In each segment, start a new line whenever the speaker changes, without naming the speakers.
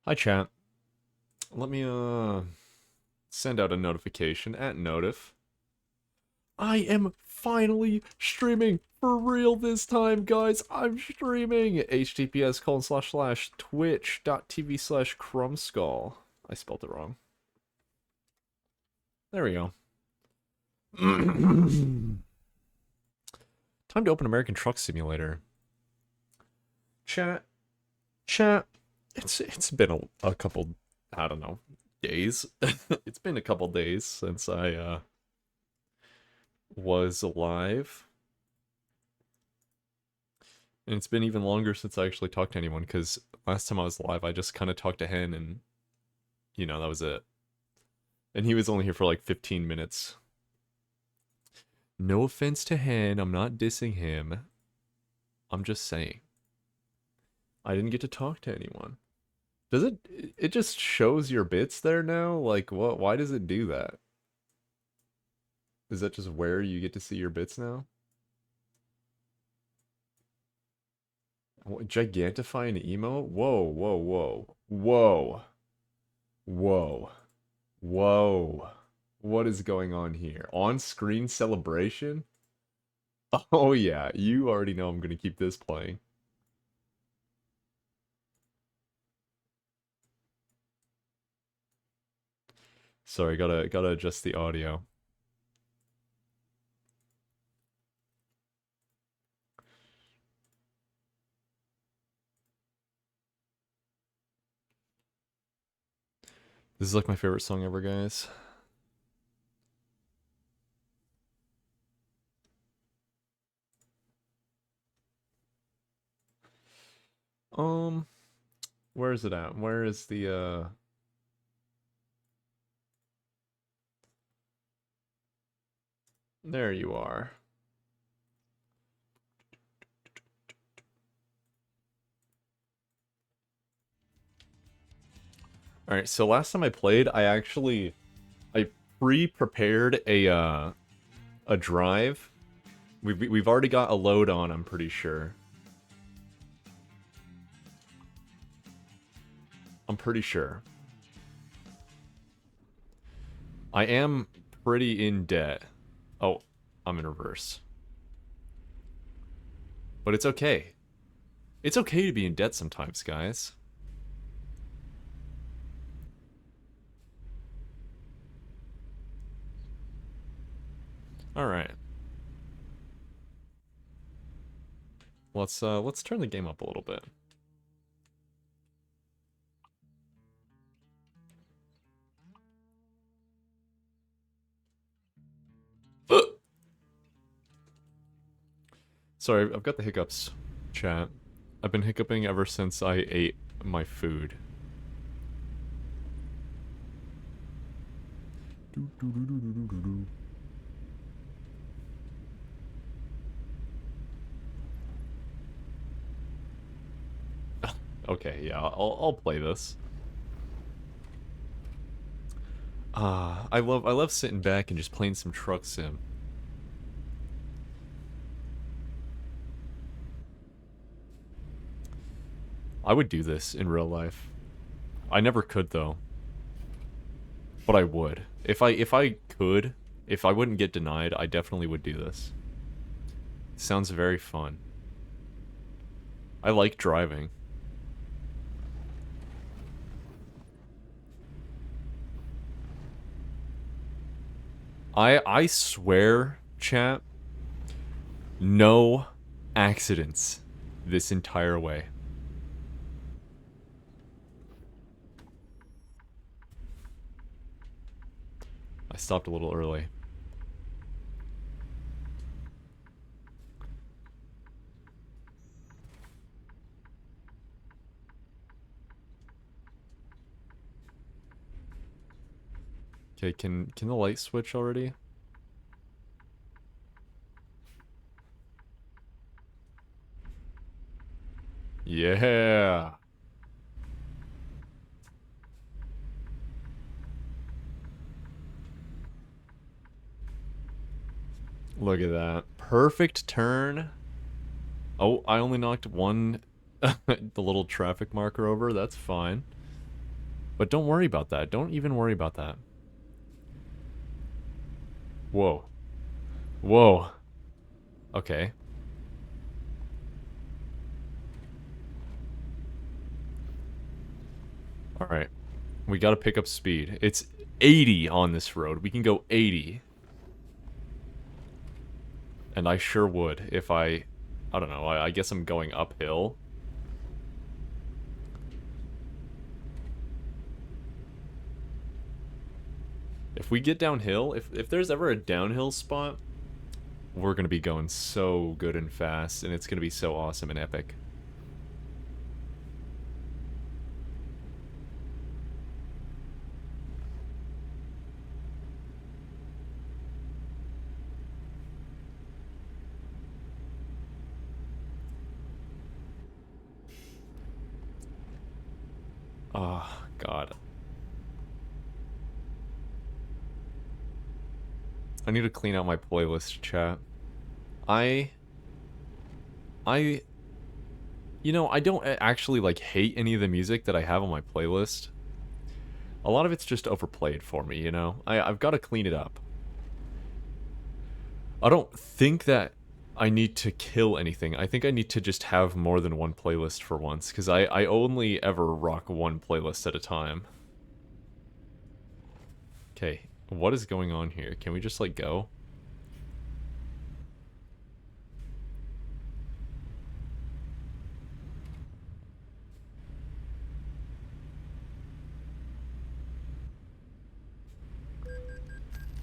Hi chat. Let me send out a notification at notif. I am finally streaming for real this time, guys. I'm streaming https://twitch.tv/crumskull. I spelled it wrong. There we go. Time to open American Truck Simulator. Chat, chat. It's been a couple, I don't know, days. It's been a couple days since I was alive. And it's been even longer since I actually talked to anyone, because last time I was live, I just kind of talked to Hen, and, that was it. And he was only here for like 15 minutes. No offense to Hen, I'm not dissing him. I'm just saying. I didn't get to talk to anyone. Does it just shows your bits there now? Like, what? Why does it do that? Is that just where you get to see your bits now? Gigantify an emo? Whoa, whoa, whoa. Whoa. Whoa. Whoa. What is going on here? On-screen celebration? Oh yeah, you already know I'm gonna keep this playing. Sorry, gotta adjust the audio. This is like my favorite song ever, guys. Um, where is it at? Where is the There you are. Alright, so last time I played, I pre-prepared a drive. We've already got a load on, I'm pretty sure. I'm pretty sure. I am pretty in debt. Oh, I'm in reverse. But it's okay. It's okay to be in debt sometimes, guys. Alright. Let's turn the game up a little bit. Sorry, I've got the hiccups, chat. I've been hiccuping ever since I ate my food. Okay, yeah, I'll play this. I love sitting back and just playing some truck sim. I would do this in real life. I never could though. But I would. If I could, if I wouldn't get denied, I definitely would do this. Sounds very fun. I like driving. I swear, chat, no accidents this entire way. I stopped a little early. Okay, can the light switch already? Yeah. Look at that. Perfect turn. Oh, I only knocked one the little traffic marker over. That's fine. But don't worry about that. Don't even worry about that. Whoa. Whoa. Okay. Alright. We gotta pick up speed. It's 80 on this road. We can go 80. And I sure would if I don't know, I guess I'm going uphill. If we get downhill, if there's ever a downhill spot, we're gonna be going so good and fast, and it's gonna be so awesome and epic. Oh, God. I need to clean out my playlist, chat. I... You know, I don't actually, like, hate any of the music that I have on my playlist. A lot of it's just overplayed for me, you know? I've got to clean it up. I don't think that I need to kill anything. I think I need to just have more than one playlist for once, because I only ever rock one playlist at a time. Okay, what is going on here? Can we just, like, go?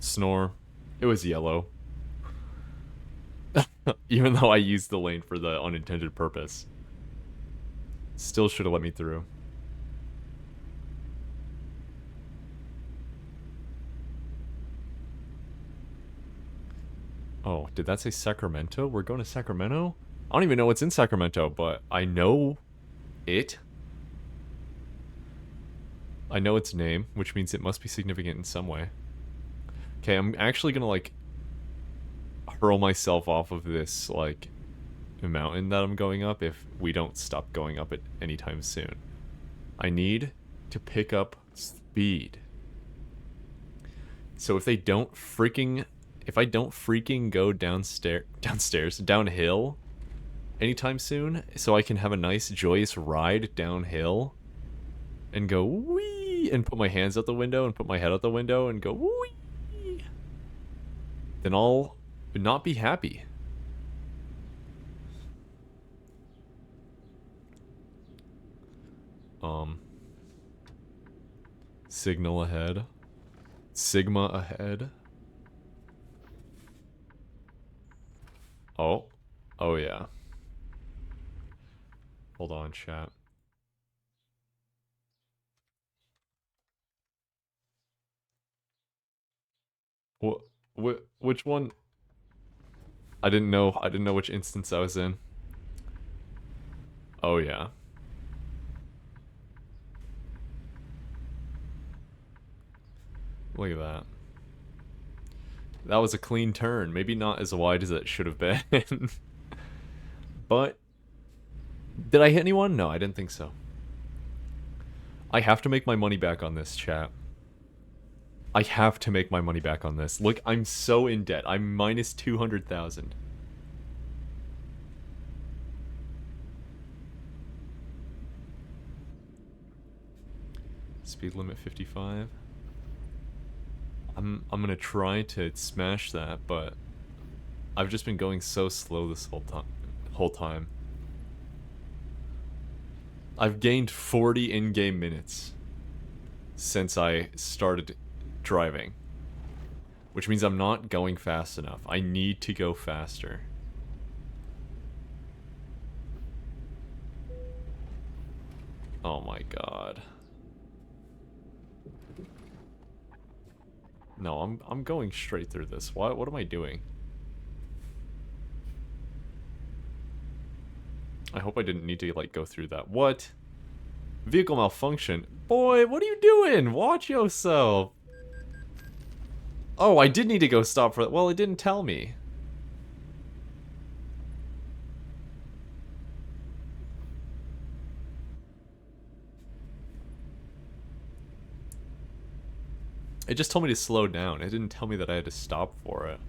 Snore. It was yellow. Even though I used the lane for the unintended purpose. Still should have let me through. Oh, did that say Sacramento? We're going to Sacramento? I don't even know what's in Sacramento, but I know it. I know its name, which means it must be significant in some way. Okay, I'm actually gonna, like, hurl myself off of this, like, mountain that I'm going up if we don't stop going up it anytime soon. I need to pick up speed. So if I don't freaking go downhill anytime soon, so I can have a nice joyous ride downhill and go wee and put my hands out the window and put my head out the window and go wee, then I'll not be happy. Signal ahead. Sigma ahead. Oh. Oh, yeah. Hold on, chat. Which one? I didn't know which instance I was in. Oh, yeah. Look at that. That was a clean turn. Maybe not as wide as it should have been. But... did I hit anyone? No, I didn't think so. I have to make my money back on this, chat. I have to make my money back on this. Look, I'm so in debt. I'm minus 200,000. Speed limit 55. I'm gonna try to smash that, but I've just been going so slow this whole time. I've gained 40 in-game minutes since I started driving, which means I'm not going fast enough. I need to go faster. Oh my god. No, I'm going straight through this. What am I doing? I hope I didn't need to, like, go through that. What? Vehicle malfunction. Boy, what are you doing? Watch yourself. Oh, I did need to go stop for that. Well, it didn't tell me. It just told me to slow down. It didn't tell me that I had to stop for it.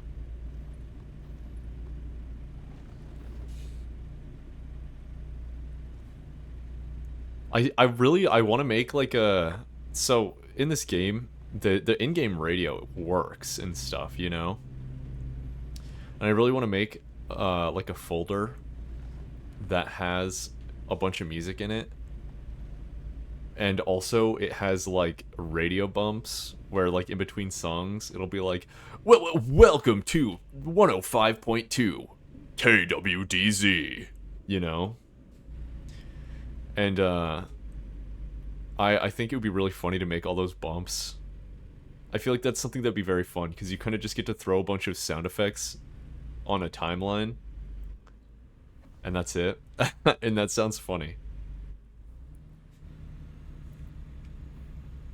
I want to make like a... So, in this game, the in-game radio works and stuff, you know? And I really want to make like a folder that has a bunch of music in it. And also it has like radio bumps where like in between songs it'll be like, welcome to 105.2 KWDZ, you know? And I think it would be really funny to make all those bumps. I feel like that's something that'd be very fun because you kind of just get to throw a bunch of sound effects on a timeline. And that's it. And that sounds funny.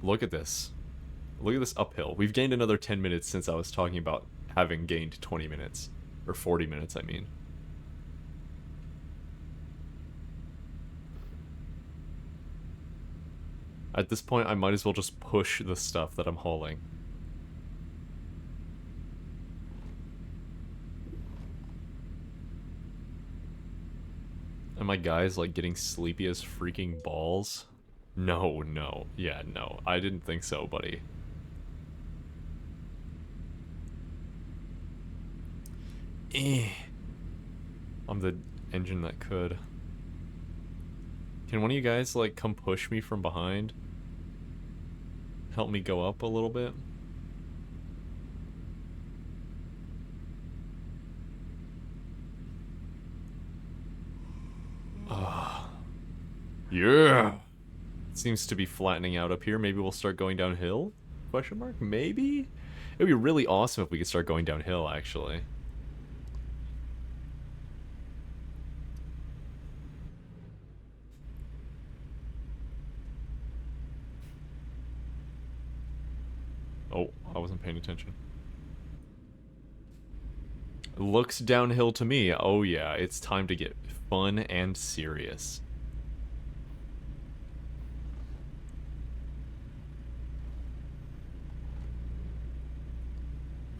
Look at this. Look at this uphill. We've gained another 10 minutes since I was talking about having gained 20 minutes. Or 40 minutes, I mean. At this point, I might as well just push the stuff that I'm hauling. And my guy's like getting sleepy as freaking balls. No. Yeah, no. I didn't think so, buddy. I'm the engine that could. Can one of you guys, like, come push me from behind? Help me go up a little bit? Yeah! Seems to be flattening out up here. Maybe we'll start going downhill? Question mark? Maybe? It would be really awesome if we could start going downhill, actually. Oh, I wasn't paying attention. Looks downhill to me. Oh yeah, it's time to get fun and serious.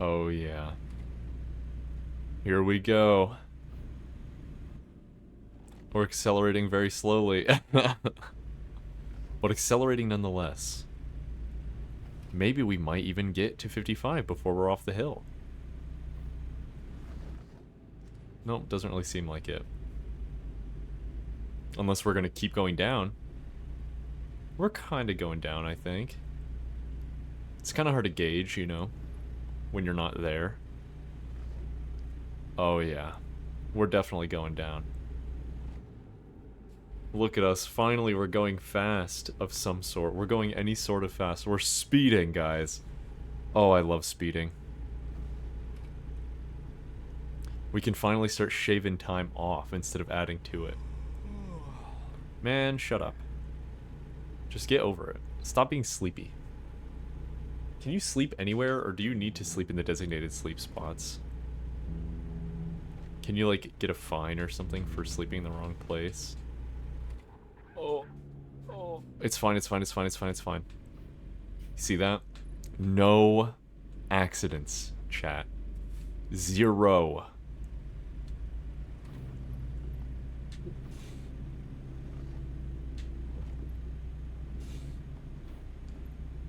Oh yeah. Here we go. We're accelerating very slowly. But accelerating nonetheless. Maybe we might even get to 55 before we're off the hill. Nope, doesn't really seem like it. Unless we're gonna keep going down. We're kinda going down, I think. It's kinda hard to gauge, you know, when you're not there. Oh yeah. We're definitely going down. Look at us. Finally, we're going fast of some sort. We're going any sort of fast. We're speeding, guys. Oh, I love speeding. We can finally start shaving time off instead of adding to it. Man, shut up. Just get over it. Stop being sleepy. Can you sleep anywhere, or do you need to sleep in the designated sleep spots? Can you, like, get a fine or something for sleeping in the wrong place? Oh. It's fine, it's fine, it's fine, it's fine, it's fine. See that? No accidents, chat. 0.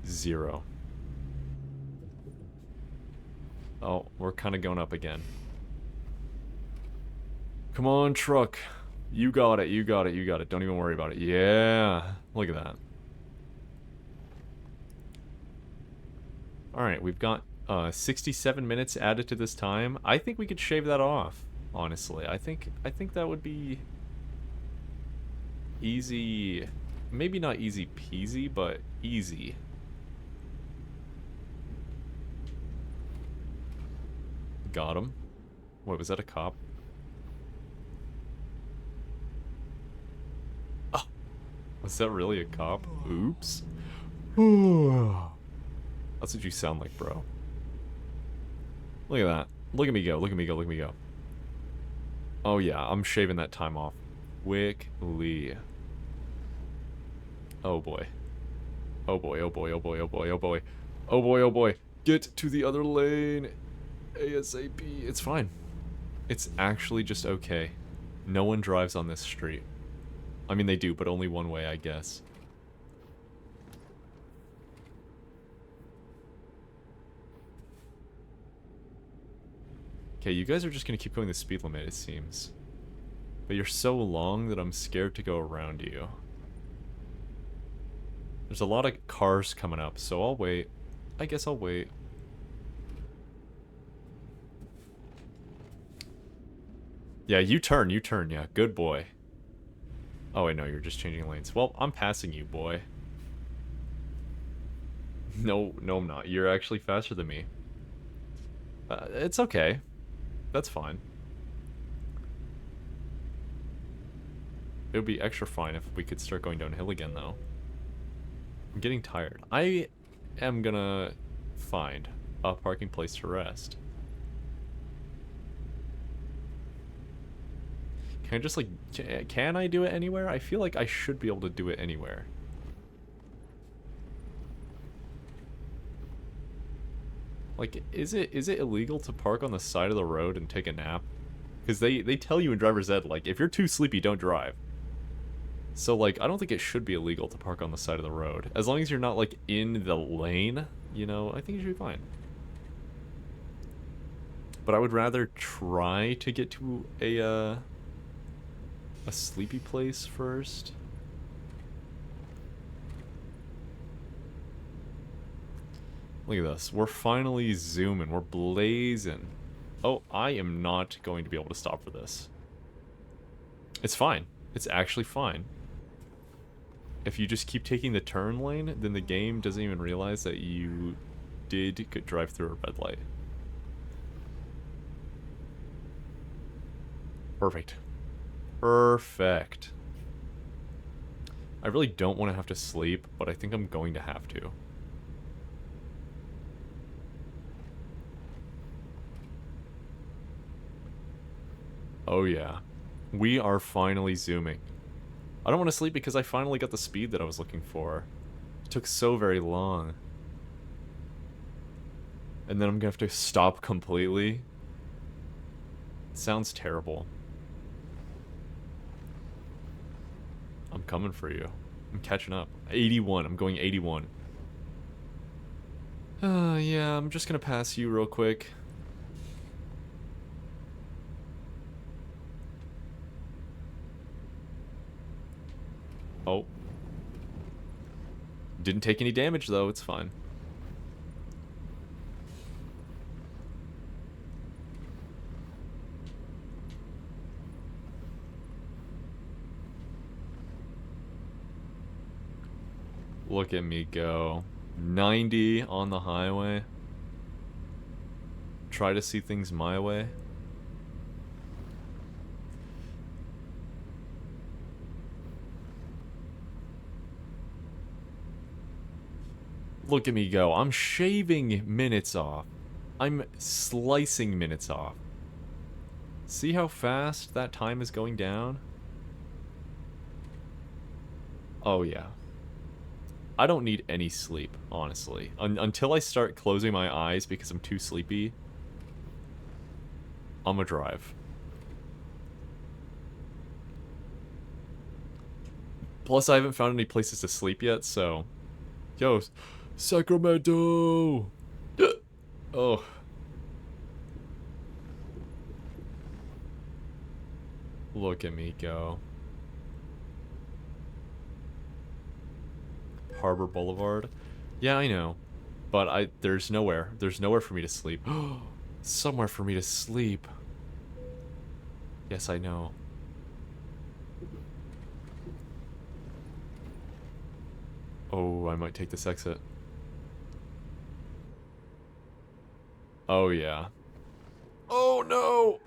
Zero. Oh, we're kind of going up again. Come on, truck. You got it, you got it, you got it. Don't even worry about it. Yeah. Look at that. Alright, we've got 67 minutes added to this time. I think we could shave that off, honestly. I think that would be easy. Maybe not easy peasy, but easy. Got him. Wait, was that a cop? Oh, was that really a cop? Oops. That's what you sound like, bro. Look at that. Look at me go, look at me go, look at me go. Oh yeah, I'm shaving that time off quickly. Oh boy. Oh boy, oh boy, oh boy, oh boy, oh boy. Oh boy, oh boy. Get to the other lane. ASAP. It's fine. It's actually just okay. No one drives on this street. I mean, they do, but only one way, I guess. Okay, you guys are just gonna keep going the speed limit, it seems. But you're so long that I'm scared to go around you. There's a lot of cars coming up, so I'll wait. I guess I'll wait. Yeah, you turn, yeah. Good boy. Oh, wait, no, you're just changing lanes. Well, I'm passing you, boy. No, no, I'm not. You're actually faster than me. It's okay. That's fine. It would be extra fine if we could start going downhill again, though. I'm getting tired. I am gonna find a parking place to rest. Can I just, like, can I do it anywhere? I feel like I should be able to do it anywhere. Like, is it illegal to park on the side of the road and take a nap? Because they tell you in driver's ed, like, if you're too sleepy, don't drive. So, like, I don't think it should be illegal to park on the side of the road. As long as you're not, like, in the lane, you know, I think you should be fine. But I would rather try to get to a sleepy place first. Look at this. We're finally zooming. We're blazing. Oh, I am not going to be able to stop for this. It's fine. It's actually fine. If you just keep taking the turn lane, then the game doesn't even realize that you did drive through a red light. Perfect. Perfect. I really don't want to have to sleep, but I think I'm going to have to. Oh yeah. We are finally zooming. I don't want to sleep because I finally got the speed that I was looking for. It took so very long. And then I'm gonna have to stop completely. It sounds terrible. I'm coming for you. I'm catching up. 81. I'm going 81. Yeah, I'm just gonna pass you real quick. Oh. Didn't take any damage, though. It's fine. Look at me go. 90 on the highway. Try to see things my way. Look at me go. I'm shaving minutes off. I'm slicing minutes off. See how fast that time is going down? Oh, yeah. I don't need any sleep, honestly. Until I start closing my eyes because I'm too sleepy, I'm gonna drive. Plus, I haven't found any places to sleep yet, so... Yo, Sacramento! Oh. Look at me go. Harbor Boulevard. Yeah, I know. But there's nowhere. There's nowhere for me to sleep. Somewhere for me to sleep. Yes, I know. Oh, I might take this exit. Oh, yeah. Oh, no!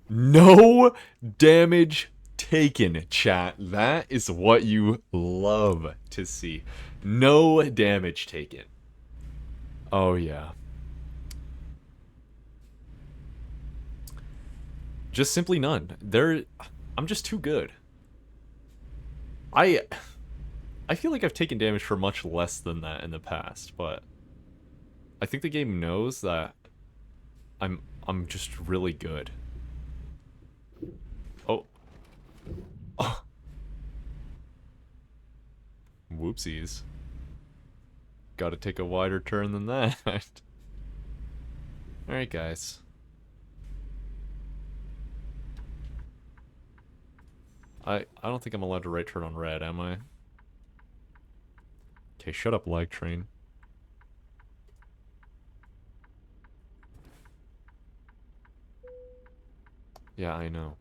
No damage taken, chat. That is what you love to see. No damage taken. Oh, yeah. Just simply none. I'm just too good. I feel like I've taken damage for much less than that in the past, but I think the game knows that I'm just really good. Oh. Oh. Whoopsies. Gotta take a wider turn than that. Alright, guys. I don't think I'm allowed to right turn on red, am I? Okay, shut up, lag train. Yeah, I know.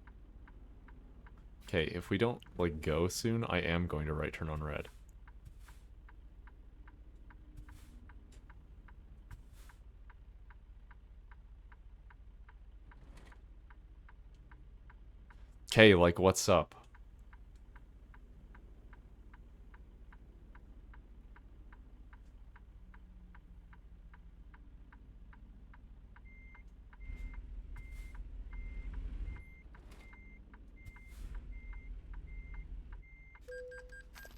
Okay, if we don't, like, go soon, I am going to right turn on red. Okay, like, what's up?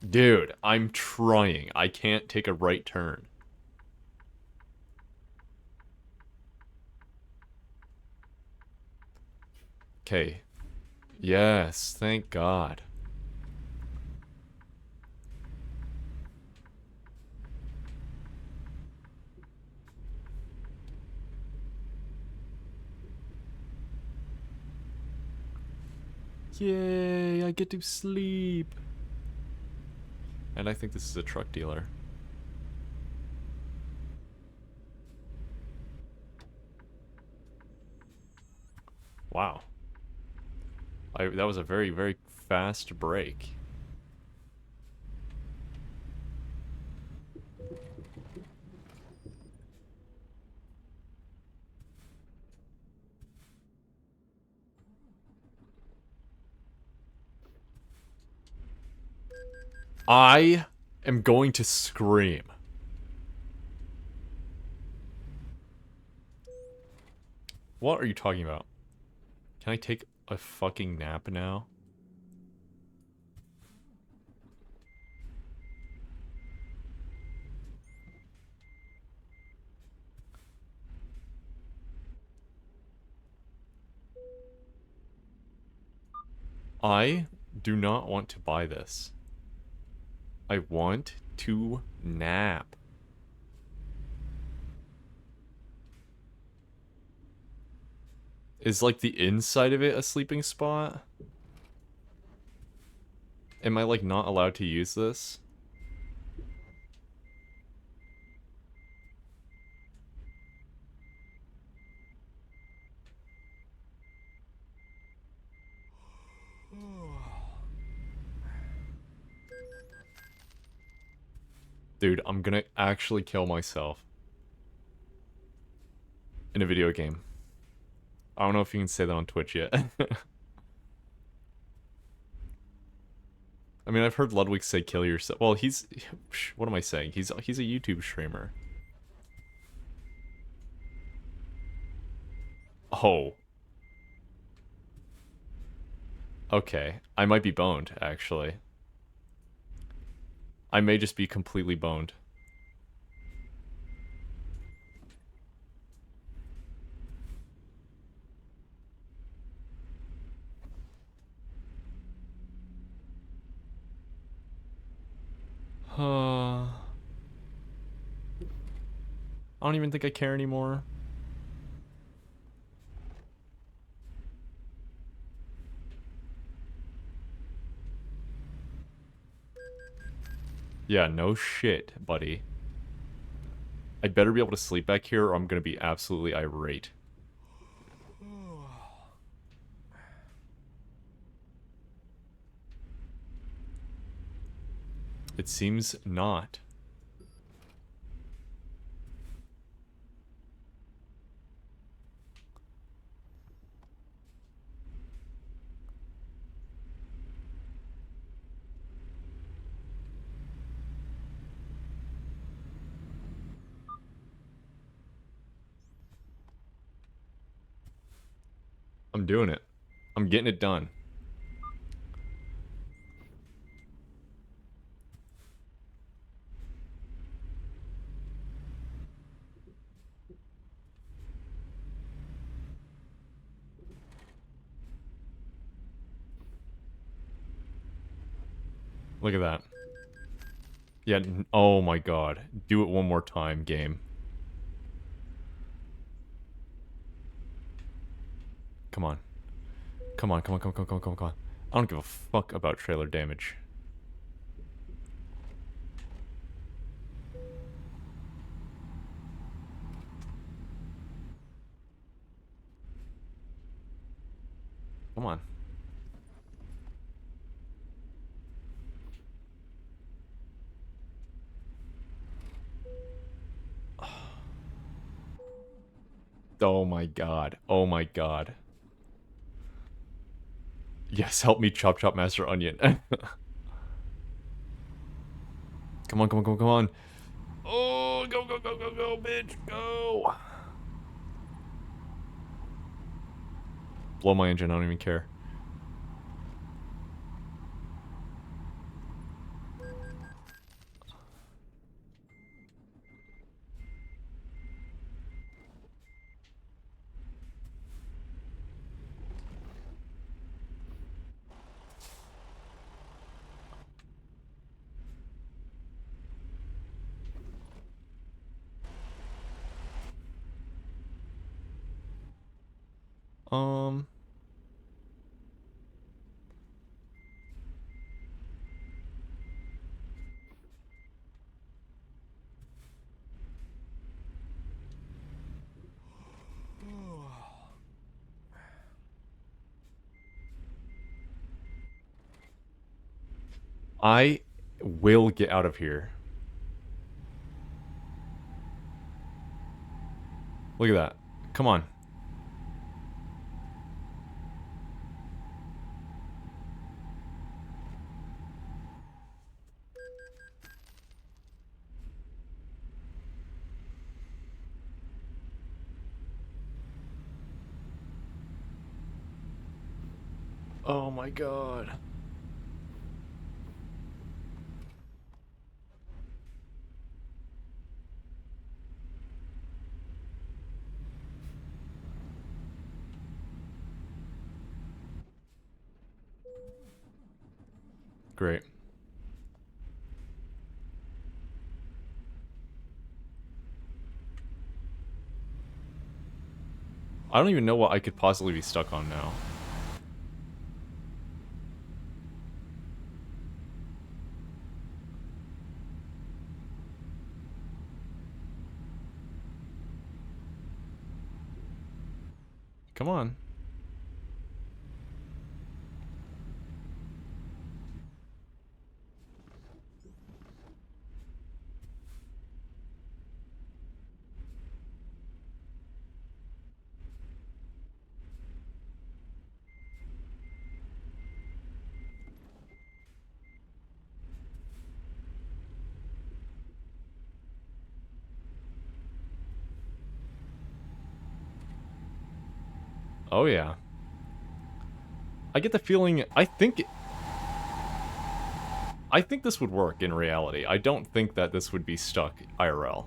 Dude, I'm trying. I can't take a right turn. Okay. Yes, thank God. Yay, I get to sleep. And I think this is a truck dealer. Wow. That was a very, very fast break. I am going to scream. What are you talking about? Can I take a fucking nap now? I do not want to buy this. I want to nap. Is, like, the inside of it a sleeping spot? Am I, like, not allowed to use this? Dude, I'm gonna actually kill myself. In a video game. I don't know if you can say that on Twitch yet. I mean, I've heard Ludwig say kill yourself. Well, he's... What am I saying? He's a YouTube streamer. Oh. Okay. I might be boned, actually. I may just be completely boned. I don't even think I care anymore. Yeah, no shit, buddy. I'd better be able to sleep back here or I'm gonna be absolutely irate. It seems not. I'm doing it. I'm getting it done. Look at that. Yeah, oh my god. Do it one more time, game. Come on. Come on, come on, come on, come on, come on, come on. I don't give a fuck about trailer damage. Come on. Oh my god. Oh my god. Yes, help me chop chop master onion. Come on, come on, come on, come on. Oh, go, go, go, go, go, bitch, go. Blow my engine, I don't even care. Um... I will get out of here. Look at that. Come on. Oh my god. Great. I don't even know what I could possibly be stuck on now. Come on. Oh yeah. I get the feeling, I think this would work in reality. I don't think that this would be stuck IRL.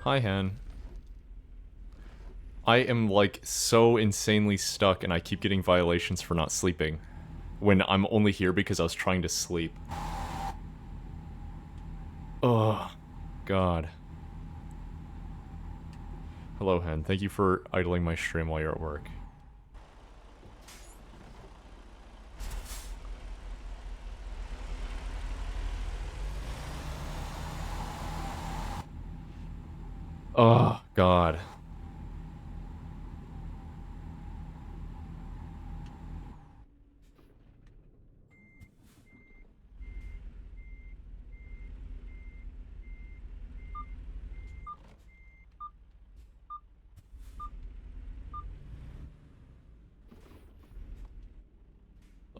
Hi, Hen. I am, like, so insanely stuck and I keep getting violations for not sleeping. When I'm only here because I was trying to sleep. Oh, God. Hello, Hen. Thank you for idling my stream while you're at work. Oh, God.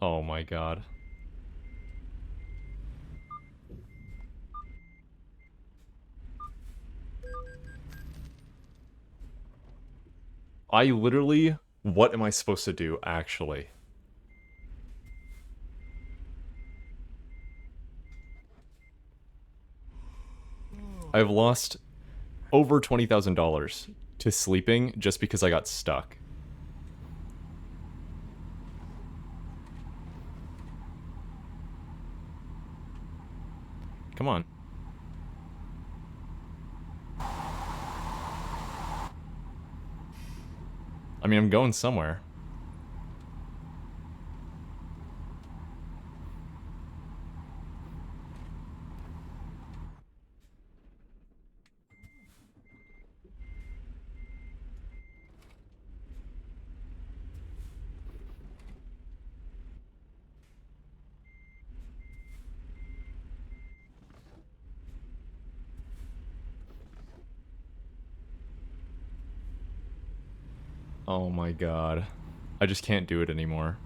Oh my god. I literally... What am I supposed to do, actually? I've lost over $20,000 to sleeping just because I got stuck. Come on. I mean, I'm going somewhere. Oh my god. I just can't do it anymore.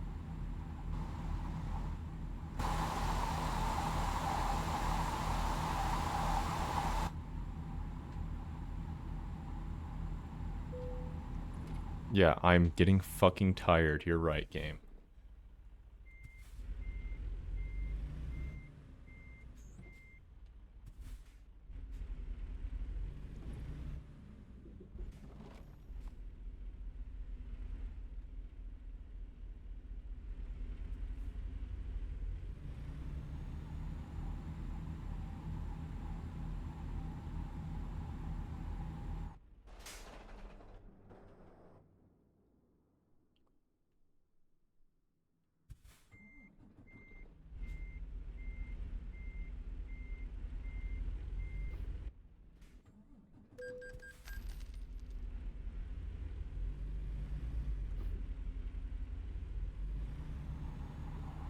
Yeah, I'm getting fucking tired. You're right, game.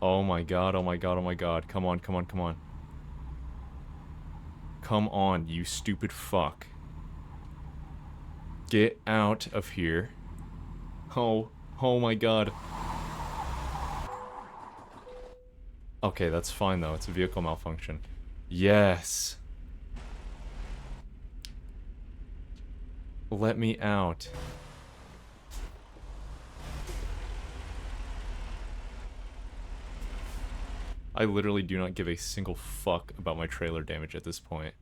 Oh my god, oh my god, oh my god. Come on, come on, come on. Come on, you stupid fuck. Get out of here. Oh, oh my god. Okay, that's fine though. It's a vehicle malfunction. Yes. Let me out. I literally do not give a single fuck about my trailer damage at this point.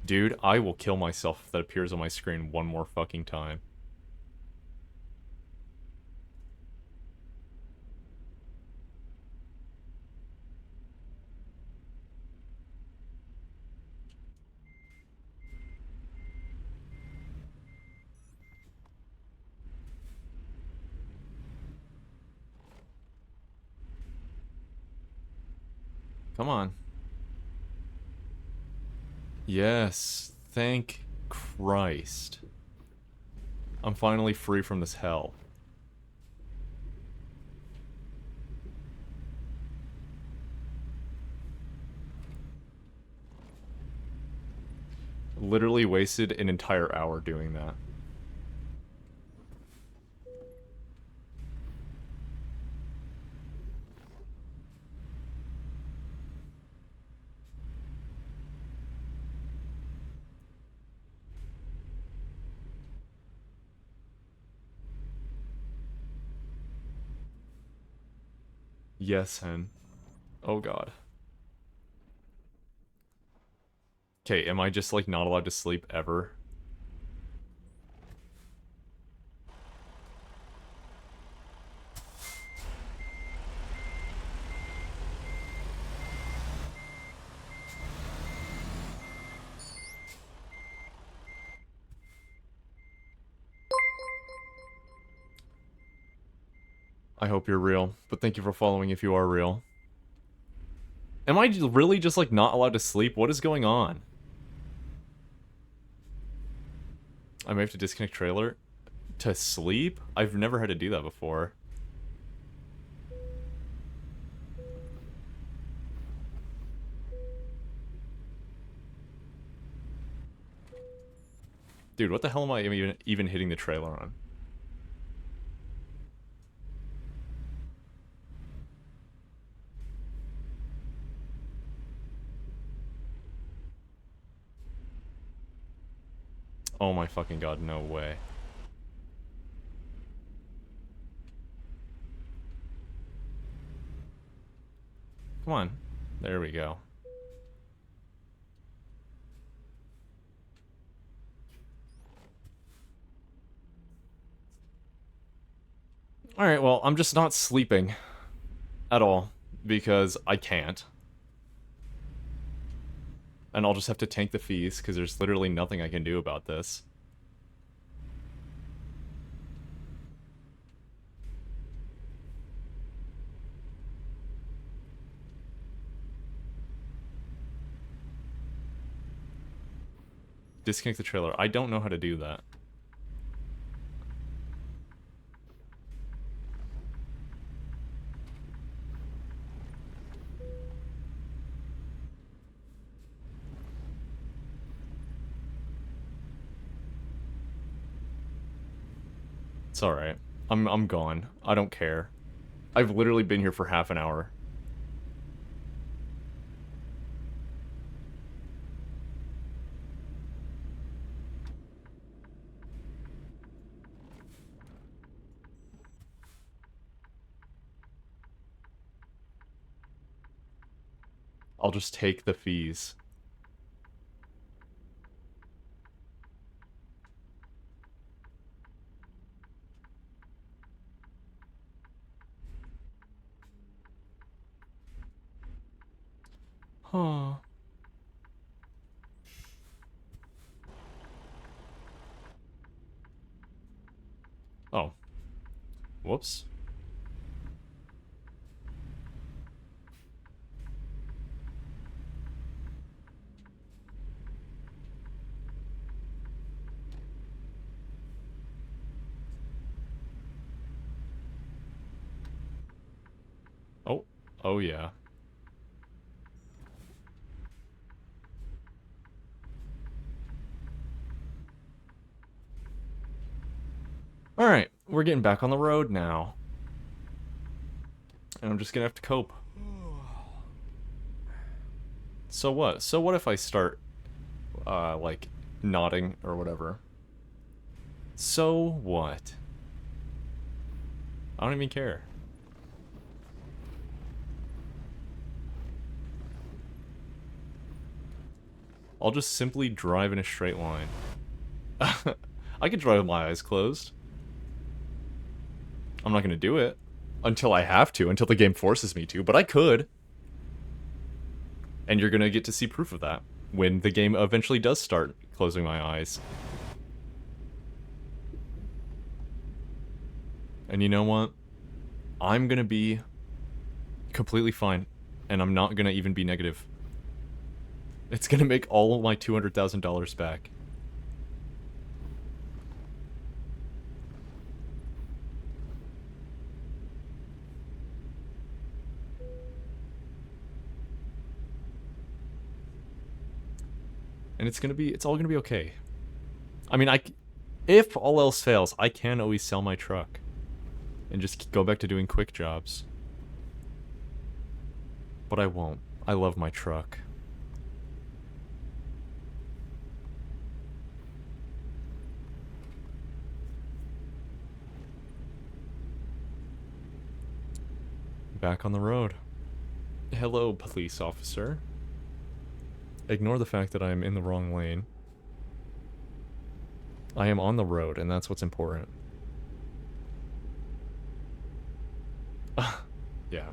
Dude, I will kill myself if that appears on my screen one more fucking time. Come on. Yes, thank Christ. I'm finally free from this hell. Literally wasted an entire hour doing that. Yes, hen. Oh god. Okay, am I just like not allowed to sleep ever? I hope you're real, but thank you for following if you are real. Am I really just like not allowed to sleep? What is going on? I may have to disconnect trailer to sleep? I've never had to do that before. Dude, what the hell am I even hitting the trailer on? Oh my fucking god, no way. Come on. There we go. Alright, well, I'm just not sleeping. At all. Because I can't. And I'll just have to tank the fees, because there's literally nothing I can do about this. Disconnect the trailer. I don't know how to do that. It's alright. I'm gone. I don't care. I've literally been here for half an hour. I'll just take the fees. Huh. Oh. Whoops. Oh. Oh, yeah. Alright, we're getting back on the road now. And I'm just gonna have to cope. So what? So what if I start, like, nodding or whatever? So what? I don't even care. I'll just simply drive in a straight line. I could drive with my eyes closed. I'm not gonna do it. Until I have to, until the game forces me to, but I could. And you're gonna get to see proof of that when the game eventually does start closing my eyes. And you know what? I'm gonna be completely fine, and I'm not gonna even be negative. It's gonna make all of my $200,000 back. And it's all gonna be okay. I mean, if all else fails, I can always sell my truck. And just go back to doing quick jobs. But I won't. I love my truck. Back on the road. Hello, police officer. Ignore the fact that I am in the wrong lane. I am on the road, and that's what's important. Yeah.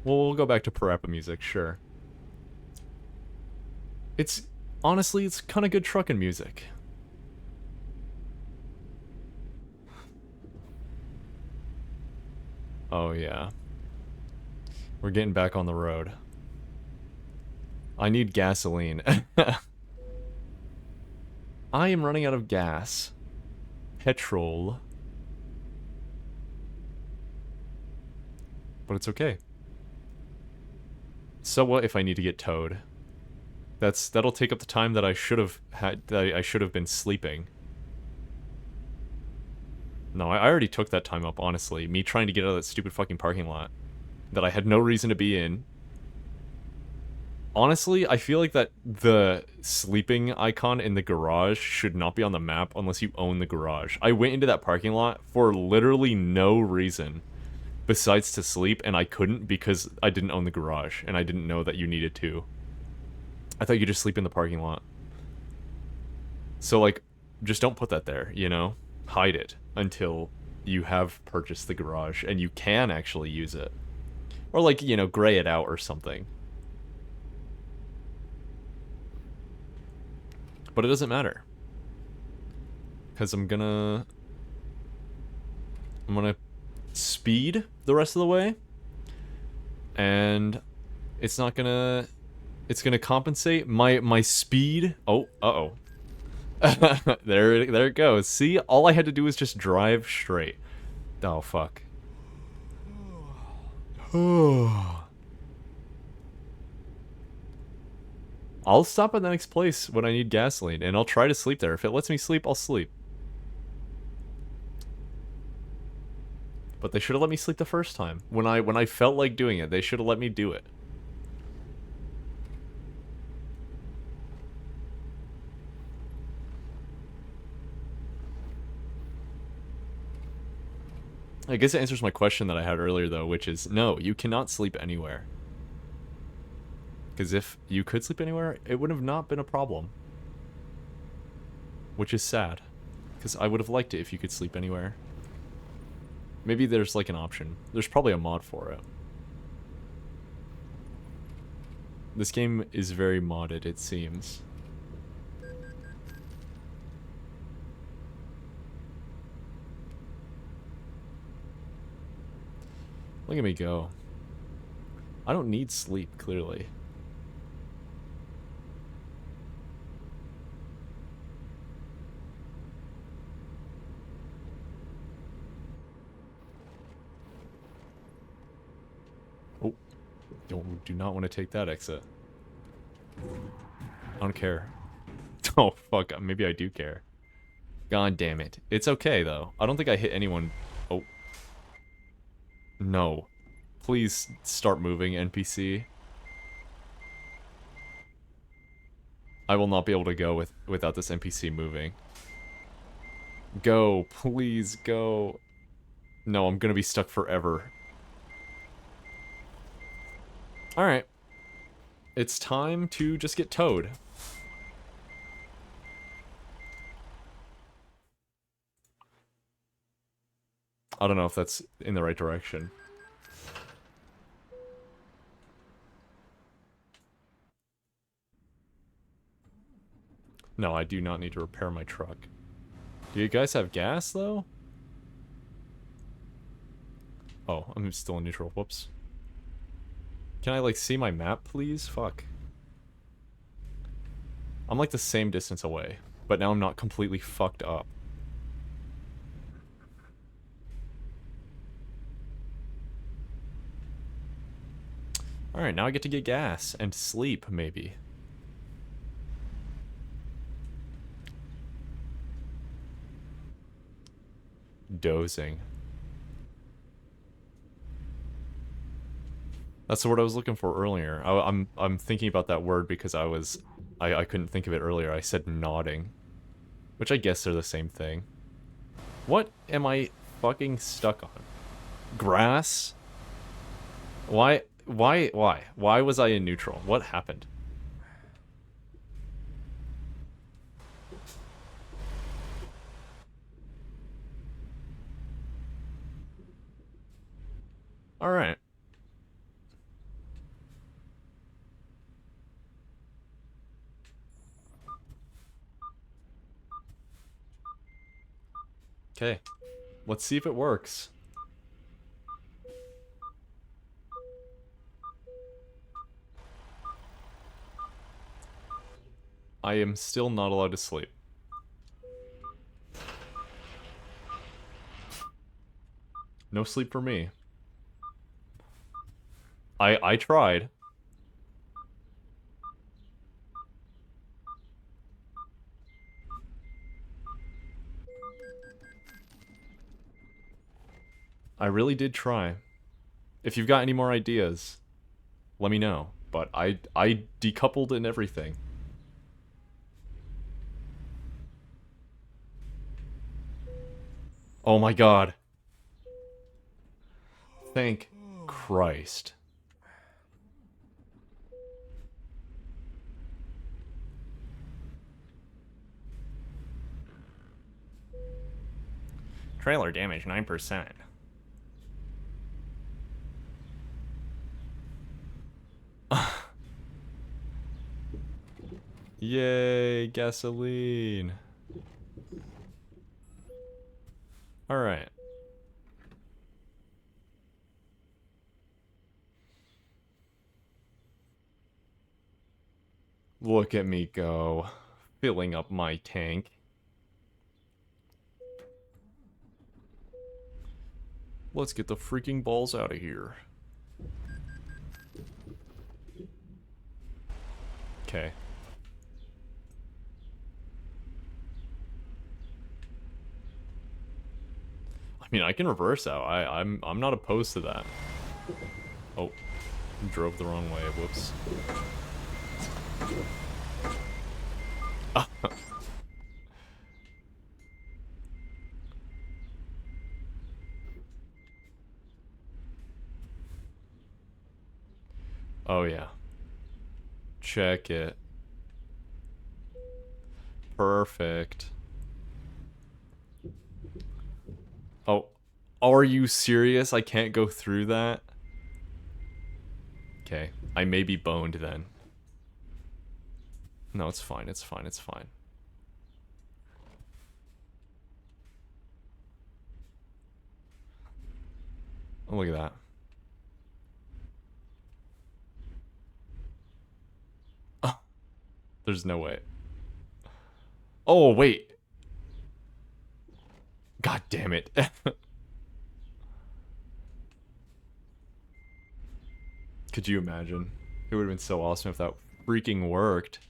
Well, we'll go back to parappa music, sure. Honestly, it's kind of good truckin' music. Oh, yeah. We're getting back on the road. I need gasoline. I am running out of gas. Petrol. But it's okay. So what if I need to get towed? That'll take up the time that I should have been sleeping. No, I already took that time up, honestly. Me trying to get out of that stupid fucking parking lot that I had no reason to be in. Honestly, I feel like that the sleeping icon in the garage should not be on the map unless you own the garage. I went into that parking lot for literally no reason besides to sleep, and I couldn't because I didn't own the garage, and I didn't know that you needed to. I thought you could just sleep in the parking lot. So, like, just don't put that there, you know? Hide it until you have purchased the garage and you can actually use it. Or, like, you know, gray it out or something. But it doesn't matter. Because I'm gonna speed the rest of the way. And it's not gonna... It's gonna compensate my speed... Oh, uh-oh. there it goes. See, all I had to do was just drive straight. Oh, fuck. I'll stop at the next place when I need gasoline, and I'll try to sleep there. If it lets me sleep, I'll sleep. But they should have let me sleep the first time. When I felt like doing it, they should have let me do it. I guess it answers my question that I had earlier, though, which is, no, you cannot sleep anywhere. Because if you could sleep anywhere, it would have not been a problem. Which is sad. Because I would have liked it if you could sleep anywhere. Maybe there's, like, an option. There's probably a mod for it. This game is very modded, it seems. Look at me go. I don't need sleep, clearly. Oh. Do not want to take that exit. I don't care. Oh, fuck. Maybe I do care. God damn it. It's okay, though. I don't think I hit anyone. Oh. No. Please start moving, NPC. I will not be able to go without this NPC moving. Go. Please, go. No, I'm gonna be stuck forever. Alright. It's time to just get towed. I don't know if that's in the right direction. No, I do not need to repair my truck. Do you guys have gas, though? Oh, I'm still in neutral. Whoops. Can I, like, see my map, please? Fuck. I'm, like, the same distance away. But now I'm not completely fucked up. Alright, now I get to get gas. And sleep, maybe. Dozing. That's the word I was looking for earlier. I'm thinking about that word because I couldn't think of it earlier. I said nodding. Which I guess they're the same thing. What am I fucking stuck on? Grass? Why was I in neutral? What happened? Alright. Okay. Let's see if it works. I am still not allowed to sleep. No sleep for me. I tried. I really did try. If you've got any more ideas, let me know. But I decoupled and everything. Oh my god. Thank Christ. Trailer damage 9%. Yay, gasoline. Alright. Look at me go. Filling up my tank. Let's get the freaking balls out of here. Okay. I mean, I can reverse out. I'm not opposed to that. Oh, drove the wrong way. Whoops. Oh yeah. Check it. Perfect. Oh, are you serious? I can't go through that? Okay, I may be boned then. No, it's fine, it's fine, it's fine. Oh, look at that. Oh, there's no way. Oh, wait. God damn it. Could you imagine? It would have been so awesome if that freaking worked.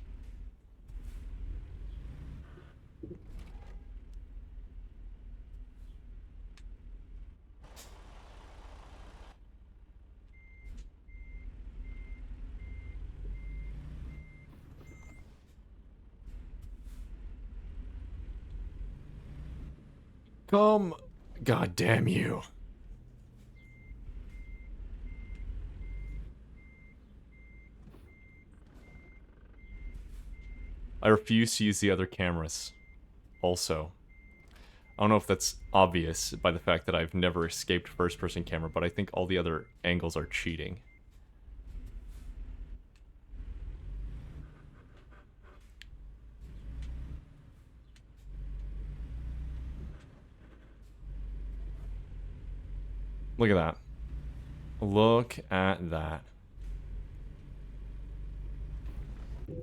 Come. God damn you. I refuse to use the other cameras. Also. I don't know if that's obvious by the fact that I've never escaped first-person camera, but I think all the other angles are cheating. Look at that. Look at that.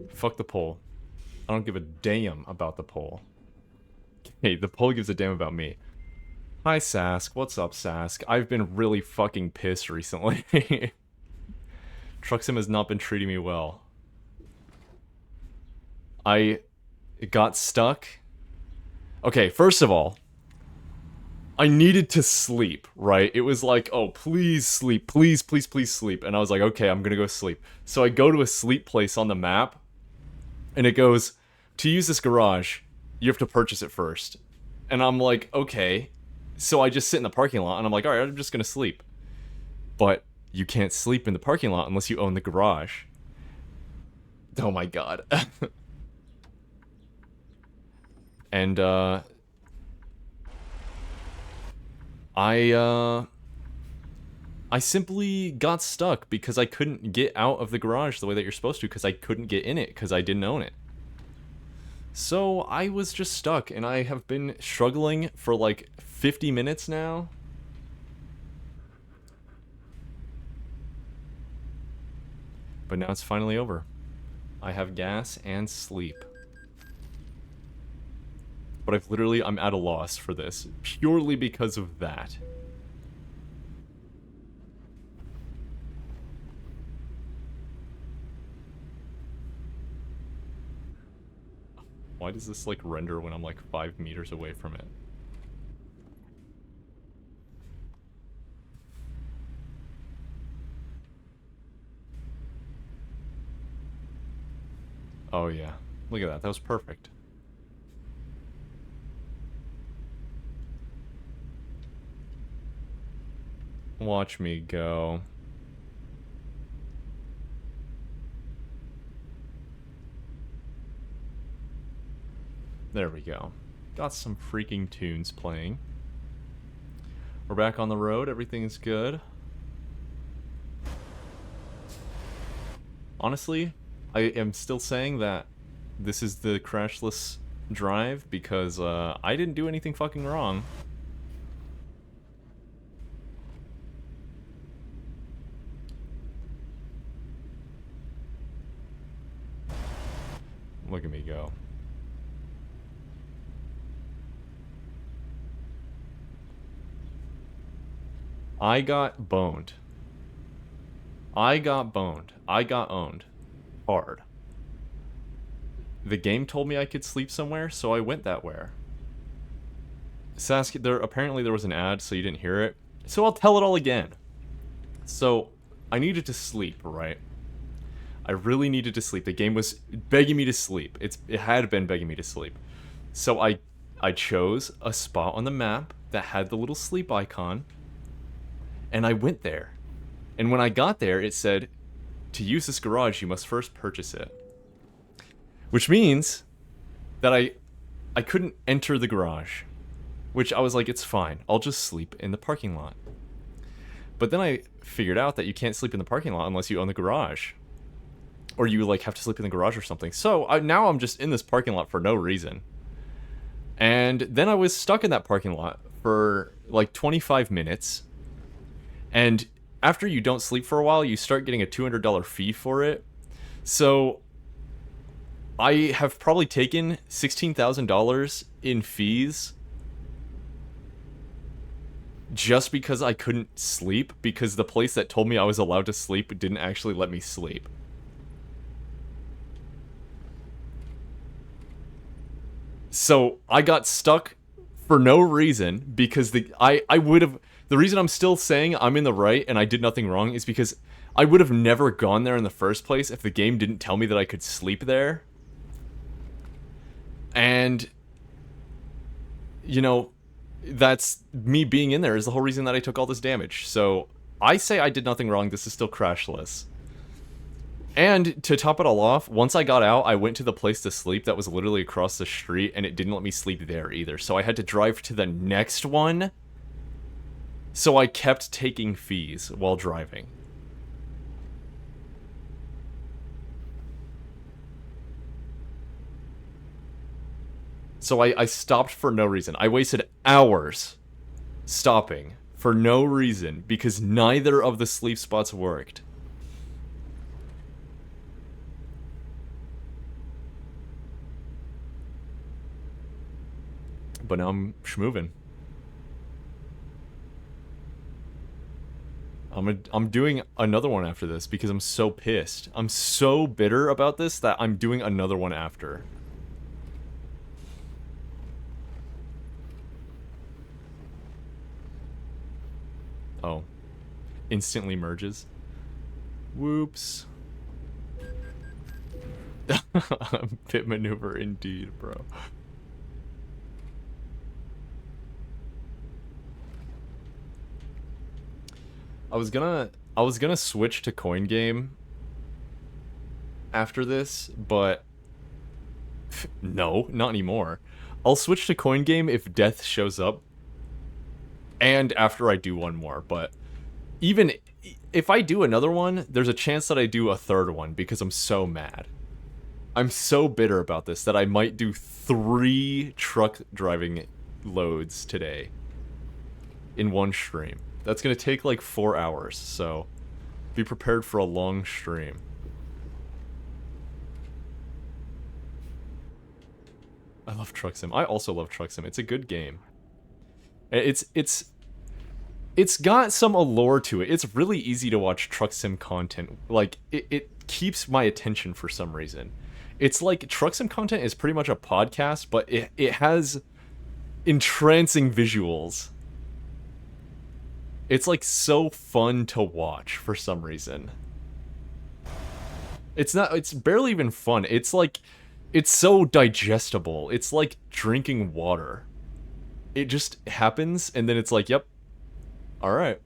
Fuck the poll. I don't give a damn about the poll. Hey, the poll gives a damn about me. Hi, Sask. What's up, Sask? I've been really fucking pissed recently. TRUCKIN has not been treating me well. I got stuck. Okay, first of all, I needed to sleep, right? It was like, oh, please sleep. Please, please, please sleep. And I was like, okay, I'm gonna go sleep. So I go to a sleep place on the map, and it goes, to use this garage, you have to purchase it first. And I'm like, okay. So I just sit in the parking lot, and I'm like, alright, I'm just gonna sleep. But you can't sleep in the parking lot unless you own the garage. Oh my god. And, I simply got stuck because I couldn't get out of the garage the way that you're supposed to because I couldn't get in it because I didn't own it. So I was just stuck, and I have been struggling for like 50 minutes now. But now it's finally over. I have gas and sleep. But I'm at a loss for this, purely because of that. Why does this, like, render when I'm, like, 5 meters away from it? Oh yeah. Look at that. That was perfect. Watch me go. There we go. Got some freaking tunes playing. We're back on the road. Everything's good. Honestly, I am still saying that this is the crashless drive because I didn't do anything fucking wrong. Look at me go. I got boned. I got boned. I got owned. Hard. The game told me I could sleep somewhere, so I went that way. Sasuke, apparently there was an ad, so you didn't hear it. So I'll tell it all again. So, I needed to sleep, right? I really needed to sleep. The game was begging me to sleep. It had been begging me to sleep. So I chose a spot on the map that had the little sleep icon, and I went there. And when I got there, it said, to use this garage, you must first purchase it. Which means that I couldn't enter the garage. Which I was like, it's fine. I'll just sleep in the parking lot. But then I figured out that you can't sleep in the parking lot unless you own the garage. Or you like have to sleep in the garage or something. So now I'm just in this parking lot for no reason. And then I was stuck in that parking lot for like 25 minutes. And after you don't sleep for a while, you start getting a $200 fee for it. So I have probably taken $16,000 in fees just because I couldn't sleep, because the place that told me I was allowed to sleep didn't actually let me sleep. So I got stuck for no reason because I would have... The reason I'm still saying I'm in the right and I did nothing wrong is because I would have never gone there in the first place if the game didn't tell me that I could sleep there. And, you know, that's me being in there is the whole reason that I took all this damage. So I say I did nothing wrong. This is still crashless. And to top it all off, once I got out, I went to the place to sleep that was literally across the street, and it didn't let me sleep there either. So I had to drive to the next one. So I kept taking fees while driving. So I stopped for no reason. I wasted hours stopping for no reason because neither of the sleep spots worked. But now I'm schmoving. I'm doing another one after this because I'm so pissed. I'm so bitter about this that I'm doing another one after. Oh. Instantly merges. Whoops. Pit maneuver indeed, bro. I was gonna switch to coin game after this, but no, not anymore. I'll switch to coin game if death shows up and after I do one more, but even if I do another one, there's a chance that I do a third one because I'm so mad. I'm so bitter about this that I might do 3 truck driving loads today in one stream. That's gonna take like 4 hours, so be prepared for a long stream. I love Truck Sim. I also love Truck Sim. It's a good game. It's got some allure to it. It's really easy to watch Truck Sim content. Like, it keeps my attention for some reason. It's like Truck Sim content is pretty much a podcast, but it has entrancing visuals. It's like so fun to watch for some reason. It's not, it's barely even fun. It's like, it's so digestible. It's like drinking water. It just happens, and then it's like, yep, alright.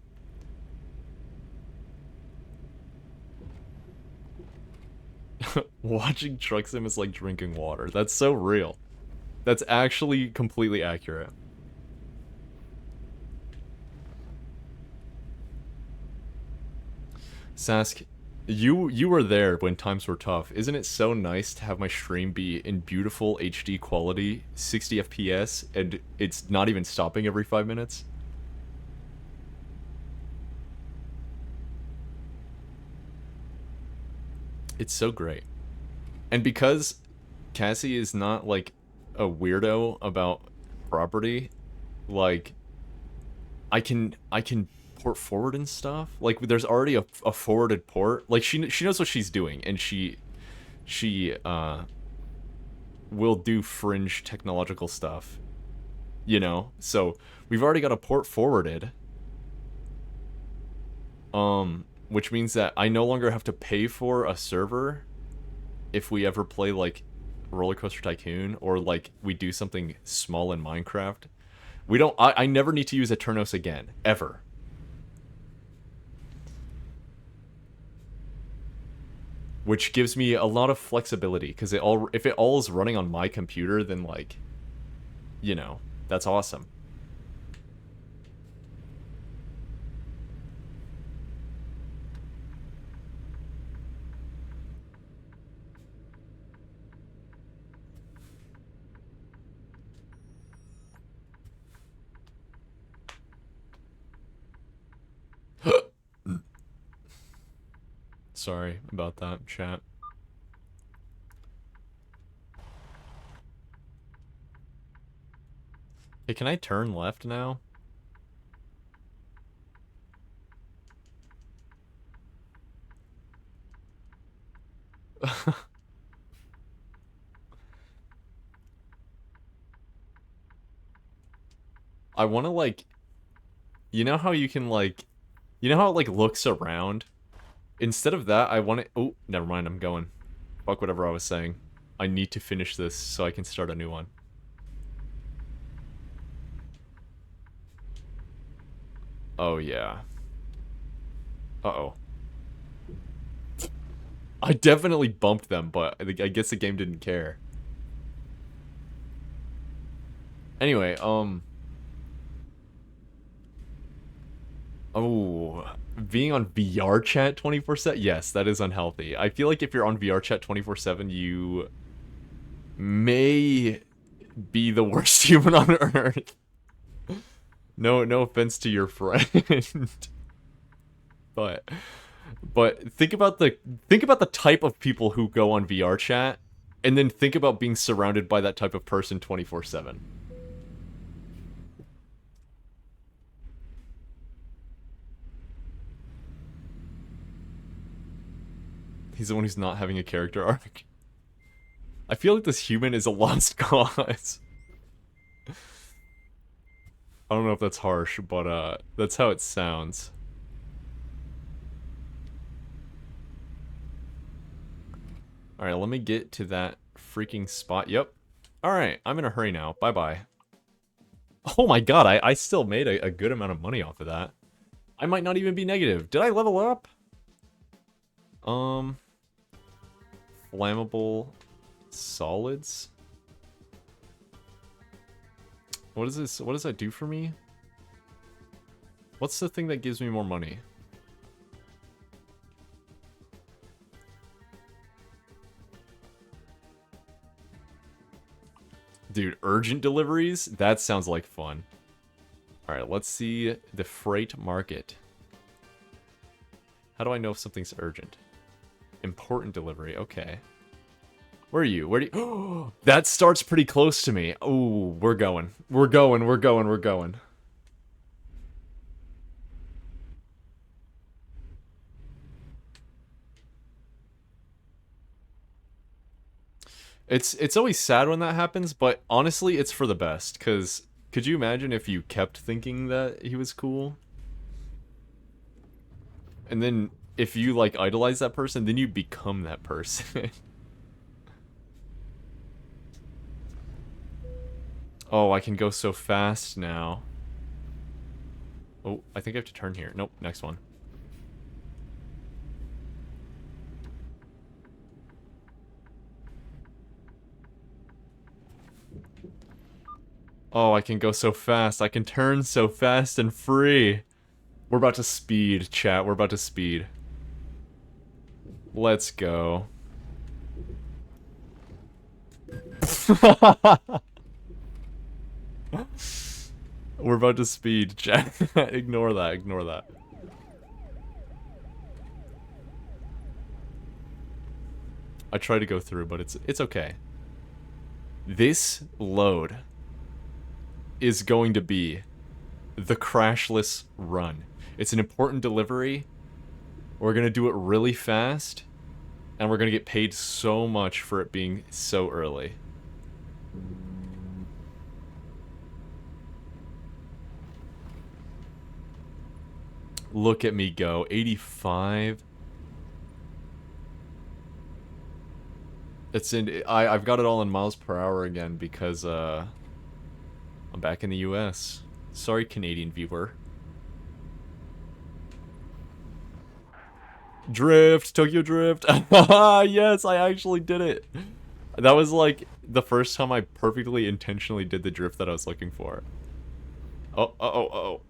Watching Truck Sim is like drinking water. That's so real. That's actually completely accurate. Sask, you were there when times were tough. Isn't it so nice to have my stream be in beautiful HD quality, 60 FPS, and it's not even stopping every 5 minutes? It's so great. And because Cassie is not like a weirdo about property, like I can port forward and stuff. Like there's already a forwarded port. Like she knows what she's doing, and she will do fringe technological stuff. You know? So we've already got a port forwarded. Which means that I no longer have to pay for a server if we ever play like Roller Coaster Tycoon, or like we do something small in Minecraft. We don't I never need to use Eternos again, ever. Which gives me a lot of flexibility, because if it all is running on my computer, then like, you know, that's awesome. Sorry about that, chat. Hey, can I turn left now? I want to like, you know how you can like, you know how it like looks around? Instead of that, I want to, oh, never mind, I'm going. Fuck whatever I was saying. I need to finish this so I can start a new one. Oh, yeah. Uh-oh. I definitely bumped them, but I guess the game didn't care. Anyway, oh, being on VR chat 24/7? Yes, that is unhealthy. I feel like if you're on VR chat 24/7, you may be the worst human on earth. No offense to your friend. but think about the type of people who go on VR chat, and then think about being surrounded by that type of person 24/7. He's the one who's not having a character arc. I feel like this human is a lost cause. I don't know if that's harsh, but that's how it sounds. Alright, let me get to that freaking spot. Yep. Alright, I'm in a hurry now. Bye-bye. Oh my god, I still made a good amount of money off of that. I might not even be negative. Did I level up? Flammable solids? What is this? What does that do for me? What's the thing that gives me more money? Dude, urgent deliveries? That sounds like fun. Alright, let's see the freight market. How do I know if something's urgent? Important delivery, okay. Where are you? Where do you... that starts pretty close to me. Oh, we're going. We're going, we're going, we're going. It's always sad when that happens, but honestly, it's for the best, because could you imagine if you kept thinking that he was cool? And then if you, like, idolize that person, then you become that person. Oh, I can go so fast now. Oh, I think I have to turn here. Nope, next one. Oh, I can go so fast. I can turn so fast and free. We're about to speed, chat. We're about to speed. Let's go. We're about to speed, chat. Ignore that, ignore that. I try to go through, but it's okay. This load is going to be the crashless run. It's an important delivery. We're gonna do it really fast, and we're gonna get paid so much for it being so early. Look at me go. 85. It's in. I've got it all in miles per hour again because I'm back in the US. Sorry, Canadian viewer. Drift, Tokyo Drift. Yes, I actually did it. That was like the first time I perfectly intentionally did the drift that I was looking for. Oh, oh.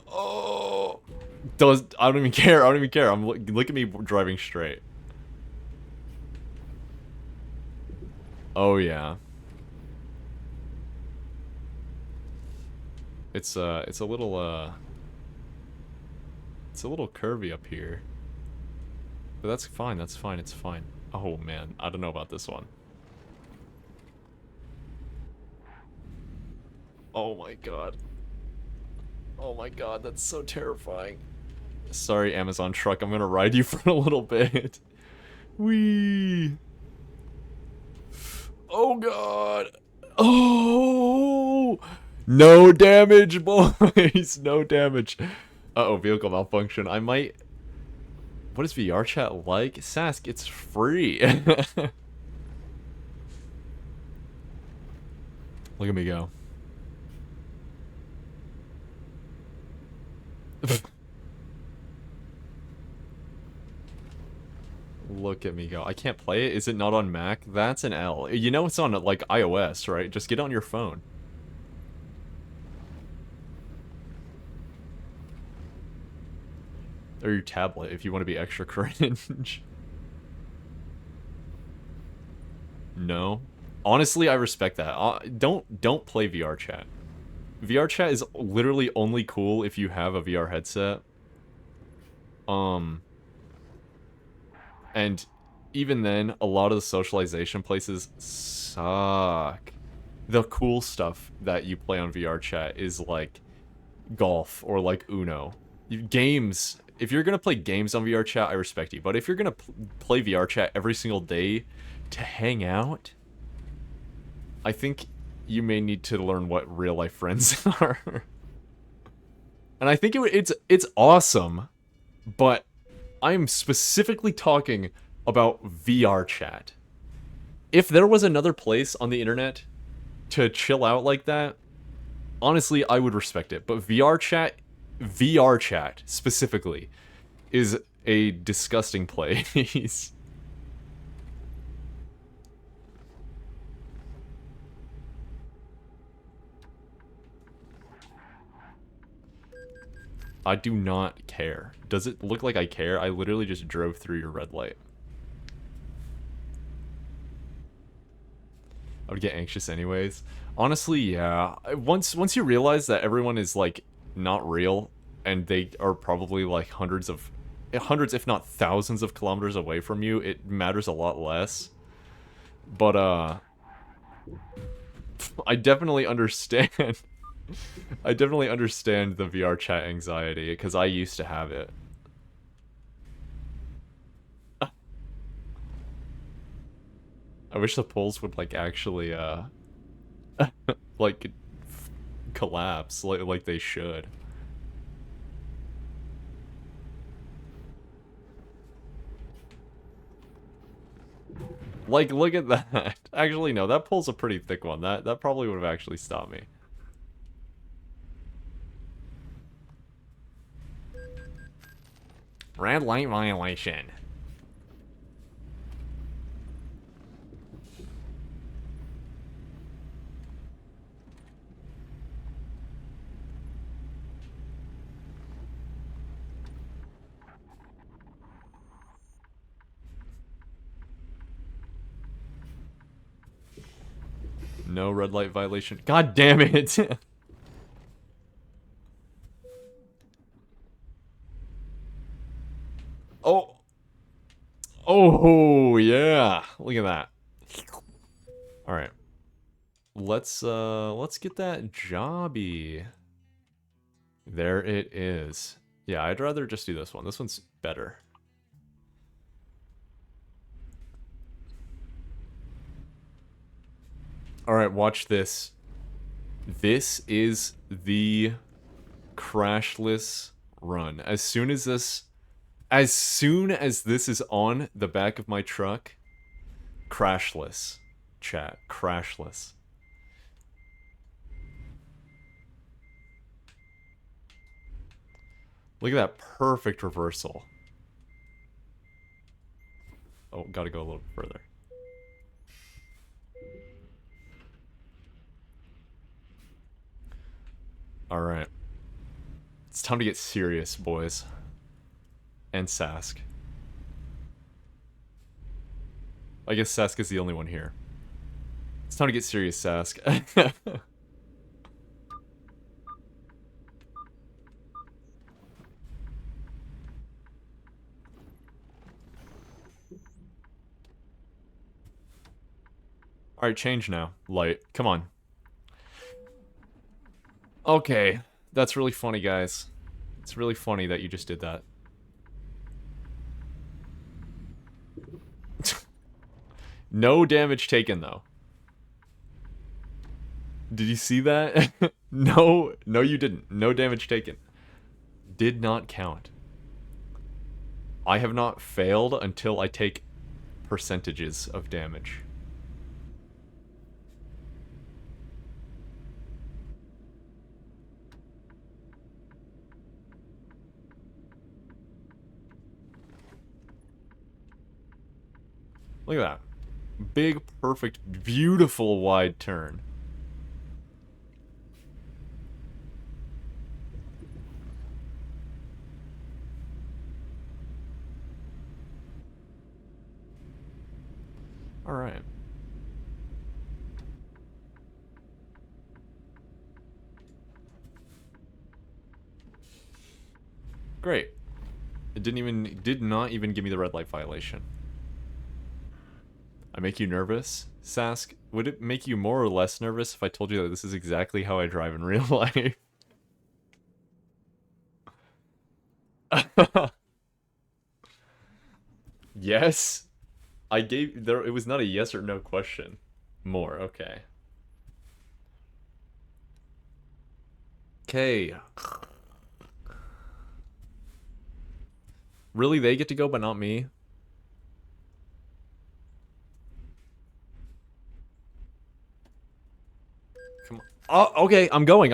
Oh. I don't even care. I don't even care. Look at me driving straight. Oh yeah. It's a little it's a little curvy up here. But that's fine. That's fine. It's fine. Oh man, I don't know about this one. Oh my god. Oh my god, that's so terrifying. Sorry, Amazon truck, I'm gonna ride you for a little bit. Whee! Oh god! Oh! No damage, boys! No damage. Uh-oh, vehicle malfunction. I might... What is VR chat like? Sask, it's free. Look at me go. Look at me go. I can't play it? Is it not on Mac? That's an L. You know it's on, like, iOS, right? Just get it on your phone. Or your tablet, if you want to be extra cringe. No. Honestly, I respect that. Don't play VR chat. VR chat is literally only cool if you have a VR headset. And even then, a lot of the socialization places suck. The cool stuff that you play on VR chat is like golf or like Uno. Games. If you're gonna play games on VR chat, I respect you. But if you're gonna play VR chat every single day to hang out, I think you may need to learn what real life friends are. And I think it's awesome, but I'm specifically talking about VR chat. If there was another place on the internet to chill out like that, honestly, I would respect it. But VR chat specifically, is a disgusting place. I do not care. Does it look like I care? I literally just drove through your red light. I would get anxious anyways. Honestly, yeah. Once you realize that everyone is like not real and they are probably like hundreds if not thousands of kilometers away from you, it matters a lot less. But I definitely understand. I definitely understand the VR chat anxiety because I used to have it. I wish the polls would like actually like collapse like they should. Like, look at that. Actually, no, that pull's a pretty thick one. That probably would have actually stopped me. Red light violation. No red light violation. God damn it. Oh. Oh, yeah. Look at that. All right. Let's get that jobby. There it is. Yeah, I'd rather just do this one. This one's better. All right, watch this. This is the crashless run. As soon as this is on the back of my truck, crashless. Chat, crashless. Look at that perfect reversal. Oh, gotta go a little bit further. Alright. It's time to get serious, boys. And Sask. I guess Sask is the only one here. It's time to get serious, Sask. Alright, change now. Light. Come on. Okay. That's really funny, guys. It's really funny that you just did that. No damage taken, though. Did you see that? No, you didn't. No damage taken. Did not count. I have not failed until I take percentages of damage. Look at that. Big, perfect, beautiful wide turn. Alright. Great. It did not even give me the red light violation. I make you nervous? Sask, would it make you more or less nervous if I told you that this is exactly how I drive in real life? Yes? It was not a yes or no question. More, okay. Okay. Really, they get to go, but not me? Come on. Oh, okay, I'm going.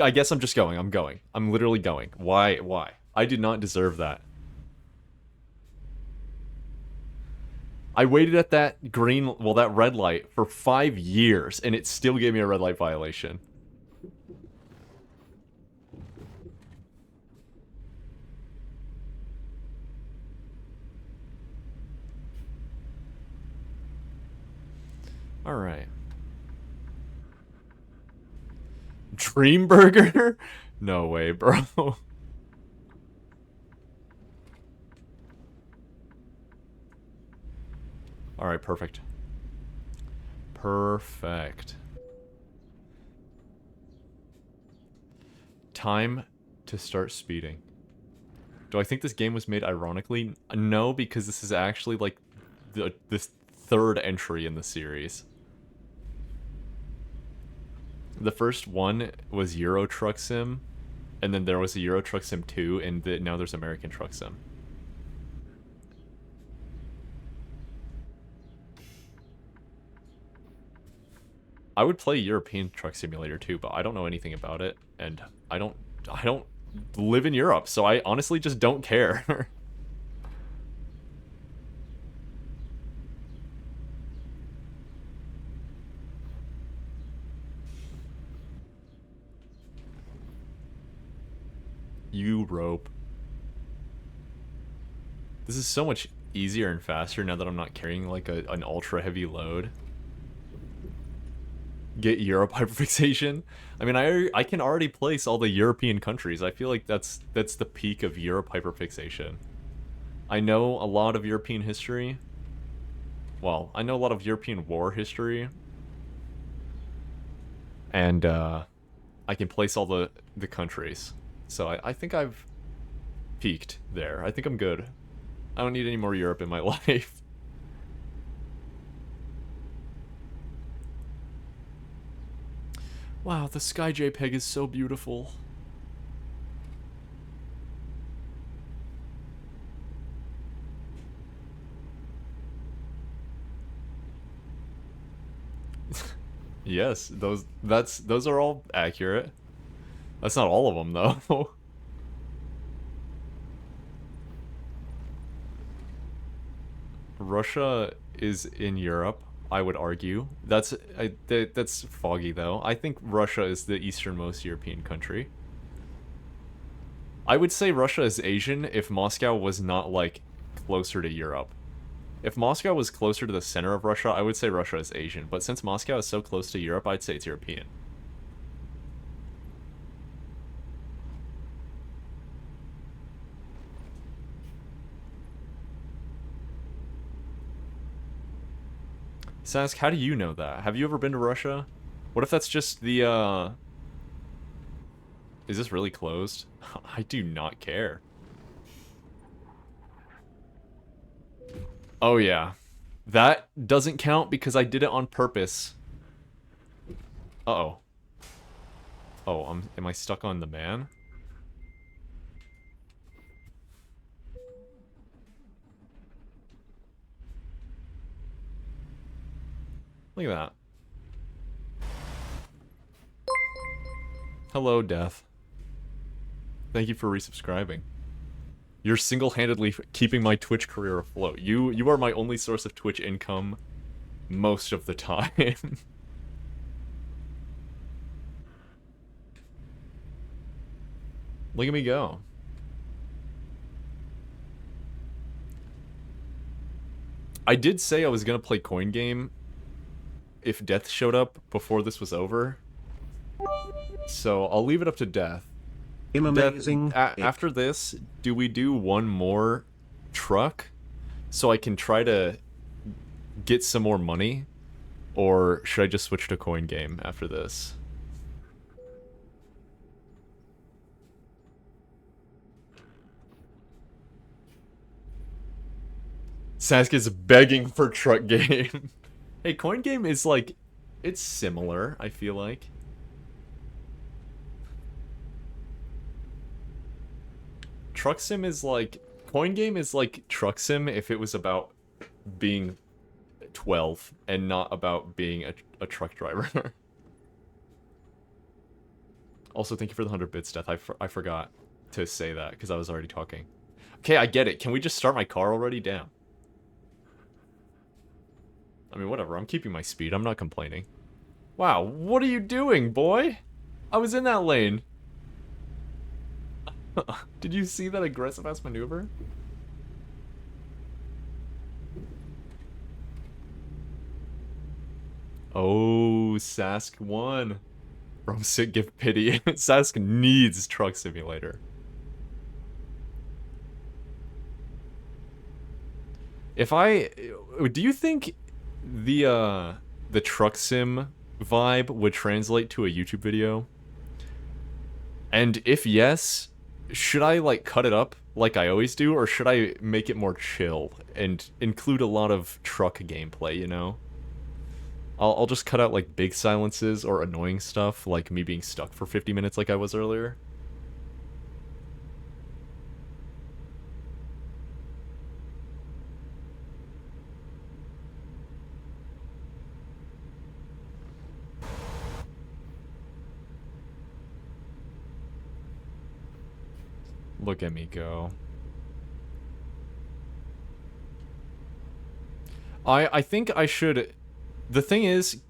I guess I'm just going. I'm going. I'm literally going. Why? I did not deserve that. I waited at that that red light for 5 years, and it still gave me a red light violation. Alright. Dream Burger? No way, bro. Alright, perfect. Perfect. Time to start speeding. Do I think this game was made ironically? No, because this is actually like this third entry in the series. The first one was Euro Truck Sim, and then there was a Euro Truck Sim 2, and now there's American Truck Sim. I would play European Truck Simulator too, but I don't know anything about it, and I don't live in Europe, so I honestly just don't care. Europe. This is so much easier and faster now that I'm not carrying like an ultra heavy load. Get Europe hyperfixation. I mean, I can already place all the European countries. I feel like that's the peak of Europe hyperfixation. I know a lot of European history. Well, I know a lot of European war history. And I can place all the countries. So I think I've peaked there. I think I'm good. I don't need any more Europe in my life. Wow, the sky JPEG is so beautiful. Yes, those are all accurate. That's not all of them though. Russia is in Europe, I would argue. That's foggy though. I think Russia is the easternmost European country. I would say Russia is Asian if Moscow was not like closer to Europe. If Moscow was closer to the center of Russia, I would say Russia is Asian. But since Moscow is so close to Europe, I'd say it's European. Sask, how do you know that? Have you ever been to Russia? What if that's just the, Is this really closed? I do not care. Oh yeah. That doesn't count because I did it on purpose. Uh-oh. Oh, am I stuck on the man? Look at that. Hello, Death. Thank you for resubscribing. You're single-handedly keeping my Twitch career afloat. You are my only source of Twitch income most of the time. Look at me go. I did say I was gonna play Coin Game if Death showed up before this was over. So I'll leave it up to Death.
Amazing.
After this, do we do one more truck so I can try to get some more money? Or should I just switch to Coin Game after this? Sasuke's begging for Truck Game. Hey, Coin Game is like, it's similar, I feel like. Truck Sim is like, Coin Game is like Truck Sim if it was about being 12 and not about being a truck driver. Also, thank you for the 100 bits, Death. I forgot to say that because I was already talking. Okay, I get it. Can we just start my car already? Damn. I mean, whatever. I'm keeping my speed. I'm not complaining. Wow, what are you doing, boy? I was in that lane. Did you see that aggressive-ass maneuver? Oh, Sask won. From Sick Give Pity. Sask needs Truck Simulator. Do you think the Truck Sim vibe would translate to a YouTube video? And if yes, should I like cut it up like I always do, or should I make it more chill and include a lot of truck gameplay, you know? I'll just cut out like big silences or annoying stuff, like me being stuck for 50 minutes like I was earlier. Look at me go. I think I should... The thing is,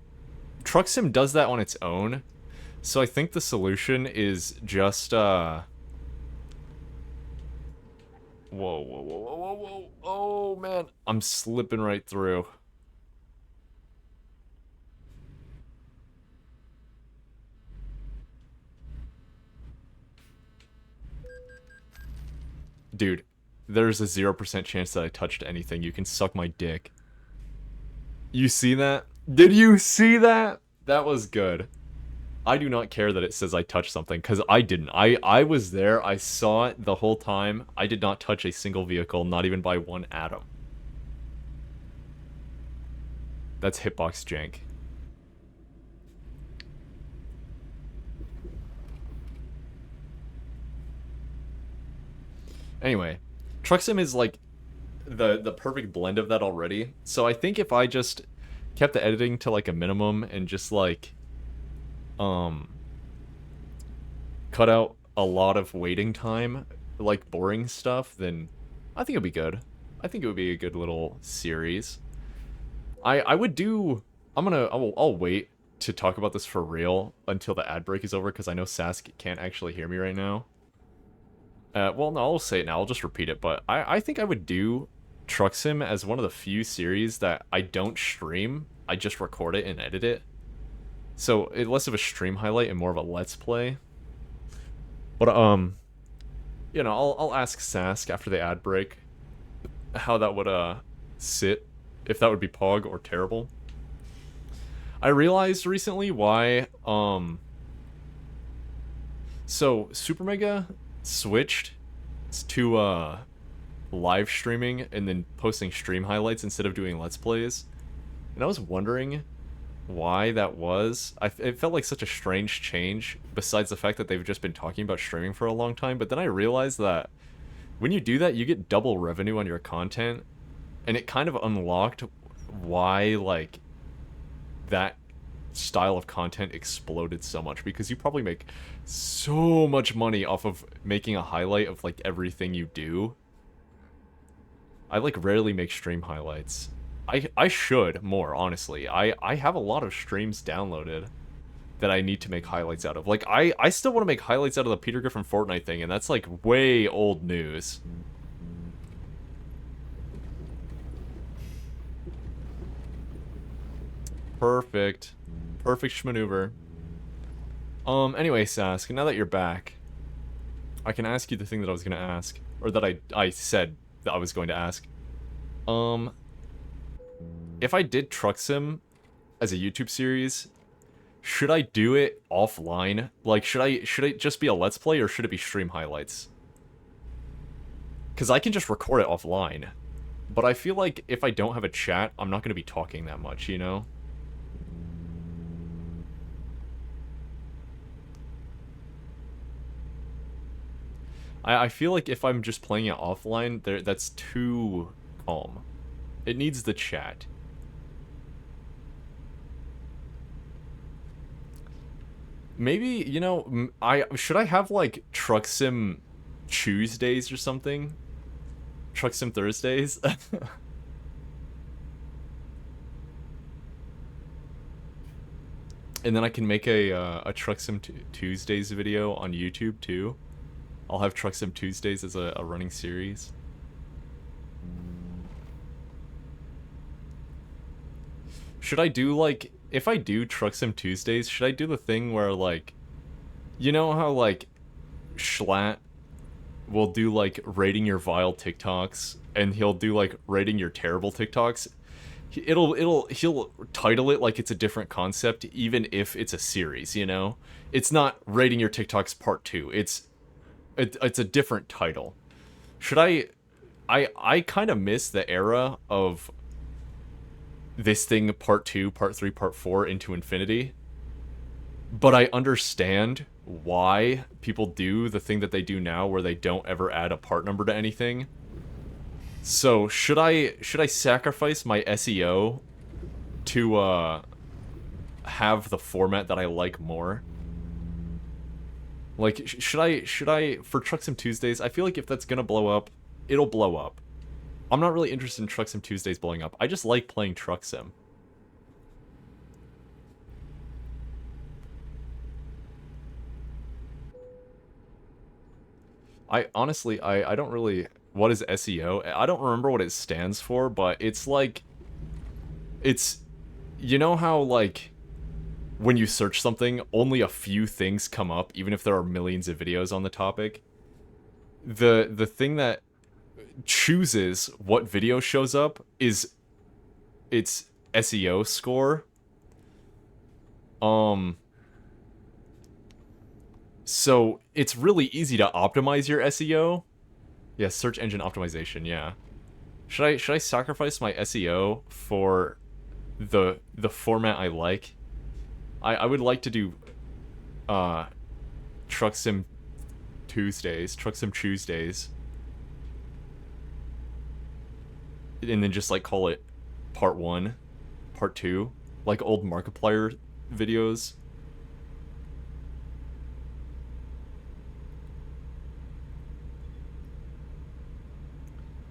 Truck Sim does that on its own, so I think the solution is just, Whoa, whoa, whoa, whoa, whoa, whoa. Oh, man. I'm slipping right through. Dude, there's a 0% chance that I touched anything. You can suck my dick. You see that? Did you see that? That was good. I do not care that it says I touched something, because I didn't. I was there, I saw it the whole time. I did not touch a single vehicle, not even by one atom. That's hitbox jank. Anyway, Truck Sim is like the perfect blend of that already. So I think if I just kept the editing to like a minimum and just like cut out a lot of waiting time, like boring stuff, then I think it'd be good. I think it would be a good little series. I would do... I'll wait to talk about this for real until the ad break is over, because I know Sask can't actually hear me right now. Well, no, I'll say it now. I'll just repeat it. But I think I would do Truck Sim as one of the few series that I don't stream. I just record it and edit it. So, less of a stream highlight and more of a let's play. But, you know, I'll ask Sask after the ad break how that would, sit. If that would be Pog or terrible. I realized recently why, so, Super Mega switched to, live streaming and then posting stream highlights instead of doing let's plays. And I was wondering why that was. It felt like such a strange change, besides the fact that they've just been talking about streaming for a long time. But then I realized that when you do that, you get double revenue on your content. And it kind of unlocked why, like, that style of content exploded so much, because you probably make so much money off of making a highlight of, like, everything you do. I, like, rarely make stream highlights. I should more, honestly. I have a lot of streams downloaded that I need to make highlights out of. Like, I still want to make highlights out of the Peter Griffin Fortnite thing, and that's, like, way old news. Perfect. Perfect maneuver. Anyway, Sask, now that you're back, I can ask you the thing that I was going to ask. Or that I said that I was going to ask. If I did Truck Sim as a YouTube series, should I do it offline? Like, should it just be a Let's Play, or should it be stream highlights? Because I can just record it offline. But I feel like if I don't have a chat, I'm not going to be talking that much, you know? I feel like if I'm just playing it offline, that's too calm. It needs the chat. Maybe, you know, should I have, like, Truck Sim Tuesdays or something? Truck Sim Thursdays? And then I can make a Truck Sim Tuesdays video on YouTube, too. I'll have Truck Sim Tuesdays as a running series. Should I do, like... If I do Truck Sim Tuesdays, should I do the thing where, like... You know how, like, Schlatt will do, like, rating your vile TikToks, and he'll do, like, rating your terrible TikToks? He'll title it like it's a different concept, even if it's a series, you know? It's not rating your TikToks part 2. It's a different title. Should I kind of miss the era of this thing part 2, part 3, part 4 into infinity. But I understand why people do the thing that they do now, where they don't ever add a part number to anything. So should I sacrifice my SEO to have the format that I like more? Like, should I, for Truck Sim Tuesdays, I feel like if that's gonna blow up, it'll blow up. I'm not really interested in Truck Sim Tuesdays blowing up. I just like playing Truck Sim. I honestly, I don't really... What is SEO? I don't remember what it stands for, but it's like... It's... You know how, like... When you search something, only a few things come up, even if there are millions of videos on the topic? The thing that chooses what video shows up is its SEO score. So it's really easy to optimize your SEO. Yeah, search engine optimization, yeah. Should I sacrifice my SEO for the format I like? I would like to do Truck Sim Tuesdays, Truck Sim Tuesdays. And then just like call it part 1, part 2, like old Markiplier videos.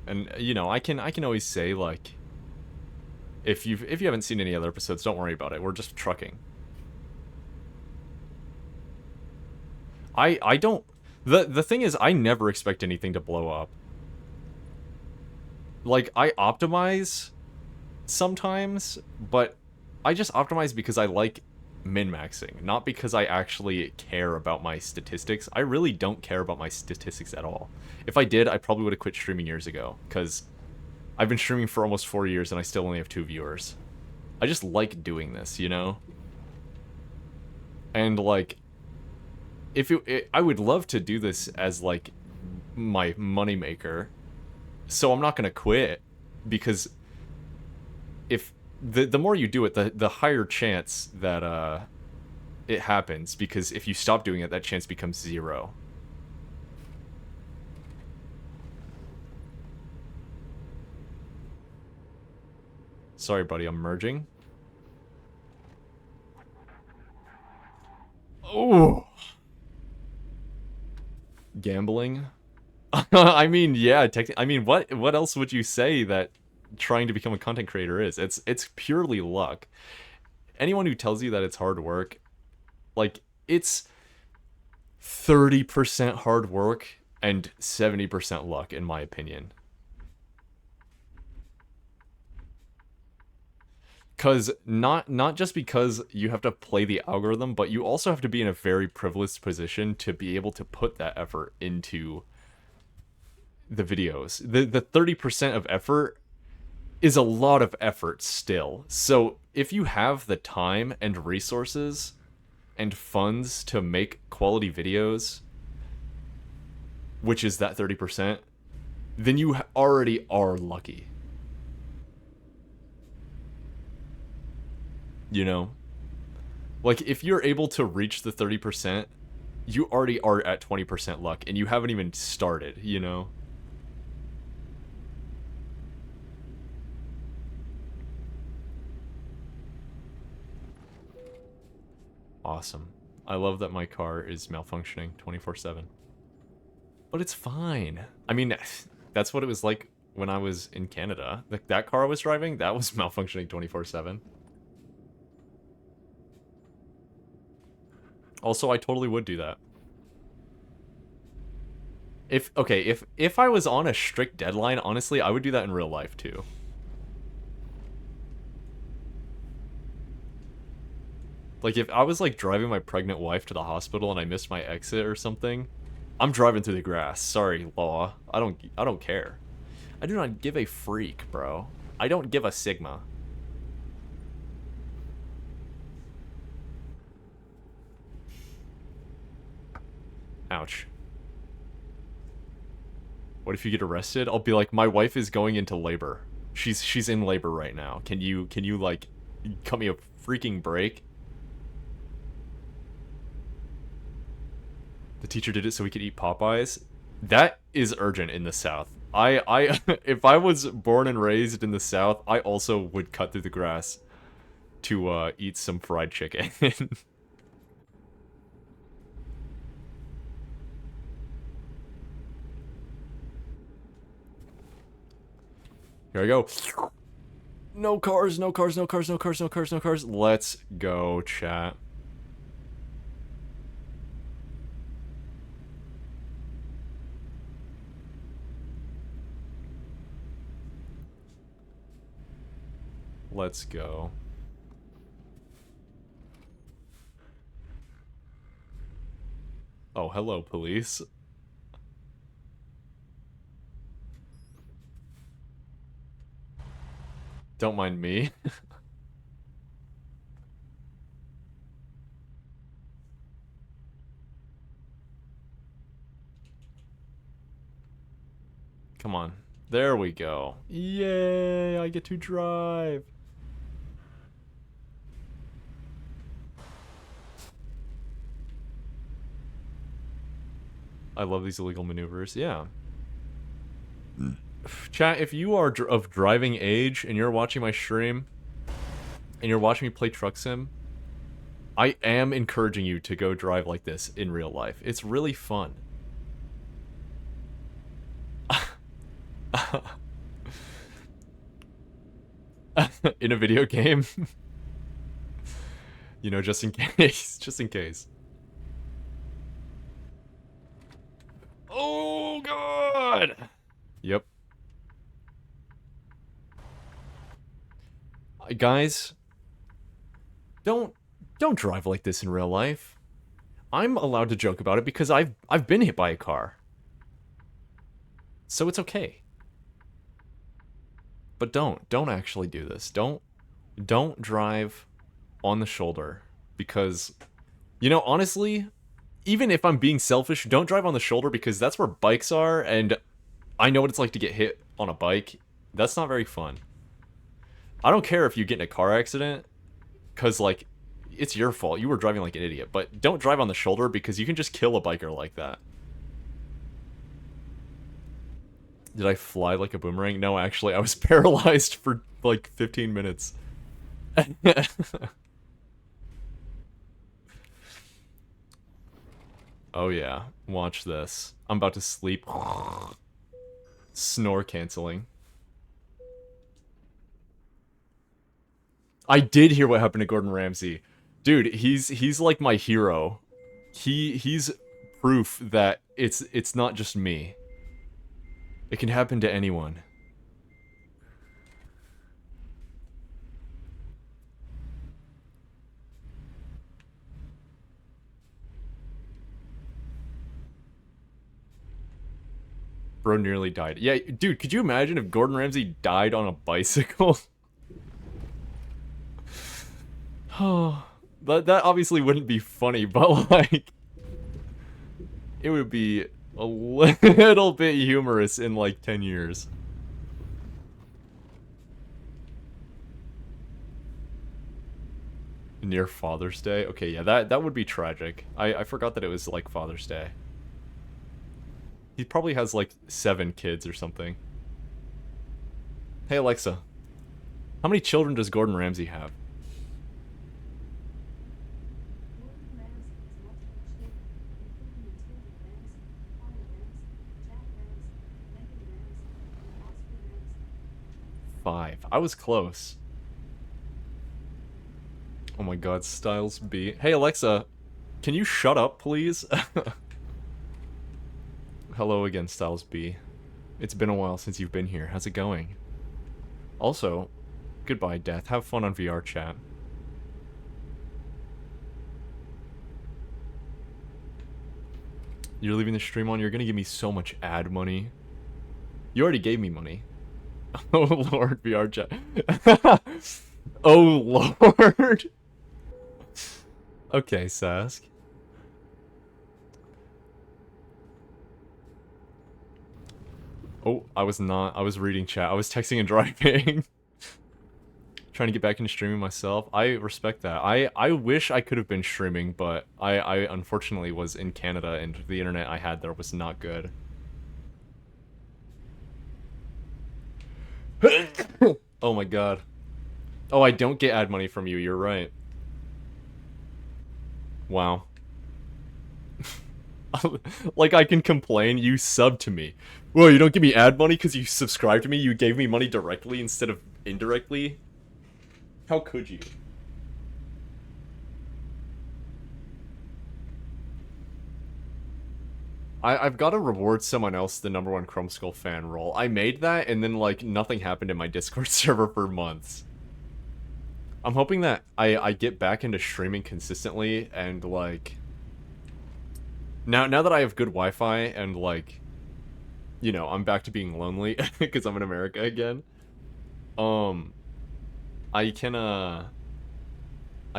And you know, I can always say like if you haven't seen any other episodes, don't worry about it. We're just trucking. I don't the thing is I never expect anything to blow up. Like I optimize sometimes, but I just optimize because I like min-maxing, not because I actually care about my statistics. I really don't care about my statistics at all. If I did, I probably would have quit streaming years ago, because I've been streaming for almost 4 years and I still only have 2 viewers. I just like doing this, you know? And like, I would love to do this as like my moneymaker, so I'm not gonna quit, because if the more you do it, the higher chance that it happens, because if you stop doing it, that chance becomes 0. Sorry, buddy, I'm merging. Oh, gambling. I mean, yeah, I mean, what else would you say that trying to become a content creator is? It's purely luck. Anyone who tells you that it's hard work, like, it's 30% hard work and 70% luck, in my opinion. Because not just because you have to play the algorithm, but you also have to be in a very privileged position to be able to put that effort into the videos. The 30% of effort is a lot of effort still. So if you have the time and resources and funds to make quality videos, which is that 30%, then you already are lucky. You know? Like, if you're able to reach the 30%, you already are at 20% luck, and you haven't even started, you know? Awesome. I love that my car is malfunctioning 24/7. But it's fine. I mean, that's what it was like when I was in Canada. Like, that car I was driving, that was malfunctioning 24/7. Also, I totally would do that. If I was on a strict deadline, honestly, I would do that in real life too. Like, if I was like driving my pregnant wife to the hospital and I missed my exit or something, I'm driving through the grass. Sorry, law. I don't care. I do not give a freak, bro. I don't give a sigma. Ouch. What if you get arrested? I'll be like, my wife is going into labor. She's in labor right now. Can you like cut me a freaking break? The teacher did it so we could eat Popeyes. That is urgent in the South. If I was born and raised in the South, I also would cut through the grass to eat some fried chicken. Here I go. No cars, no cars, no cars, no cars, no cars, no cars. Let's go, chat. Let's go. Oh, hello, police. Don't mind me. Come on. There we go. Yay, I get to drive. I love these illegal maneuvers. Yeah. Chat, if you are of driving age and you're watching my stream and you're watching me play Truck Sim, I am encouraging you to go drive like this in real life. It's really fun. In a video game? You know, just in case. Just in case. Oh, God! Yep. Guys, don't drive like this in real life. I'm allowed to joke about it because I've been hit by a car. So it's okay. But don't actually do this. Don't drive on the shoulder because, you know, honestly, even if I'm being selfish, don't drive on the shoulder because that's where bikes are, and I know what it's like to get hit on a bike. That's not very fun. I don't care if you get in a car accident, because, like, it's your fault. You were driving like an idiot, but don't drive on the shoulder because you can just kill a biker like that. Did I fly like a boomerang? No, actually, I was paralyzed for like 15 minutes. Oh yeah, watch this. I'm about to sleep. Snore canceling. I did hear what happened to Gordon Ramsay. Dude, he's like my hero. He's proof that it's not just me. It can happen to anyone. Bro nearly died. Yeah, dude, could you imagine if Gordon Ramsay died on a bicycle? Oh, that obviously wouldn't be funny, but like, it would be a little bit humorous in like 10 years. Near Father's Day? Okay, yeah, that would be tragic. I forgot that it was like Father's Day. He probably has like 7 kids or something. Hey Alexa, how many children does Gordon Ramsay have? Five. I was close. Oh my god, Styles B. Hey Alexa, can you shut up, please? Hello again, Styles B. It's been a while since you've been here. How's it going? Also, goodbye, Death. Have fun on VR chat. You're leaving the stream on? You're gonna give me so much ad money. You already gave me money. Oh lord, VR chat. Oh lord. Okay, Sask. Oh, I was reading chat. I was texting and driving. Trying to get back into streaming myself. I respect that. I wish I could have been streaming, but I unfortunately was in Canada and the internet I had there was not good. Oh my god. Oh, I don't get ad money from you, you're right. Wow. Like I can complain, you sub to me. Well, you don't give me ad money because you subscribe to me? You gave me money directly instead of indirectly? How could you? I've got to reward someone else the #1 Chrome Skull fan role. I made that, and then, like, nothing happened in my Discord server for months. I'm hoping that I get back into streaming consistently, and, like... Now that I have good Wi-Fi, and, like... You know, I'm back to being lonely, because I'm in America again. I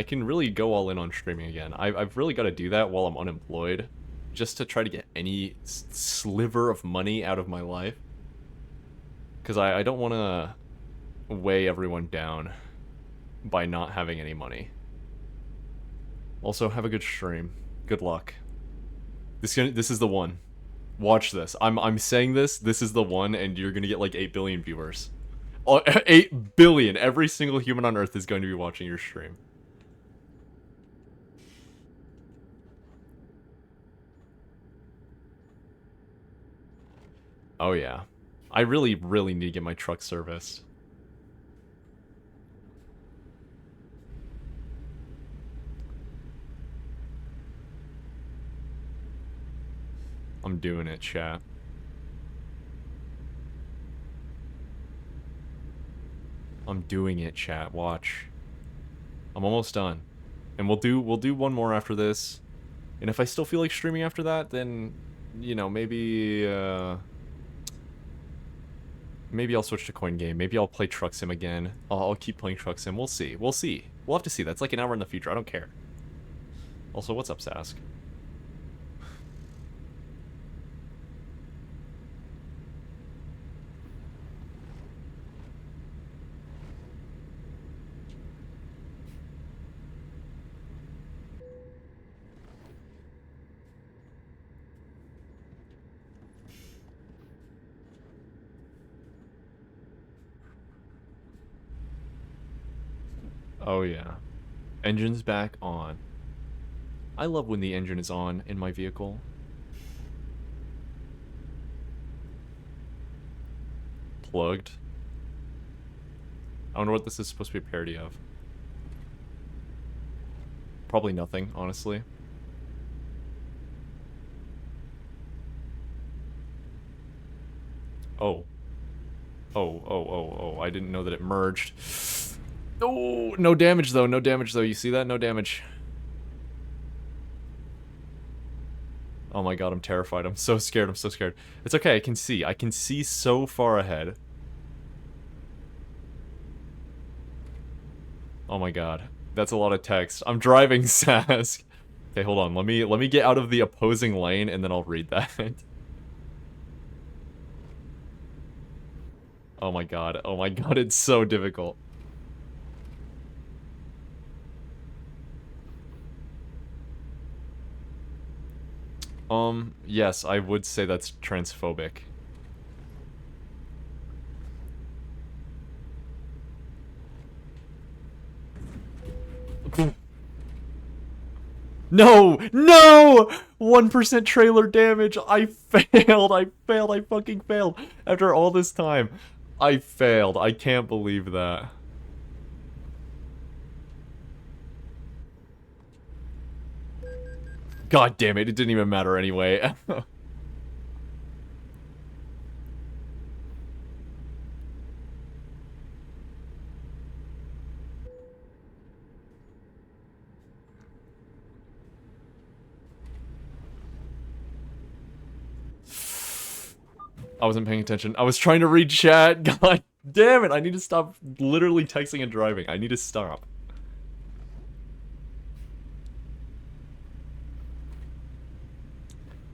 can really go all in on streaming again. I've really got to do that while I'm unemployed, just to try to get any sliver of money out of my life. Because I don't want to weigh everyone down by not having any money. Also, have a good stream. Good luck. This is the one. Watch this. I'm saying this. This is the one, and you're gonna get like 8 billion viewers. 8 billion. Every single human on Earth is going to be watching your stream. Oh yeah. I really need to get my truck serviced. I'm doing it, chat. I'm doing it, chat. Watch. I'm almost done. And we'll do one more after this. And if I still feel like streaming after that, then, you know, maybe maybe I'll switch to Coin Game. Maybe I'll play Truck Sim again. I'll keep playing Truck Sim. We'll see. We'll see. We'll have to see. That's like an hour in the future. I don't care. Also, what's up, Sask? Oh yeah. Engine's back on. I love when the engine is on in my vehicle. Plugged. I wonder what this is supposed to be a parody of. Probably nothing, honestly. Oh. Oh, I didn't know that it merged. Oh, no damage though, no damage though. You see that? No damage. Oh my god, I'm terrified. I'm so scared, I'm so scared. It's okay, I can see. I can see so far ahead. Oh my god. That's a lot of text. I'm driving, Sask. Okay, hold on. Let me get out of the opposing lane and then I'll read that. Oh my god. Oh my god, it's so difficult. Yes, I would say that's transphobic. No! No! 1% trailer damage! I failed! I fucking failed! After all this time, I failed. I can't believe that. God damn it, it didn't even matter anyway. I wasn't paying attention. I was trying to read chat. God damn it, I need to stop literally texting and driving. I need to stop.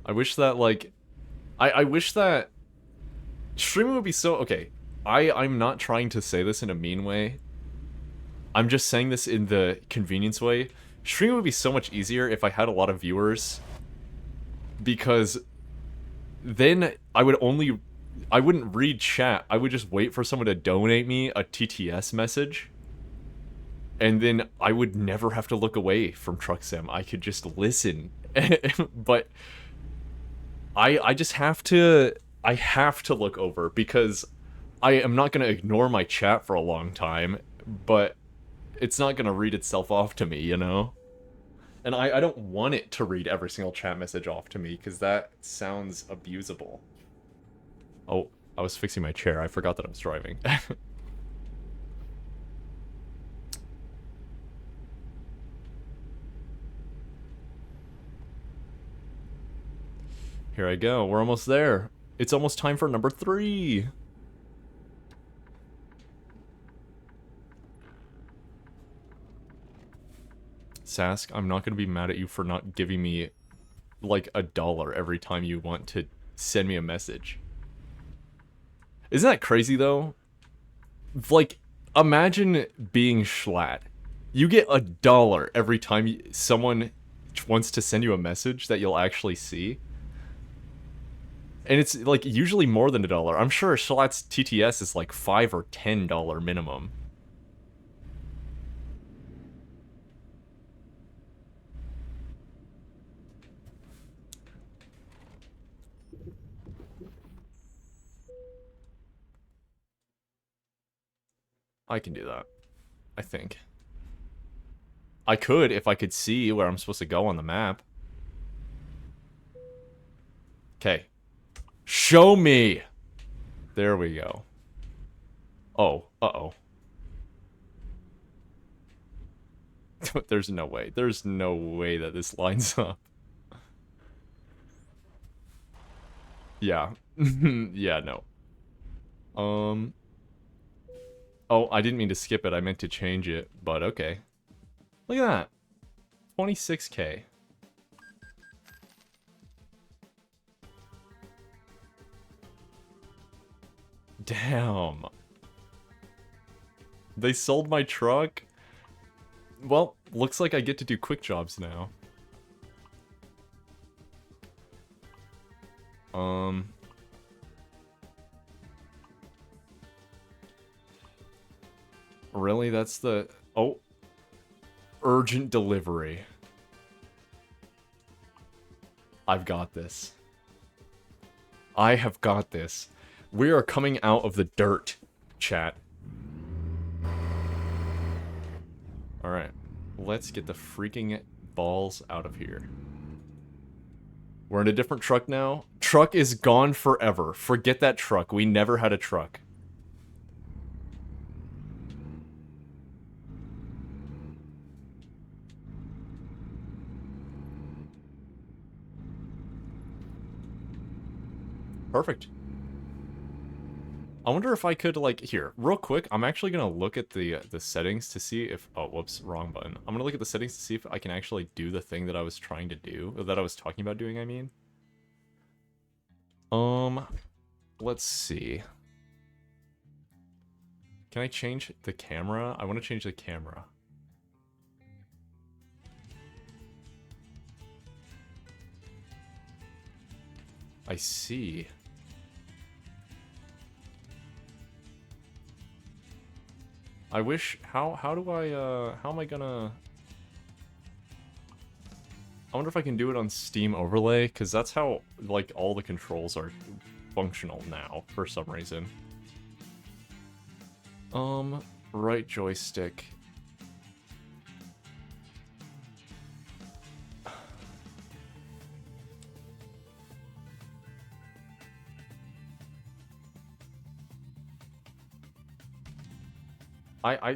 I wish that, like... I wish that... Streaming would be so... Okay, I'm not trying to say this in a mean way. I'm just saying this in the convenience way. Streaming would be so much easier if I had a lot of viewers. Because... then I wouldn't read chat. I would just wait for someone to donate me a TTS message. And then I would never have to look away from Truck Sim. I could just listen. But... I just have to I have to look over because I am not going to ignore my chat for a long time, but it's not going to read itself off to me, you know? And I don't want it to read every single chat message off to me because that sounds abusable. Oh, I was fixing my chair. I forgot that I was driving. Here I go. We're almost there. It's almost time for number 3. Sask, I'm not going to be mad at you for not giving me like $1 every time you want to send me a message. Isn't that crazy though? Like, imagine being Schlatt. You get $1 every time someone wants to send you a message that you'll actually see. And it's like usually more than $1. I'm sure Schlatt's TTS is like $5 or $10 minimum. I can do that. I think. I could if I could see where I'm supposed to go on the map. Okay. Show me! There we go. Oh, uh-oh. There's no way. There's no way that this lines up. Yeah. Yeah, no. Oh, I didn't mean to skip it. I meant to change it, but okay. Look at that. 26K. Damn. They sold my truck? Well, looks like I get to do quick jobs now. Really? That's the... Oh. Urgent delivery. I've got this. I have got this. We are coming out of the dirt, chat. Alright. Let's get the freaking balls out of here. We're in a different truck now. Truck is gone forever. Forget that truck. We never had a truck. Perfect. I wonder if I could, like, here, real quick, I'm actually gonna look at the settings to see if, oh, whoops, wrong button. I'm gonna look at the settings to see if I can actually do the thing that I was trying to do, or that I was talking about doing, I mean. Let's see. Can I change the camera? I want to change the camera. I see. I wish, how do I, how am I gonna... I wonder if I can do it on Steam Overlay, because that's how, like, all the controls are functional now, for some reason. Right joystick.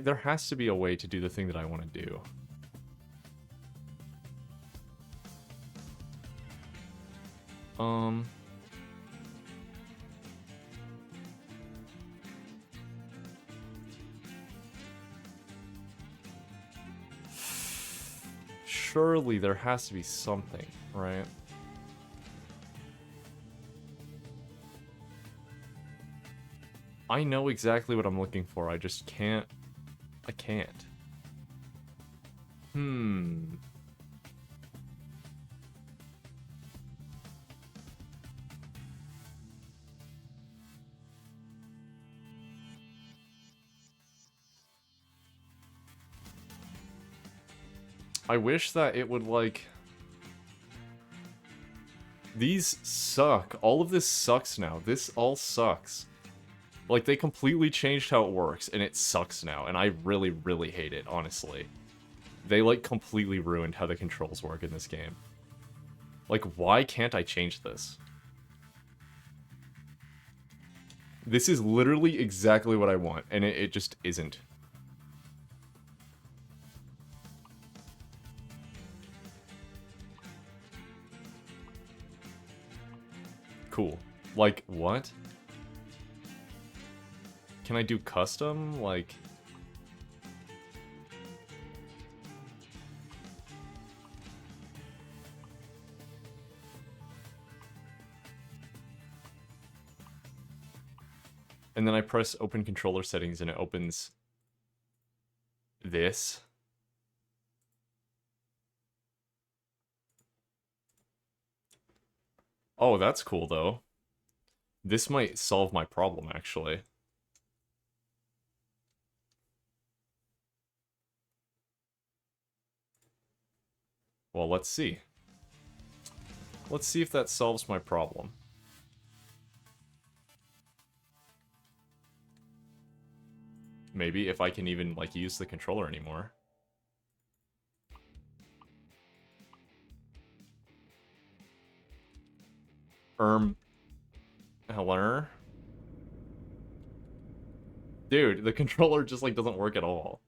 There has to be a way to do the thing that I want to do. Surely there has to be something, right? I know exactly what I'm looking for, I just can't... I can't. I wish that it would, like... These suck. All of this sucks now. This all sucks. Like, they completely changed how it works, and it sucks now, and I really, really hate it, honestly. They, like, completely ruined how the controls work in this game. Like, why can't I change this? This is literally exactly what I want, and it just isn't. Cool. Like, what? Can I do custom? Like... And then I press open controller settings and it opens this. Oh, that's cool though. This might solve my problem actually. Well, let's see. Let's see if that solves my problem. Maybe if I can even, like, use the controller anymore. Hello? Dude, the controller just, like, doesn't work at all.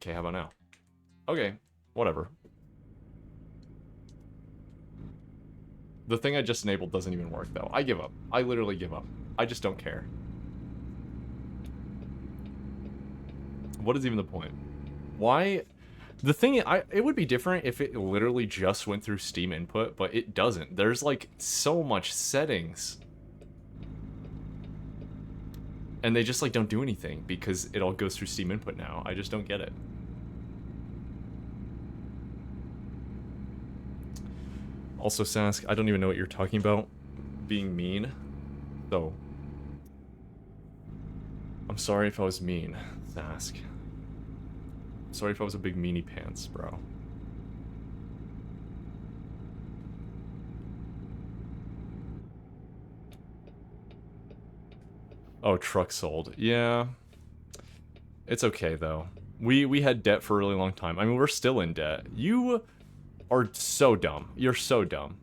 Okay, how about now? Okay, whatever. The thing I just enabled doesn't even work, though. I give up. I literally give up. I just don't care. What is even the point? Why? The thing, it would be different if it literally just went through Steam input, but it doesn't. There's, like, so much settings. And they just, like, don't do anything because it all goes through Steam input now. I just don't get it. Also, Sask, I don't even know what you're talking about. Being mean. So, I'm sorry if I was mean, Sask. Sorry if I was a big meanie pants, bro. Oh, truck sold. Yeah. It's okay, though. We had debt for a really long time. I mean, we're still in debt. You are so dumb. You're so dumb.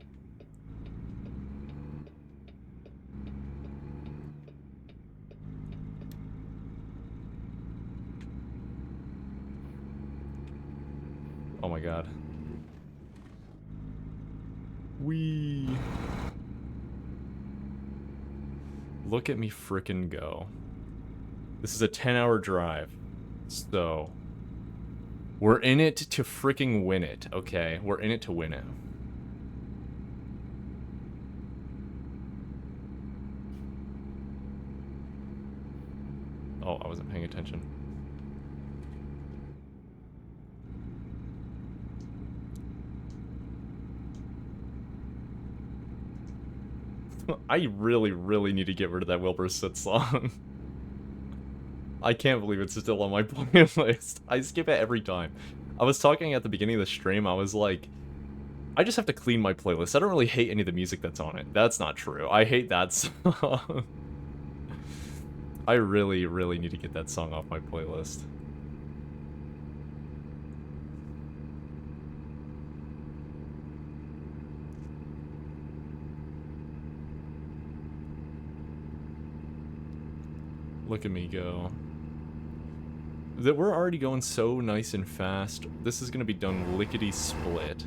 Oh my god. Wee. Look at me frickin' go. This is a 10-hour drive. So, we're in it to fricking win it, okay? We're in it to win it. Oh, I wasn't paying attention. I really, really need to get rid of that Wilbur Soot song. I can't believe it's still on my playlist. I skip it every time. I was talking at the beginning of the stream, I was like, I just have to clean my playlist. I don't really hate any of the music that's on it. That's not true. I hate that song. I really, really need to get that song off my playlist. Look at me go. That we're already going so nice and fast. This is gonna be done lickety-split.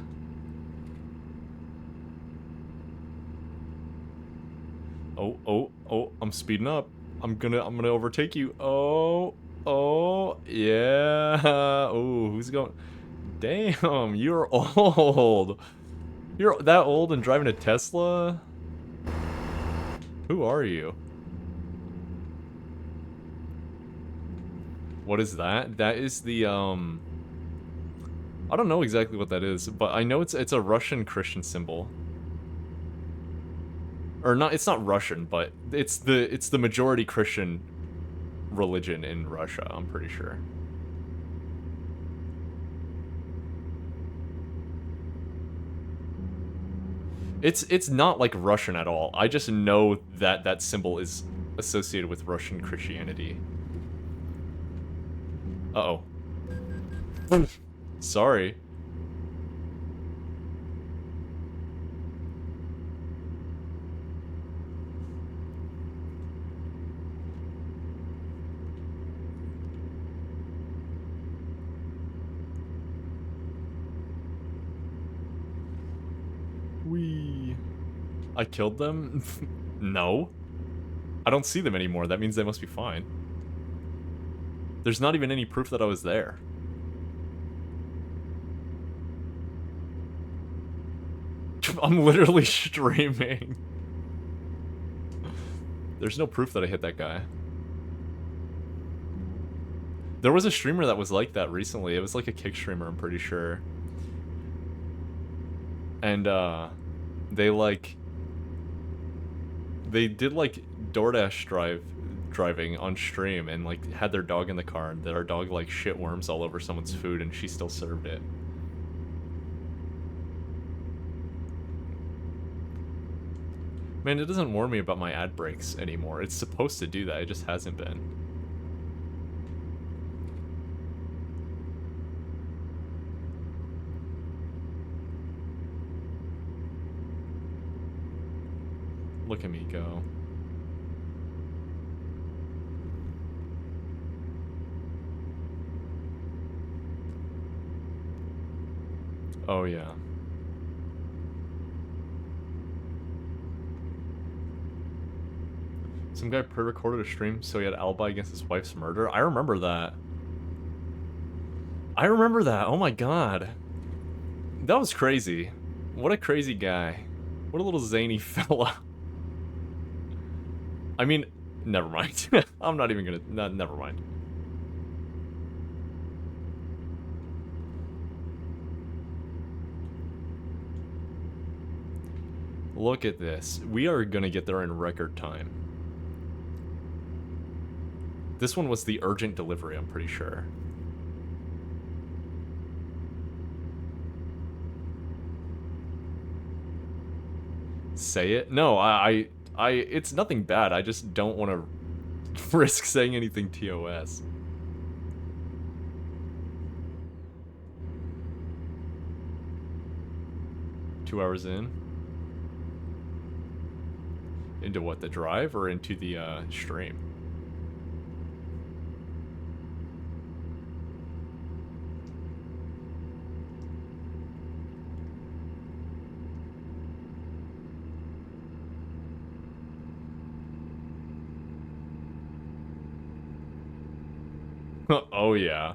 Oh, oh, oh, I'm speeding up. I'm gonna overtake you. Oh, oh, yeah. Oh, who's going? Damn, you're old. You're that old and driving a Tesla? Who are you? What is that? That is the, I don't know exactly what that is, but I know it's a Russian Christian symbol. Or not, it's not Russian, but it's the majority Christian religion in Russia, I'm pretty sure. It's not like Russian at all. I just know that that symbol is associated with Russian Christianity. Uh-oh. Sorry. Wee. I killed them? No. I don't see them anymore. That means they must be fine. There's not even any proof that I was there. I'm literally streaming. There's no proof that I hit that guy. There was a streamer that was like that recently. It was like a kick streamer, I'm pretty sure. And, they did, like, DoorDash driving on stream and, like, had their dog in the car, and their dog, like, shit worms all over someone's food, and she still served it. Man, it doesn't warn me about my ad breaks anymore. It's supposed to do that, it just hasn't been. Look at me go. Oh, yeah. Some guy pre-recorded a stream so he had alibi against his wife's murder. I remember that. I remember that. Oh my god. That was crazy. What a crazy guy. What a little zany fella. I mean, never mind. I'm not even gonna... never mind. Look at this. We are gonna get there in record time. This one was the urgent delivery, I'm pretty sure. Say it? No, it's nothing bad. I just don't want to risk saying anything TOS. Two hours in? Into what, the drive, or into the stream? Oh, yeah.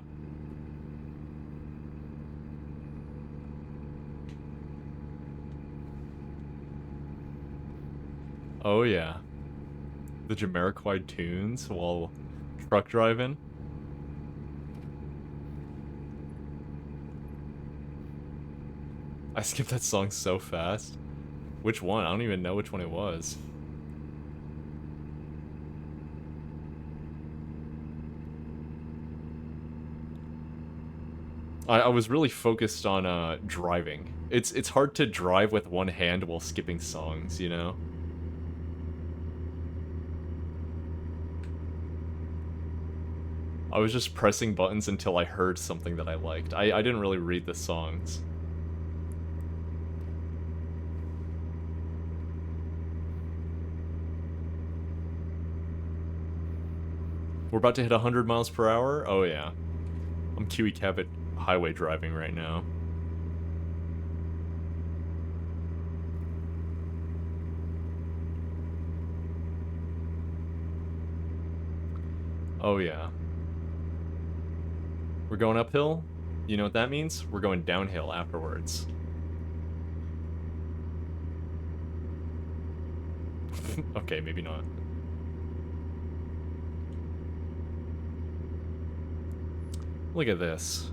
Oh, yeah. The Jamiroquai tunes while truck driving. I skipped that song so fast. Which one? I don't even know which one it was. I was really focused on driving. It's hard to drive with one hand while skipping songs, you know? I was just pressing buttons until I heard something that I liked. I didn't really read the songs. We're about to hit 100 miles per hour? Oh yeah. I'm Kiwi Cabot highway driving right now. Oh yeah. We're going uphill? You know what that means? We're going downhill afterwards. Okay, maybe not. Look at this.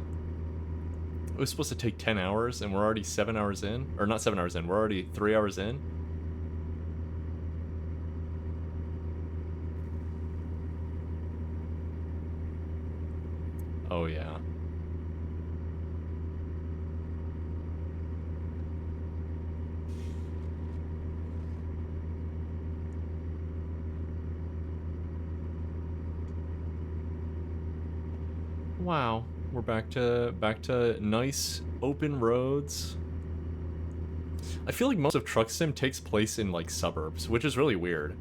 It was supposed to take 10 hours, and we're already 7 hours in. Or not 7 hours in, we're already 3 hours in. Oh, yeah. Wow, we're back to nice open roads. I feel like most of Truck Sim takes place in like suburbs, which is really weird.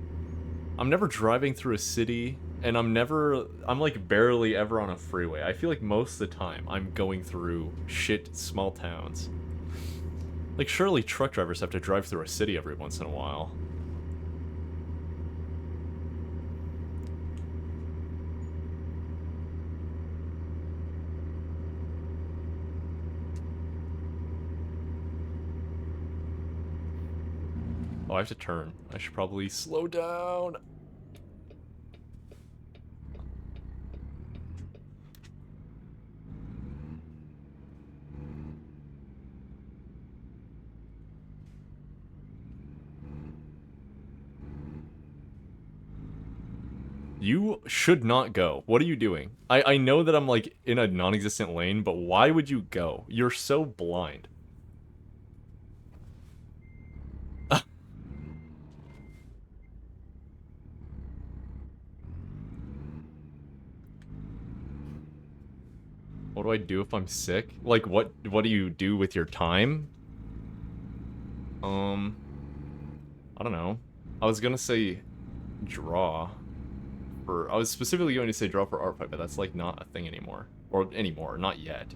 I'm never driving through a city, and I'm like barely ever on a freeway. I feel like most of the time I'm going through shit small towns. Like surely truck drivers have to drive through a city every once in a while. Oh, I have to turn. I should probably slow down. You should not go. What are you doing? I know that I'm like in a non-existent lane, but why would you go? You're so blind. What do I do if I'm sick? Like what do you do with your time? I don't know. I was gonna say draw for I was specifically going to say draw for art fight, but that's like not a thing anymore. Or anymore, not yet.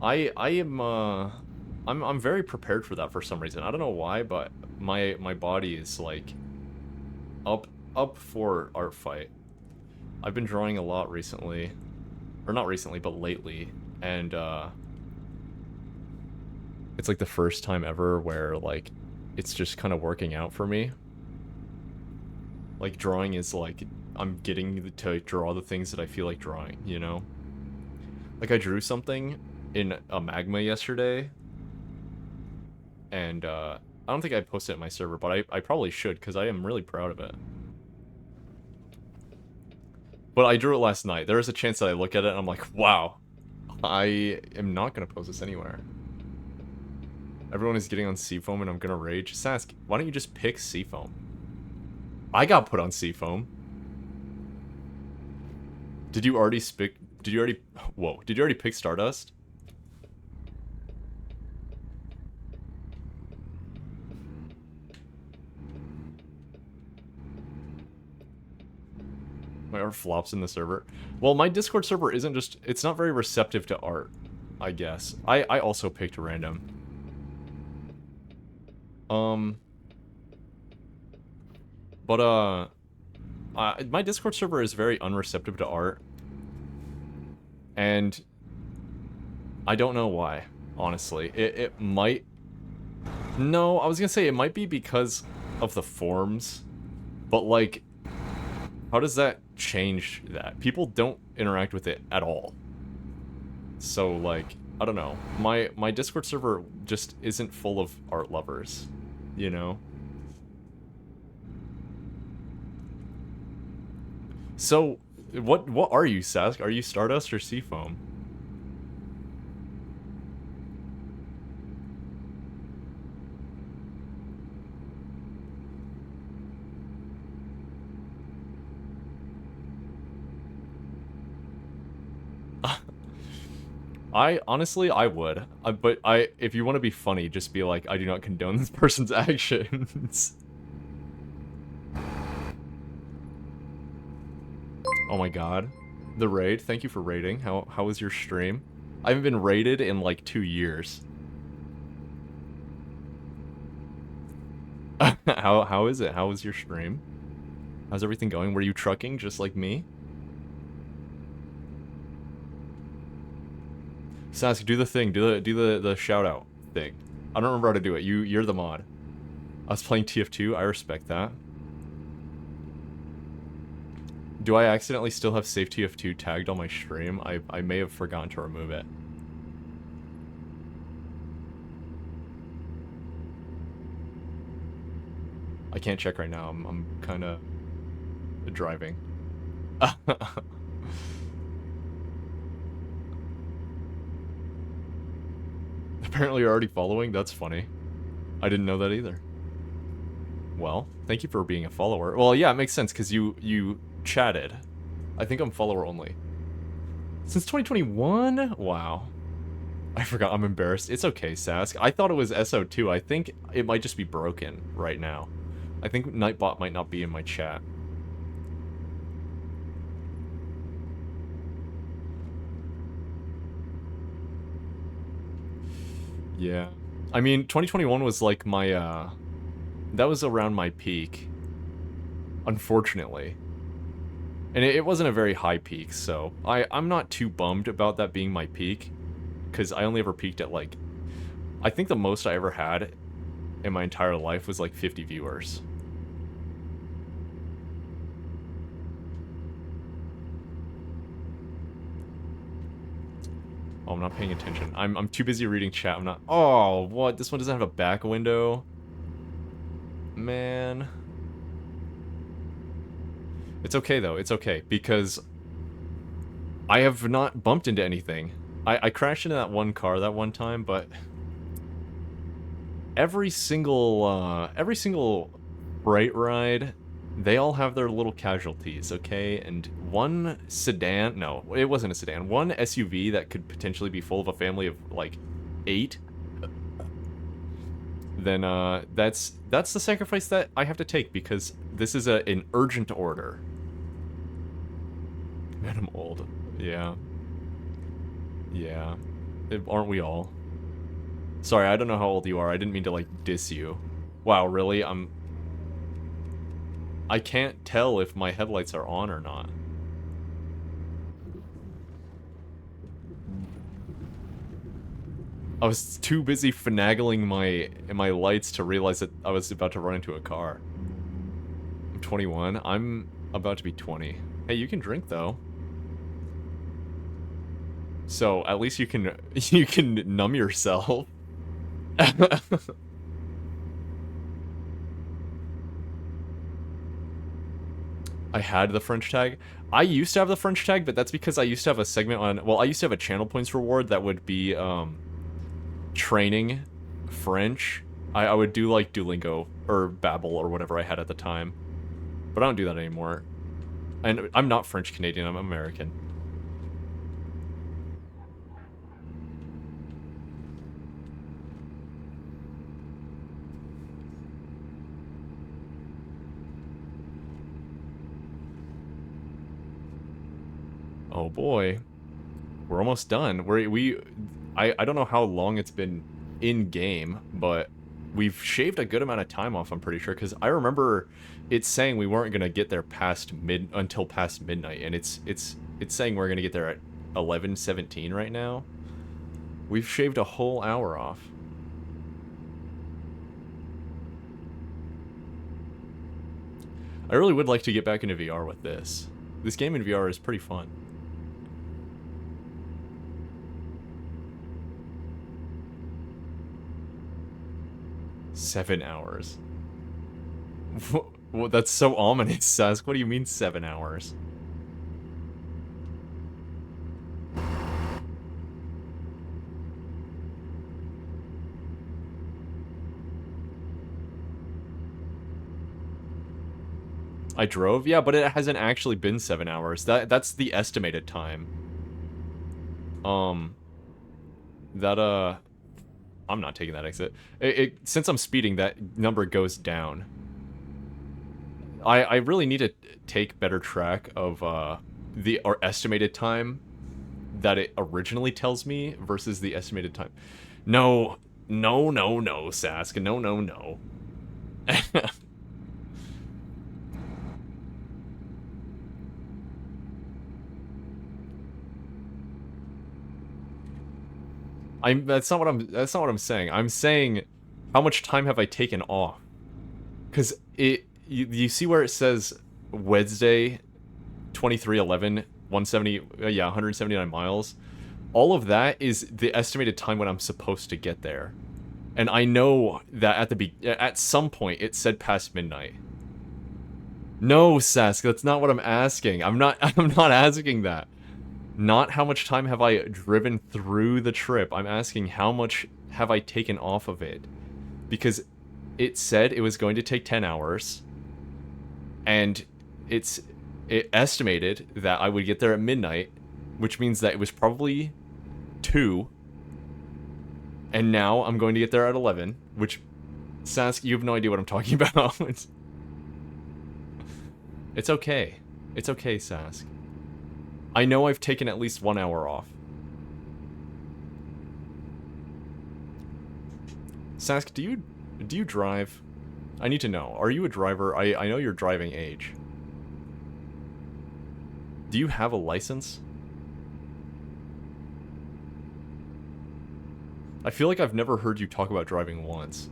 I am I'm very prepared for that for some reason. I don't know why, but my body is like up for art fight. I've been drawing a lot recently. Or not recently, but lately. And it's like the first time ever where like it's just kind of working out for me. Like drawing is like I'm getting to draw the things that I feel like drawing, you know? Like I drew something in a magma yesterday, and I don't think I posted it in my server, but I probably should because I am really proud of it. But I drew it last night. There is a chance that I look at it and I'm like, wow, I am not gonna post this anywhere. Everyone is getting on Seafoam and I'm gonna rage. Sask, why don't you just pick Seafoam? I got put on Seafoam. Did you already whoa, did you already pick Stardust? My art flops in the server. Well, my Discord server isn't just, it's not very receptive to art, I guess. I also picked random. But my Discord server is very unreceptive to art. And I don't know why, honestly. It might... No, I was gonna say it might be because of the forms. But, like, how does that change that? People don't interact with it at all. So, like, I don't know. My Discord server just isn't full of art lovers, you know? So, what are you, Sask? Are you Stardust or Seafoam? I honestly I would, but if you want to be funny, just be like, I do not condone this person's actions. Oh my god, the raid. Thank you for raiding. How was your stream? I haven't been raided in like 2 years. How is it? How was your stream? How's everything going? Were you trucking just like me? Sask, do the thing. Do the shout out thing. I don't remember how to do it. You're the mod. I was playing TF2. I respect that. Do I accidentally still have Save TF2 tagged on my stream? I may have forgotten to remove it. I can't check right now. I'm kind of driving. Apparently you're already following? That's funny. I didn't know that either. Well, thank you for being a follower. Well, yeah, it makes sense, because you chatted. I think I'm follower only. Since 2021? Wow. I forgot. I'm embarrassed. It's okay, Sask. I thought it was SO2. I think it might just be broken right now. I think Nightbot might not be in my chat. Yeah. I mean, 2021 was like my, that was around my peak. Unfortunately. And it wasn't a very high peak, so I'm not too bummed about that being my peak. Because I only ever peaked at like... I think the most I ever had in my entire life was like 50 viewers. Oh, I'm not paying attention. I'm too busy reading chat. I'm not... Oh, what? This one doesn't have a back window? Man. It's okay, though. It's okay, because I have not bumped into anything. I crashed into that one car that one time, but... Every single freight ride, they all have their little casualties, okay? And one sedan, no, it wasn't a sedan, one SUV that could potentially be full of a family of, like, 8, then, that's the sacrifice that I have to take, because this is an urgent order. Man, I'm old. Yeah. Yeah. Aren't we all? Sorry, I don't know how old you are. I didn't mean to, like, diss you. Wow, really? I can't tell if my headlights are on or not. I was too busy finagling my lights to realize that I was about to run into a car. I'm 21. I'm about to be 20. Hey, you can drink, though. So, at least you can numb yourself. I had the French tag. I used to have the French tag, but that's because I used to have a segment on... Well, I used to have a channel points reward that would be, training French. I would do, like, Duolingo, or Babbel, or whatever I had at the time. But I don't do that anymore. And I'm not French-Canadian, I'm American. Oh boy. We're almost done. I don't know how long it's been in-game, but we've shaved a good amount of time off, I'm pretty sure, because I remember it's saying we weren't going to get there until past midnight, and it's saying we're going to get there at 11:17 right now. We've shaved a whole hour off. I really would like to get back into VR with this. This game in VR is pretty fun. Seven hours. Well, that's so ominous, Sask. What do you mean 7 hours? I drove? Yeah, but it hasn't actually been 7 hours. That's the estimated time. I'm not taking that exit. Since I'm speeding, that number goes down. I really need to take better track of our estimated time that it originally tells me versus the estimated time. No, Sask. No. That's not what I'm saying. I'm saying how much time have I taken off? Cuz you see where it says Wednesday 2311 170 yeah, 179 miles. All of that is the estimated time when I'm supposed to get there. And I know that at some point it said past midnight. No, Sask, that's not what I'm asking. I'm not asking that. Not how much time have I driven through the trip. I'm asking how much have I taken off of it. Because it said it was going to take 10 hours. And it estimated that I would get there at midnight. which means that it was probably 2, and now I'm going to get there at 11, which, Sask, you have no idea what I'm talking about. It's okay. It's okay, Sask. I know I've taken at least 1 hour off. Sask, do you drive? I need to know. Are you a driver? I know you're driving age. Do you have a license? I feel like I've never heard you talk about driving once.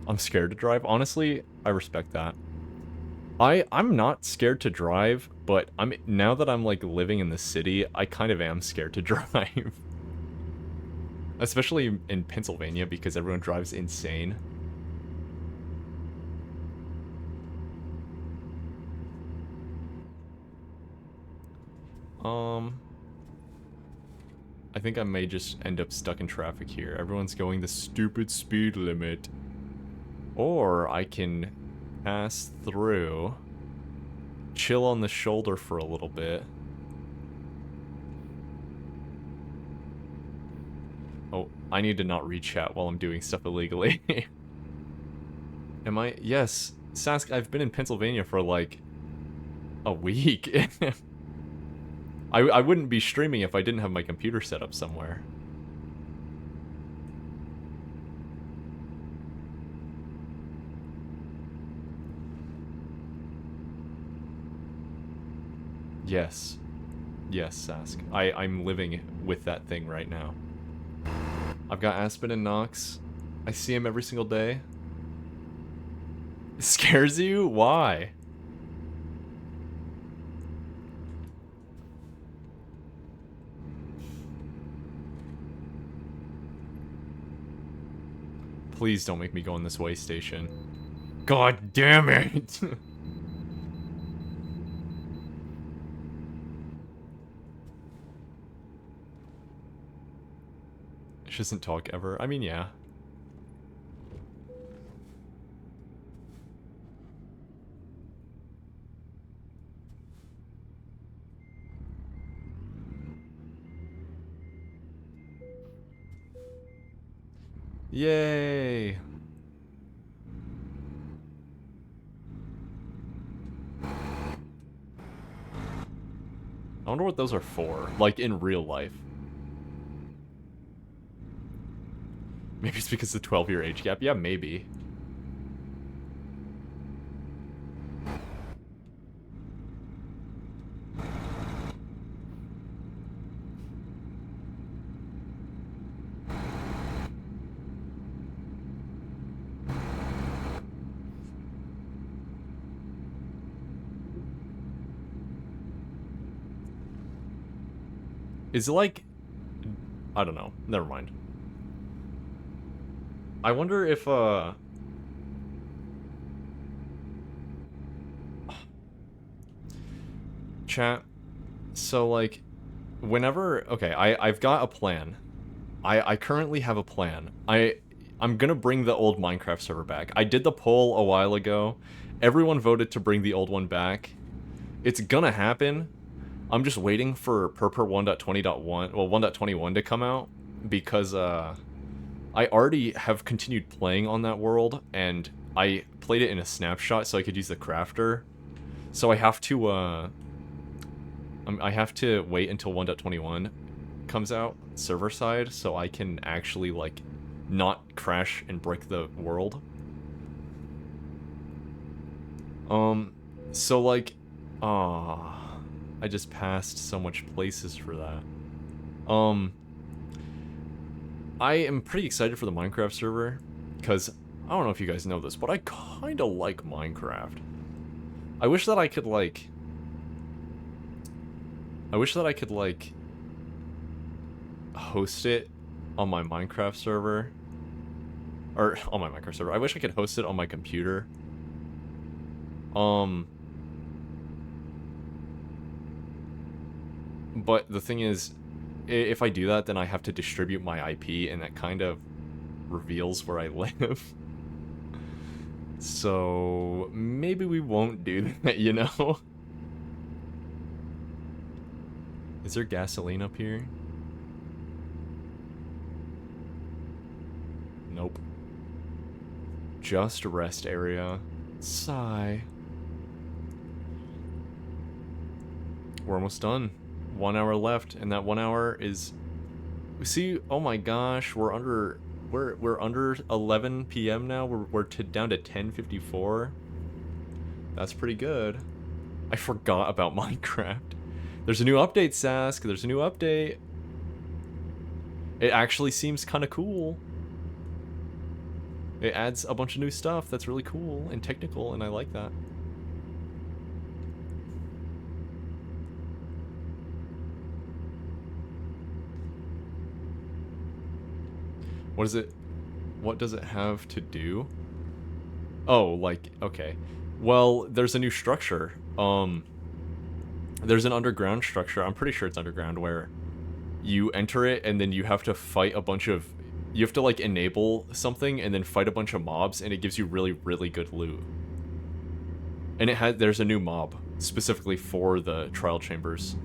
I'm scared to drive. Honestly, I respect that. I'm not scared to drive, but now that I'm like living in the city, I kind of am scared to drive. Especially in Pennsylvania because everyone drives insane. I think I may just end up stuck in traffic here. Everyone's going the stupid speed limit. Or I can pass through, chill on the shoulder for a little bit. Oh, I need to not read chat while I'm doing stuff illegally. Am I? Yes. Sask, I've been in Pennsylvania for like a week. I wouldn't be streaming if I didn't have my computer set up somewhere. Yes. Yes, Sask. I'm living with that thing right now. I've got Aspen and Nox. I see him every single day. It scares you? Why? Please don't make me go in this way station. God damn it! She doesn't talk ever. I mean, yeah. Yay! I wonder what those are for, like in real life. Maybe it's because of the 12-year age gap. Yeah, maybe. Is it like... I don't know. Never mind. I wonder if, Chat. So, like, whenever... Okay, I've got a plan. I currently have a plan. I'm gonna bring the old Minecraft server back. I did the poll a while ago. Everyone voted to bring the old one back. It's gonna happen. I'm just waiting for Purpur 1.20.1, well, 1.21 to come out, because, I already have continued playing on that world, and I played it in a snapshot so I could use the crafter. So I have to wait until 1.21 comes out, server side, so I can actually, like, not crash and break the world. So, like, I just passed so much places for that. I am pretty excited for the Minecraft server, because, I don't know if you guys know this, but I kinda like Minecraft. I wish that I could, like... host it on my Minecraft server. Or, on my Minecraft server. I wish I could host it on my computer. But the thing is, if I do that, then I have to distribute my IP, and that kind of reveals where I live. So maybe we won't do that, you know? Is there gasoline up here? Nope. Just rest area. Sigh. We're almost done. 1 hour left, and that 1 hour is... See, oh my gosh, we're under 11 p.m. now. We're down to 10:54. That's pretty good. I forgot about Minecraft. There's a new update, Sask. There's a new update. It actually seems kind of cool. It adds a bunch of new stuff that's really cool and technical, and I like that. What is it? What does it have to do? Oh, like, okay. Well, there's a new structure. There's an underground structure. I'm pretty sure it's underground, where you enter it and then you have to fight a bunch of... You have to, like, enable something and then fight a bunch of mobs, and it gives you really, really good loot. And there's a new mob specifically for the trial chambers.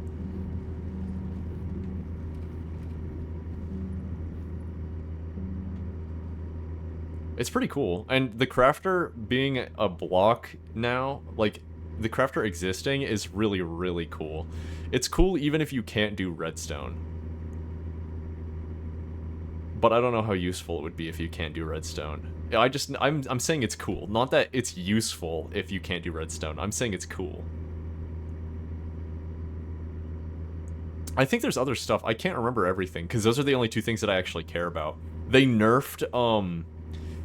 It's pretty cool. And the crafter being a block now, like, the crafter existing is really, really cool. It's cool even if you can't do redstone. But I don't know how useful it would be if you can't do redstone. I'm saying it's cool. Not that it's useful if you can't do redstone. I'm saying it's cool. I think there's other stuff. I can't remember everything, because those are the only two things that I actually care about. They nerfed,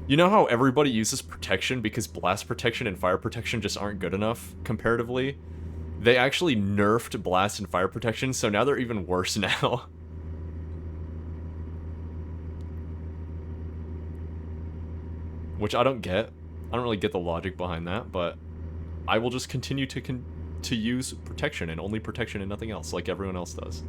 you know how everybody uses protection because blast protection and fire protection just aren't good enough, comparatively? They actually nerfed blast and fire protection, so now they're even worse now. Which I don't get. I don't really get the logic behind that, but I will just continue to use protection, and only protection and nothing else, like everyone else does.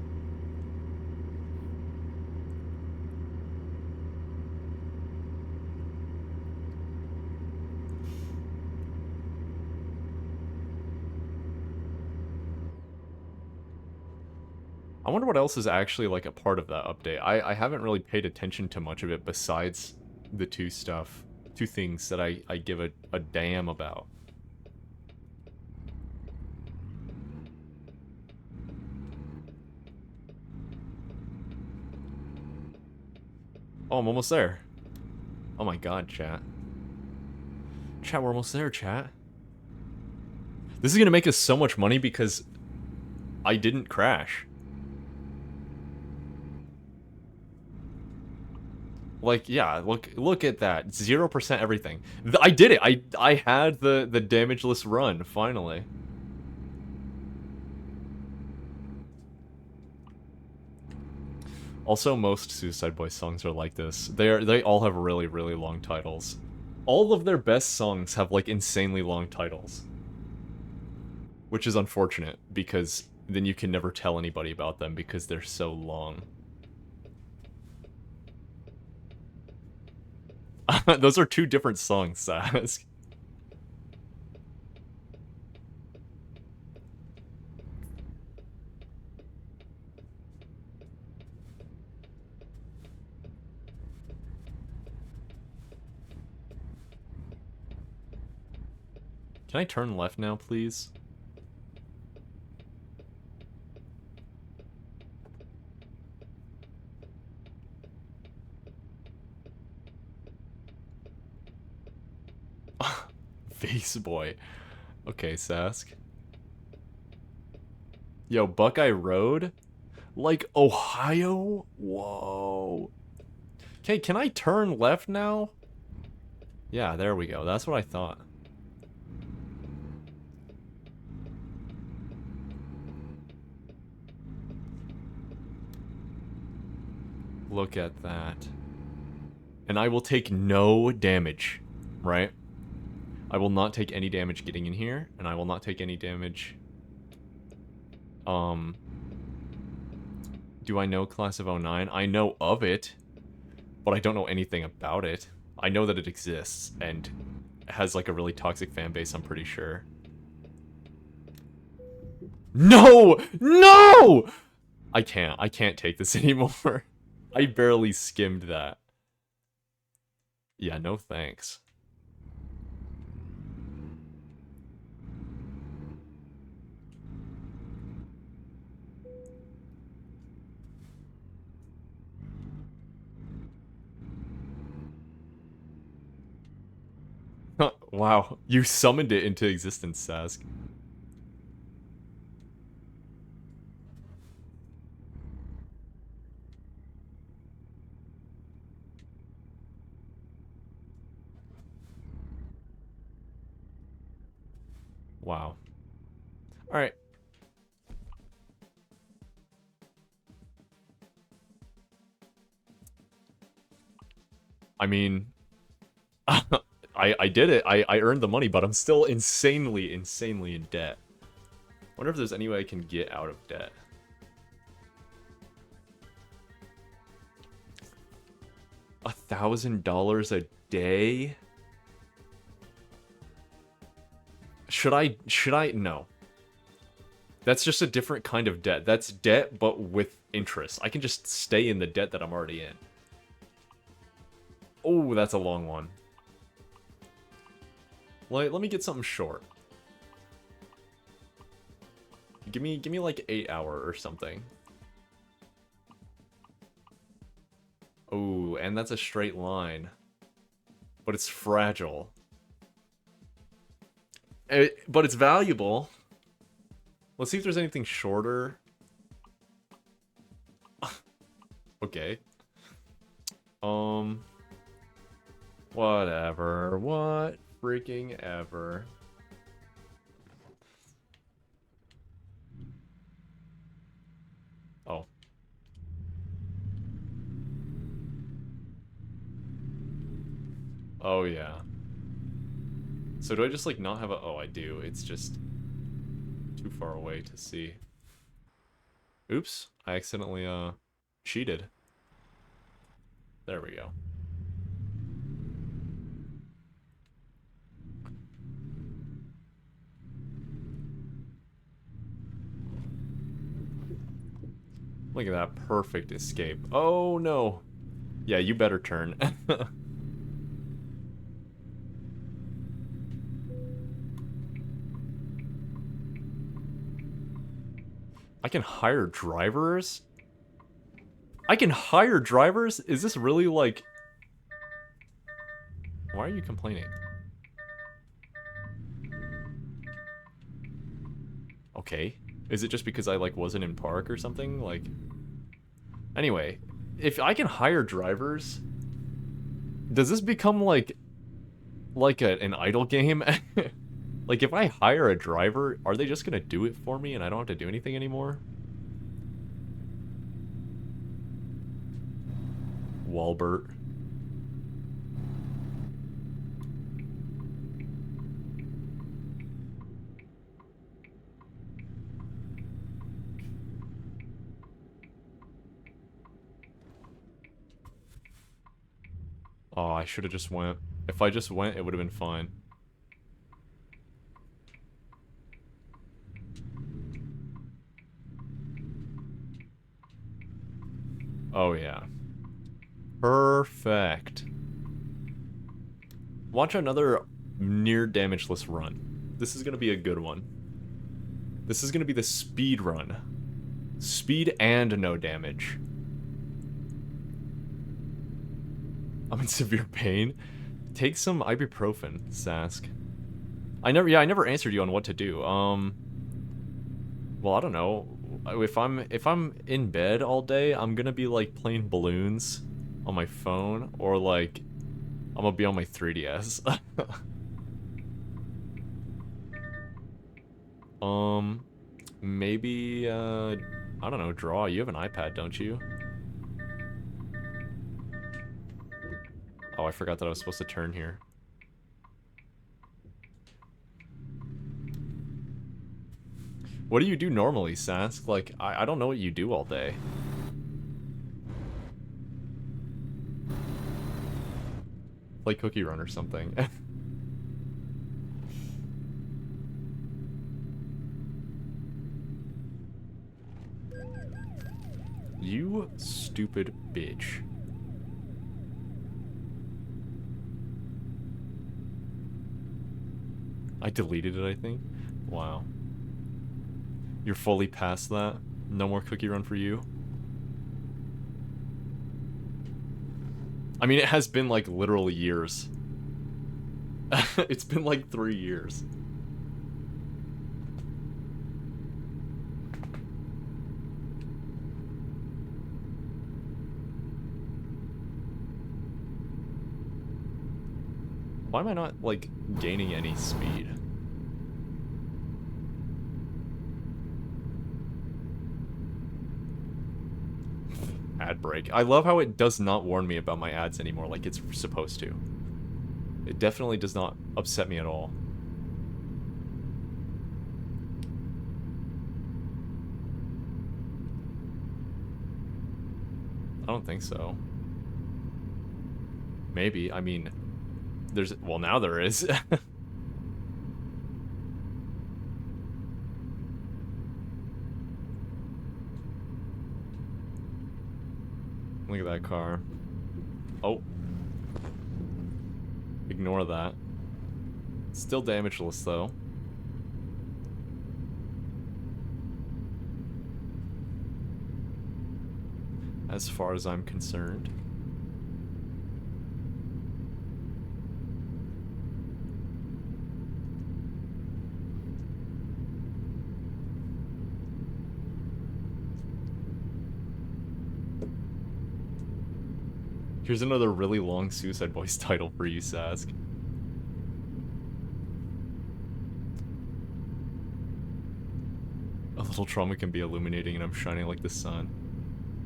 I wonder what else is actually, like, a part of that update. I haven't really paid attention to much of it besides the two things that I give a damn about. Oh, I'm almost there. Oh my god, chat. Chat, we're almost there, chat. This is gonna make us so much money because I didn't crash. Like, yeah, look at that. 0% everything. I did it. I had the damageless run, finally. Also, most Suicide Boys songs are like this. They all have really, really long titles. All of their best songs have, like, insanely long titles. Which is unfortunate, because then you can never tell anybody about them because they're so long. Those are two different songs, Sask. Can I turn left now, please? Face boy. Okay, Sask. Yo, Buckeye Road? Like Ohio? Whoa. Okay, can I turn left now? Yeah, there we go. That's what I thought. Look at that. And I will take no damage, right? I will not take any damage getting in here, and I will not take any damage, Do I know Class of '09? I know of it, but I don't know anything about it. I know that it exists, and has, like, a really toxic fan base, I'm pretty sure. No! No! I can't take this anymore. I barely skimmed that. Yeah, no thanks. Wow, you summoned it into existence, Sask. Wow. Alright. I mean, I did it. I earned the money, but I'm still insanely in debt. Wonder if there's any way I can get out of debt. $1,000 a day? Should I? No. That's just a different kind of debt. That's debt, but with interest. I can just stay in the debt that I'm already in. Oh, that's a long one. Let me get something short. Give me like 8 hour or something. Oh, and that's a straight line. But it's fragile. But it's valuable. Let's see if there's anything shorter. Okay. Whatever. What freaking ever. Oh. Oh, yeah. So do I just, like, not have a... Oh, I do. It's just too far away to see. Oops. I accidentally, cheated. There we go. Look at that perfect escape. Oh, no. Yeah, you better turn. I can hire drivers? I can hire drivers? Is this really, like... Why are you complaining? Okay. Is it just because I, like, wasn't in park or something? Like... Anyway, if I can hire drivers... Does this become, like an idle game? Like, if I hire a driver, are they just gonna do it for me and I don't have to do anything anymore? Walbert. Oh, I should have just went. If I just went, it would have been fine. Oh, yeah. Perfect. Watch another near damageless run. This is gonna be a good one. This is gonna be the speed run. Speed and no damage. I'm in severe pain. Take some ibuprofen, Sask. I never answered you on what to do. Well, I don't know. If I'm in bed all day, I'm gonna be like playing balloons on my phone, or like I'm gonna be on my 3DS. Maybe I don't know, draw. You have an iPad, don't you? Oh, I forgot that I was supposed to turn here. What do you do normally, Sask? Like, I don't know what you do all day. Play Cookie Run or something. You stupid bitch. I deleted it, I think. Wow. You're fully past that? No more Cookie Run for you? I mean, it has been like literal years. It's been like 3 years. Why am I not, like, gaining any speed? Ad break. I love how it does not warn me about my ads anymore like it's supposed to. It definitely does not upset me at all. I don't think so. Maybe. I mean, there's... Well, now there is. Look at that car. Oh. Ignore that. Still damageless, though. As far as I'm concerned. Here's another really long Suicide Boys title for you, Sask. A little trauma can be illuminating and I'm shining like the sun.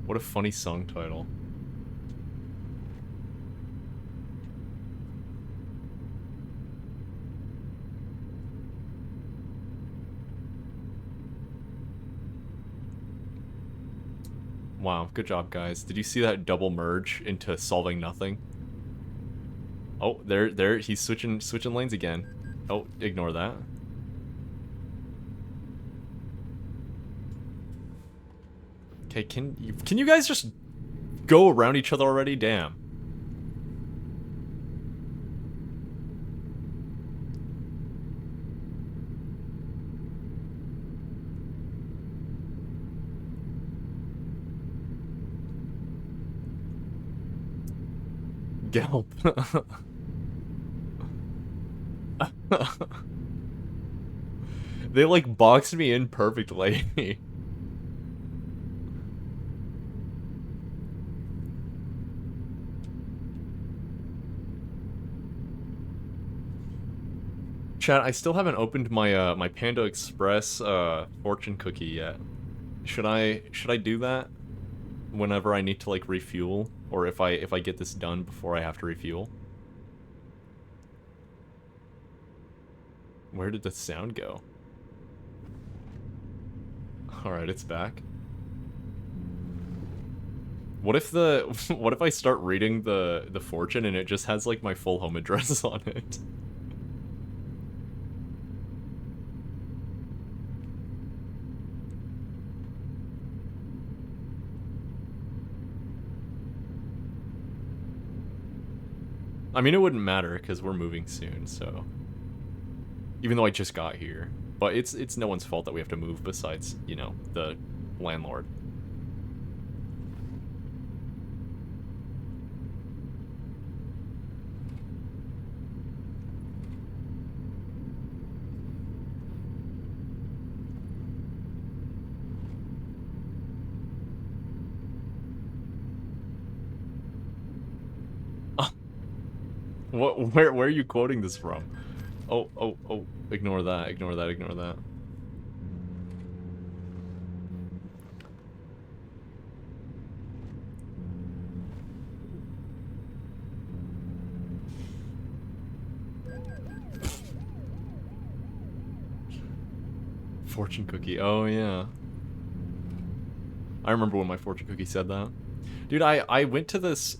What a funny song title. Wow, good job, guys. Did you see that double merge into solving nothing? Oh, there, he's switching lanes again. Oh, ignore that. Okay, can you guys just go around each other already? Damn. Gelp. They like boxed me in perfectly. Chat, I still haven't opened my my Panda Express fortune cookie yet. Should I do that whenever I need to like refuel, or if I get this done before I have to refuel? Where did the sound go? Alright, it's back. What if what if I start reading the fortune and it just has like my full home address on it? I mean, it wouldn't matter because we're moving soon, so... Even though I just got here. But it's no one's fault that we have to move besides, you know, the landlord. Where are you quoting this from? Oh, ignore that, ignore that, ignore that. Fortune cookie, oh yeah. I remember when my fortune cookie said that. Dude, I went to this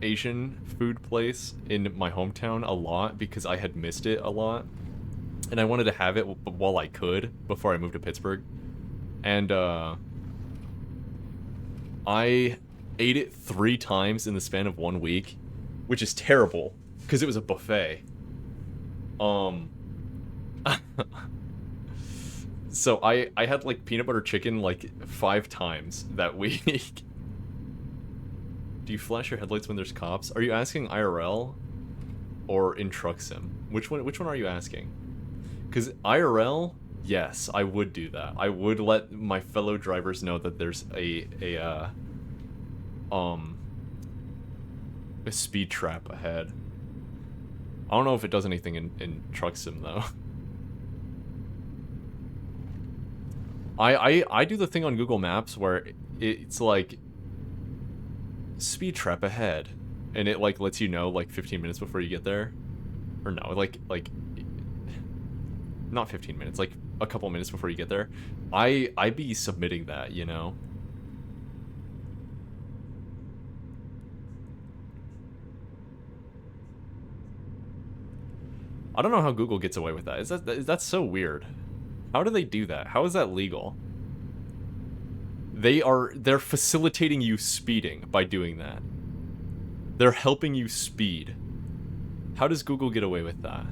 Asian food place in my hometown a lot because I had missed it a lot. And I wanted to have it while I could before I moved to Pittsburgh. And I ate it 3 times in the span of 1 week, which is terrible because it was a buffet. So I had like peanut butter chicken like 5 times that week. Do you flash your headlights when there's cops? Are you asking IRL or in truck sim? Which one are you asking? Because IRL, yes, I would do that. I would let my fellow drivers know that there's a speed trap ahead. I don't know if it does anything in truck sim though. I do the thing on Google Maps where it's like speed trap ahead, and it like lets you know like 15 minutes before you get there, or no, like not 15 minutes, like a couple minutes before you get there. I be submitting that, you know. I don't know how Google gets away with that. That's so weird. How do they do that? How is that legal? They're facilitating you speeding by doing that. They're helping you speed. How does Google get away with that?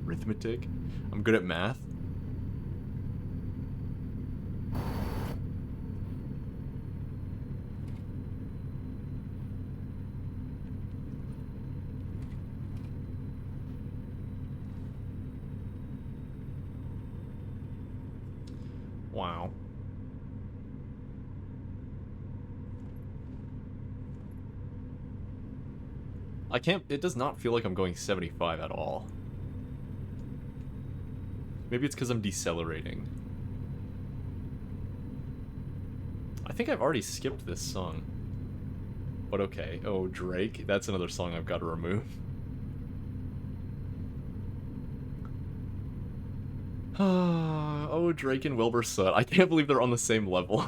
Arithmetic? I'm good at math. Wow. I can't, it does not feel like I'm going 75 at all. Maybe it's because I'm decelerating. I think I've already skipped this song. But okay. Oh, Drake. That's another song I've got to remove. Oh, Drake and Wilbur Soot. I can't believe they're on the same level.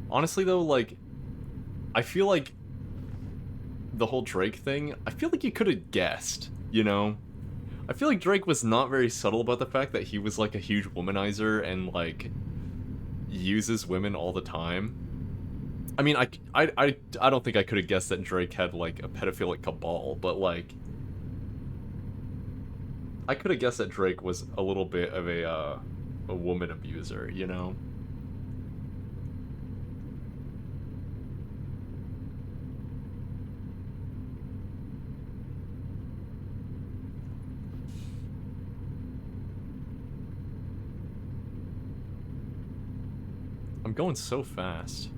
Honestly, though, like, I feel like the whole Drake thing, I feel like you could have guessed, you know? I feel like Drake was not very subtle about the fact that he was, like, a huge womanizer and, like, uses women all the time. I mean, I don't think I could have guessed that Drake had, like, a pedophilic cabal, but, like, I could have guessed that Drake was a little bit of a woman abuser, you know? I'm going so fast,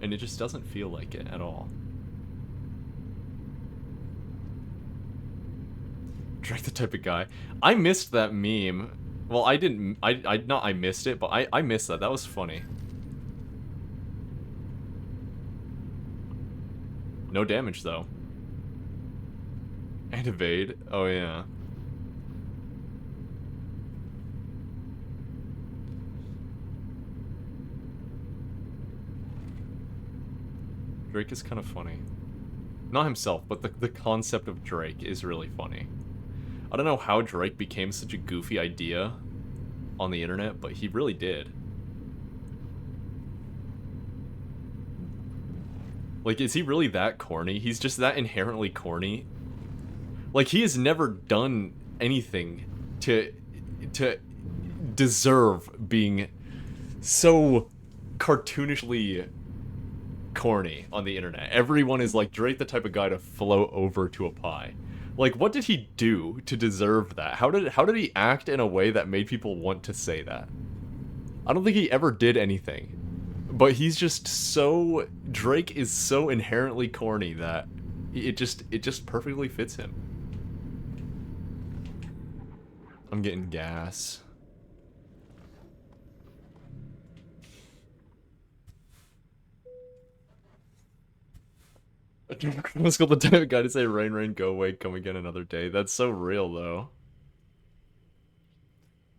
and it just doesn't feel like it at all. Drake the type of guy. I missed that meme. Well, I didn't. I missed it, but I missed that. That was funny. No damage though. And evade. Oh yeah. Drake is kind of funny. Not himself, but the concept of Drake is really funny. I don't know how Drake became such a goofy idea on the internet, but he really did. Like, is he really that corny? He's just that inherently corny. Like, he has never done anything to deserve being so cartoonishly corny on the internet. Everyone is like, Drake the type of guy to float over to a pie. Like, what did he do to deserve that? How did he act in a way that made people want to say that? I don't think he ever did anything. But he's just so... Drake is so inherently corny that It just perfectly fits him. I'm getting gas. Let's go the time guy to say rain rain go away, come again another day. That's so real though.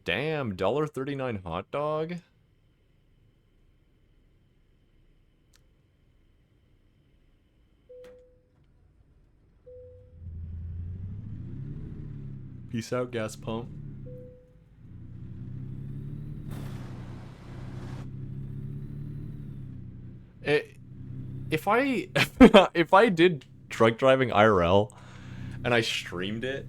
Damn, $1.39 hot dog? Peace out, gas pump. If I if I did truck driving IRL and I streamed it,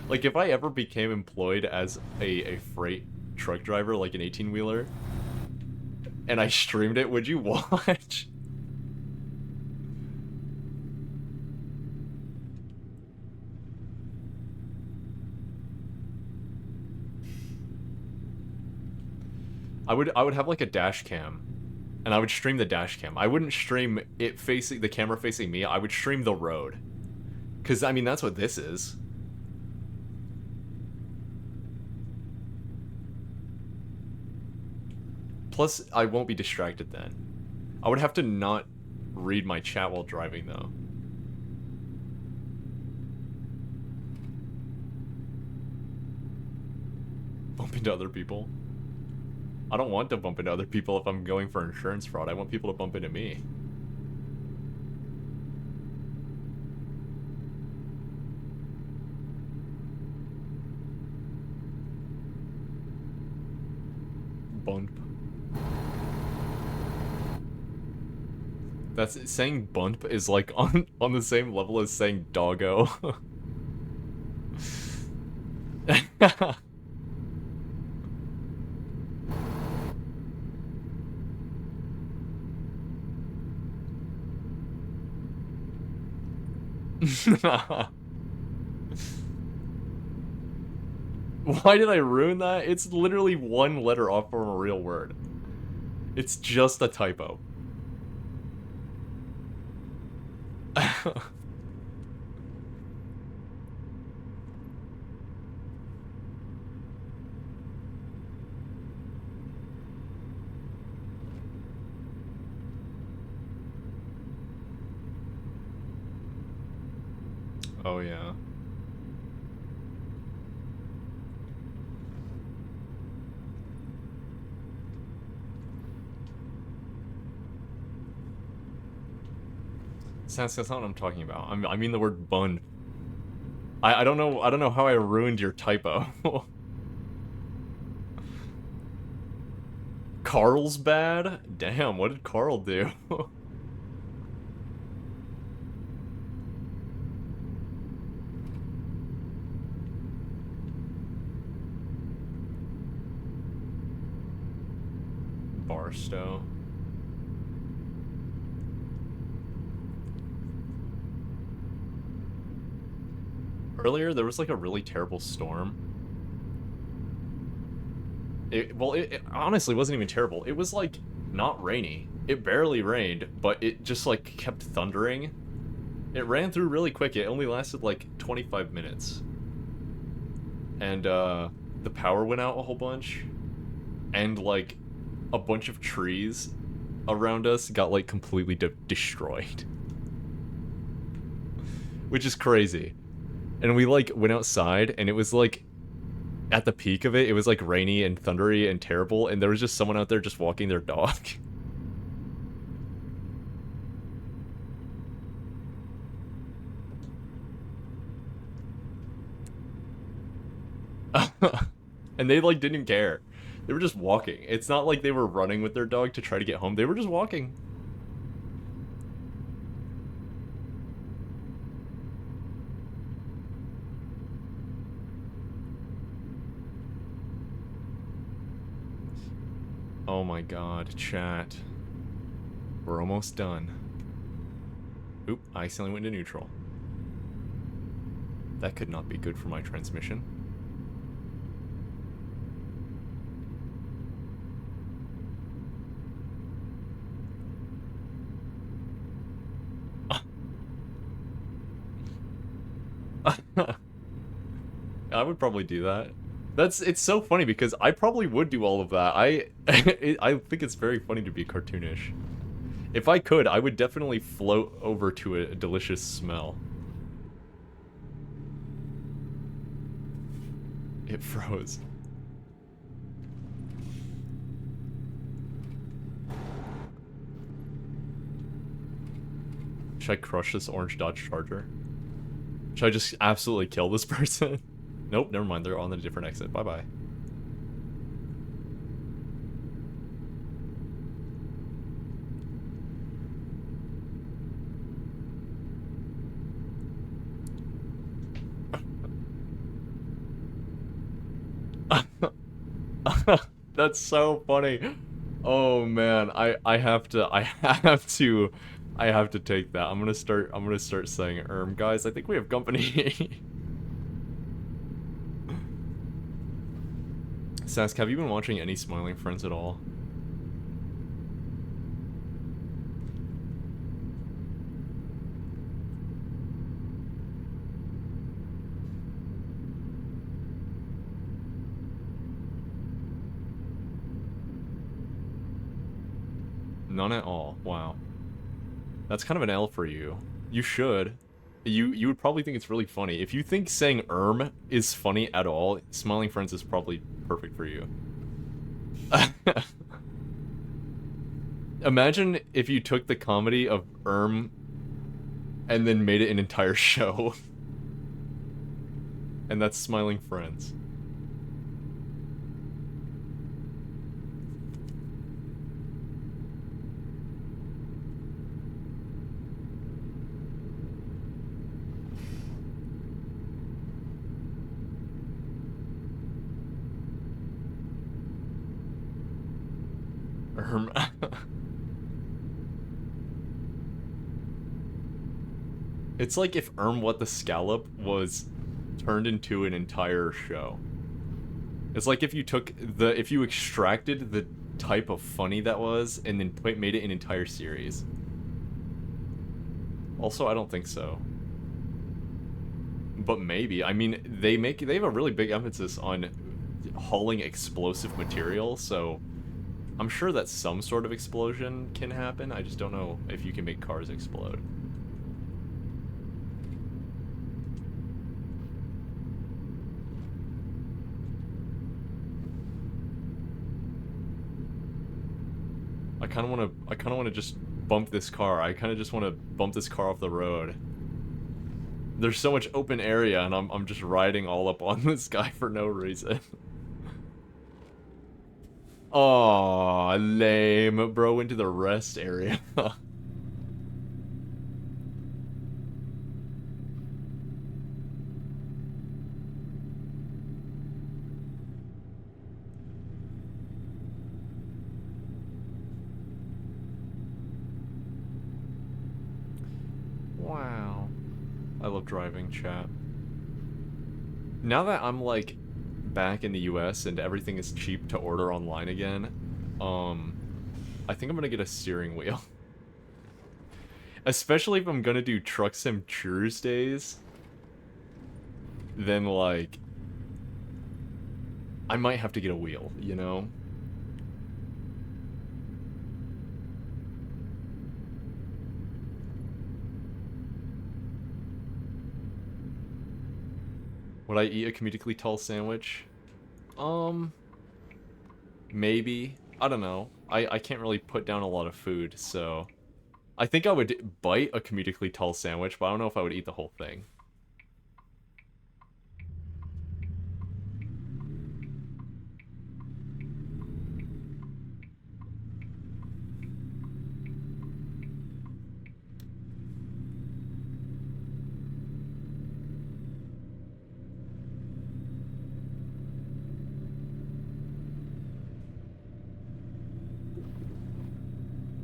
like if I ever became employed as a freight truck driver, like an 18-wheeler, and I streamed it, would you watch? I would have like a dash cam, and I would stream the dash cam. I wouldn't stream it facing the camera facing me. I would stream the road, because I mean that's what this is. Plus, I won't be distracted then. I would have to not read my chat while driving though. Bump into other people. I don't want to bump into other people if I'm going for insurance fraud. I want people to bump into me. Bump. That's saying bump is like on the same level as saying doggo. Why did I ruin that? It's literally one letter off from a real word. It's just a typo. Oh yeah. That's not what I'm talking about. I mean the word bun. I don't know how I ruined your typo. Carl's bad? Damn, what did Carl do? Barstow. Earlier, there was like a really terrible storm. It honestly wasn't even terrible. It was like not rainy. It barely rained, but it just like kept thundering. It ran through really quick. It only lasted like 25 minutes. And the power went out a whole bunch. And like a bunch of trees around us got like completely destroyed. Which is crazy. And we like went outside and it was like at the peak of it, it was like rainy and thundery and terrible, and there was just someone out there just walking their dog. And they like didn't care. They were just walking. It's not like they were running with their dog to try to get home. They were just walking. Oh my god, chat. We're almost done. Oop, I accidentally went into neutral. That could not be good for my transmission. would probably do that. It's so funny because I probably would do all of that. I think it's very funny to be cartoonish. If I could, I would definitely float over to a delicious smell. It froze. Should I crush this orange Dodge Charger? Should I just absolutely kill this person? Nope, never mind. They're on a different exit. Bye-bye. That's so funny. Oh man, I have to I have to take that. I'm gonna start saying guys, I think we have company. Sask, have you been watching any Smiling Friends at all? None at all. Wow. That's kind of an L for you. You should. You would probably think it's really funny. If you think saying is funny at all, Smiling Friends is probably perfect for you. Imagine if you took the comedy of and then made it an entire show. And that's Smiling Friends. It's like if What the Scallop was turned into an entire show. It's like if you extracted the type of funny that was and then made it an entire series. Also, I don't think so. But maybe. I mean, they have a really big emphasis on hauling explosive material, so I'm sure that some sort of explosion can happen. I just don't know if you can make cars explode. I kind of want to just bump this car. I kind of just want to bump this car off the road. There's so much open area, and I'm just riding all up on this guy for no reason. Aw, lame. Bro went to the rest area. Wow. I love driving, chat. Now that I'm, like, back in the US and everything is cheap to order online again, I think I'm gonna get a steering wheel. Especially if I'm gonna do Truck Sim Tuesdays, then, like, I might have to get a wheel, you know? Would I eat a comedically tall sandwich? Maybe. I don't know. I can't really put down a lot of food, so... I think I would bite a comedically tall sandwich, but I don't know if I would eat the whole thing.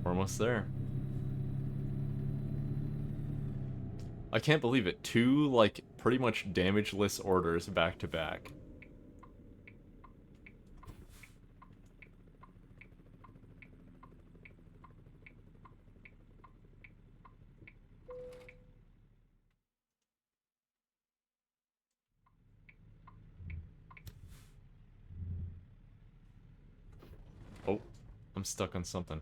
We're almost there. I can't believe it. 2, like, pretty much damageless orders back to back. I'm stuck on something.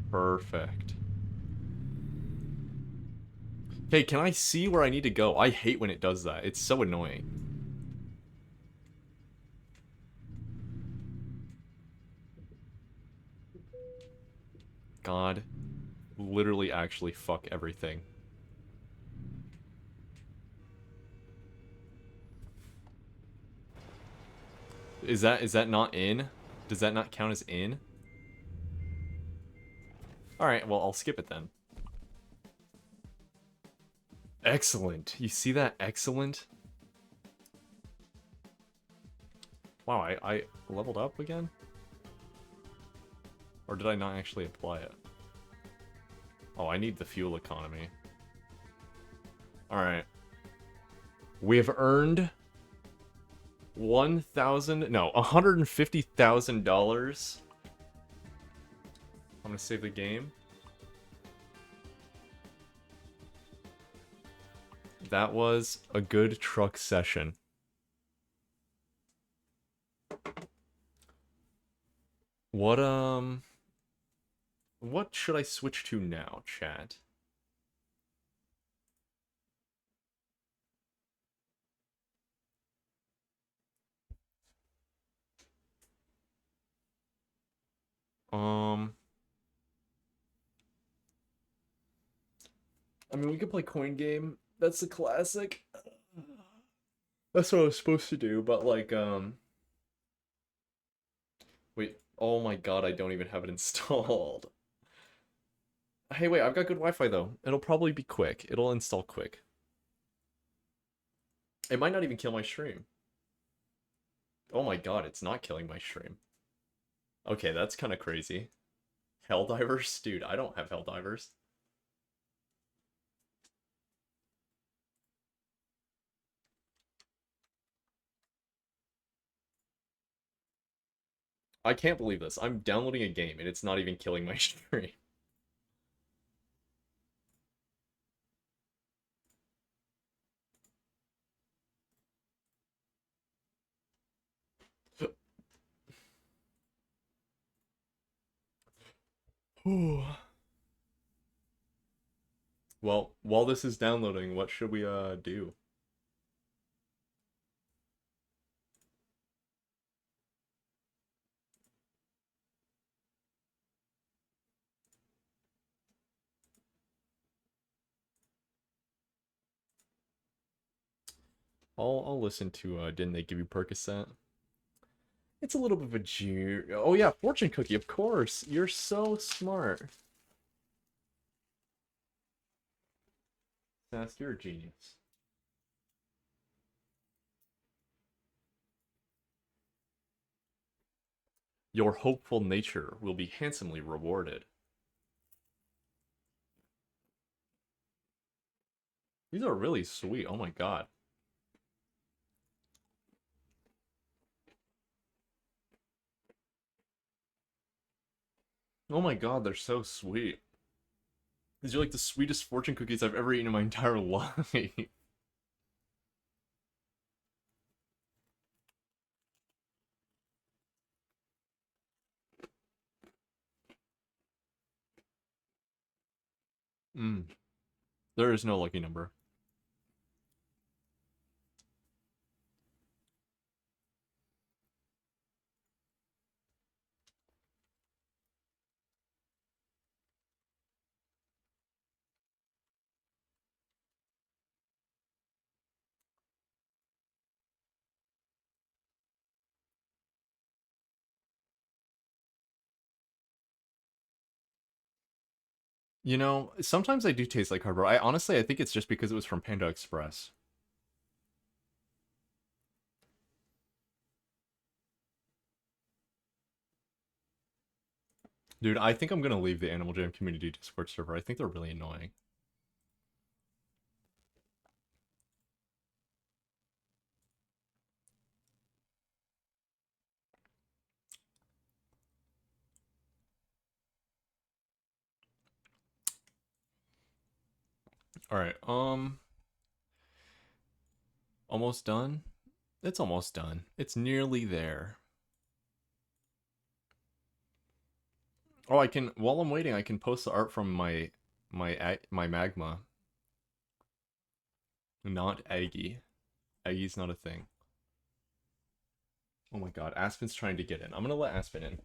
Perfect. Okay, can I see where I need to go? I hate when it does that. It's so annoying. God. Literally actually fuck everything. Is that not in? Does that not count as in? Alright, well, I'll skip it then. Excellent. You see that? Excellent? Wow, I leveled up again? Or did I not actually apply it? Oh, I need the fuel economy. Alright. We have earned $150,000. I'm gonna save the game. That was a good truck session. What should I switch to now, chat? I mean, we could play coin game. That's the classic. That's what I was supposed to do, but like, wait. Oh my god, I don't even have it installed. Hey, wait, I've got good Wi-Fi though. It'll probably be quick. It'll install quick. It might not even kill my stream. Oh my god, it's not killing my stream. Okay, that's kind of crazy. Helldivers? Dude, I don't have Helldivers. I can't believe this. I'm downloading a game and it's not even killing my stream. Well, while this is downloading, what should we do? I'll listen to Didn't They Give You Percocet? It's a little bit of a Jew. Oh yeah, fortune cookie, of course. You're so smart. Sask, you're a genius. Your hopeful nature will be handsomely rewarded. These are really sweet. Oh my god. Oh my god, they're so sweet. These are like the sweetest fortune cookies I've ever eaten in my entire life. Mm. There is no lucky number. You know, sometimes I do taste like cardboard. I think it's just because it was from Panda Express. Dude, I think I'm gonna leave the Animal Jam community Discord server. I think they're really annoying. Alright, almost done? It's almost done. It's nearly there. Oh, I can, while I'm waiting, I can post the art from my magma. Not Aggie. Aggie's not a thing. Oh my god, Aspen's trying to get in. I'm gonna let Aspen in.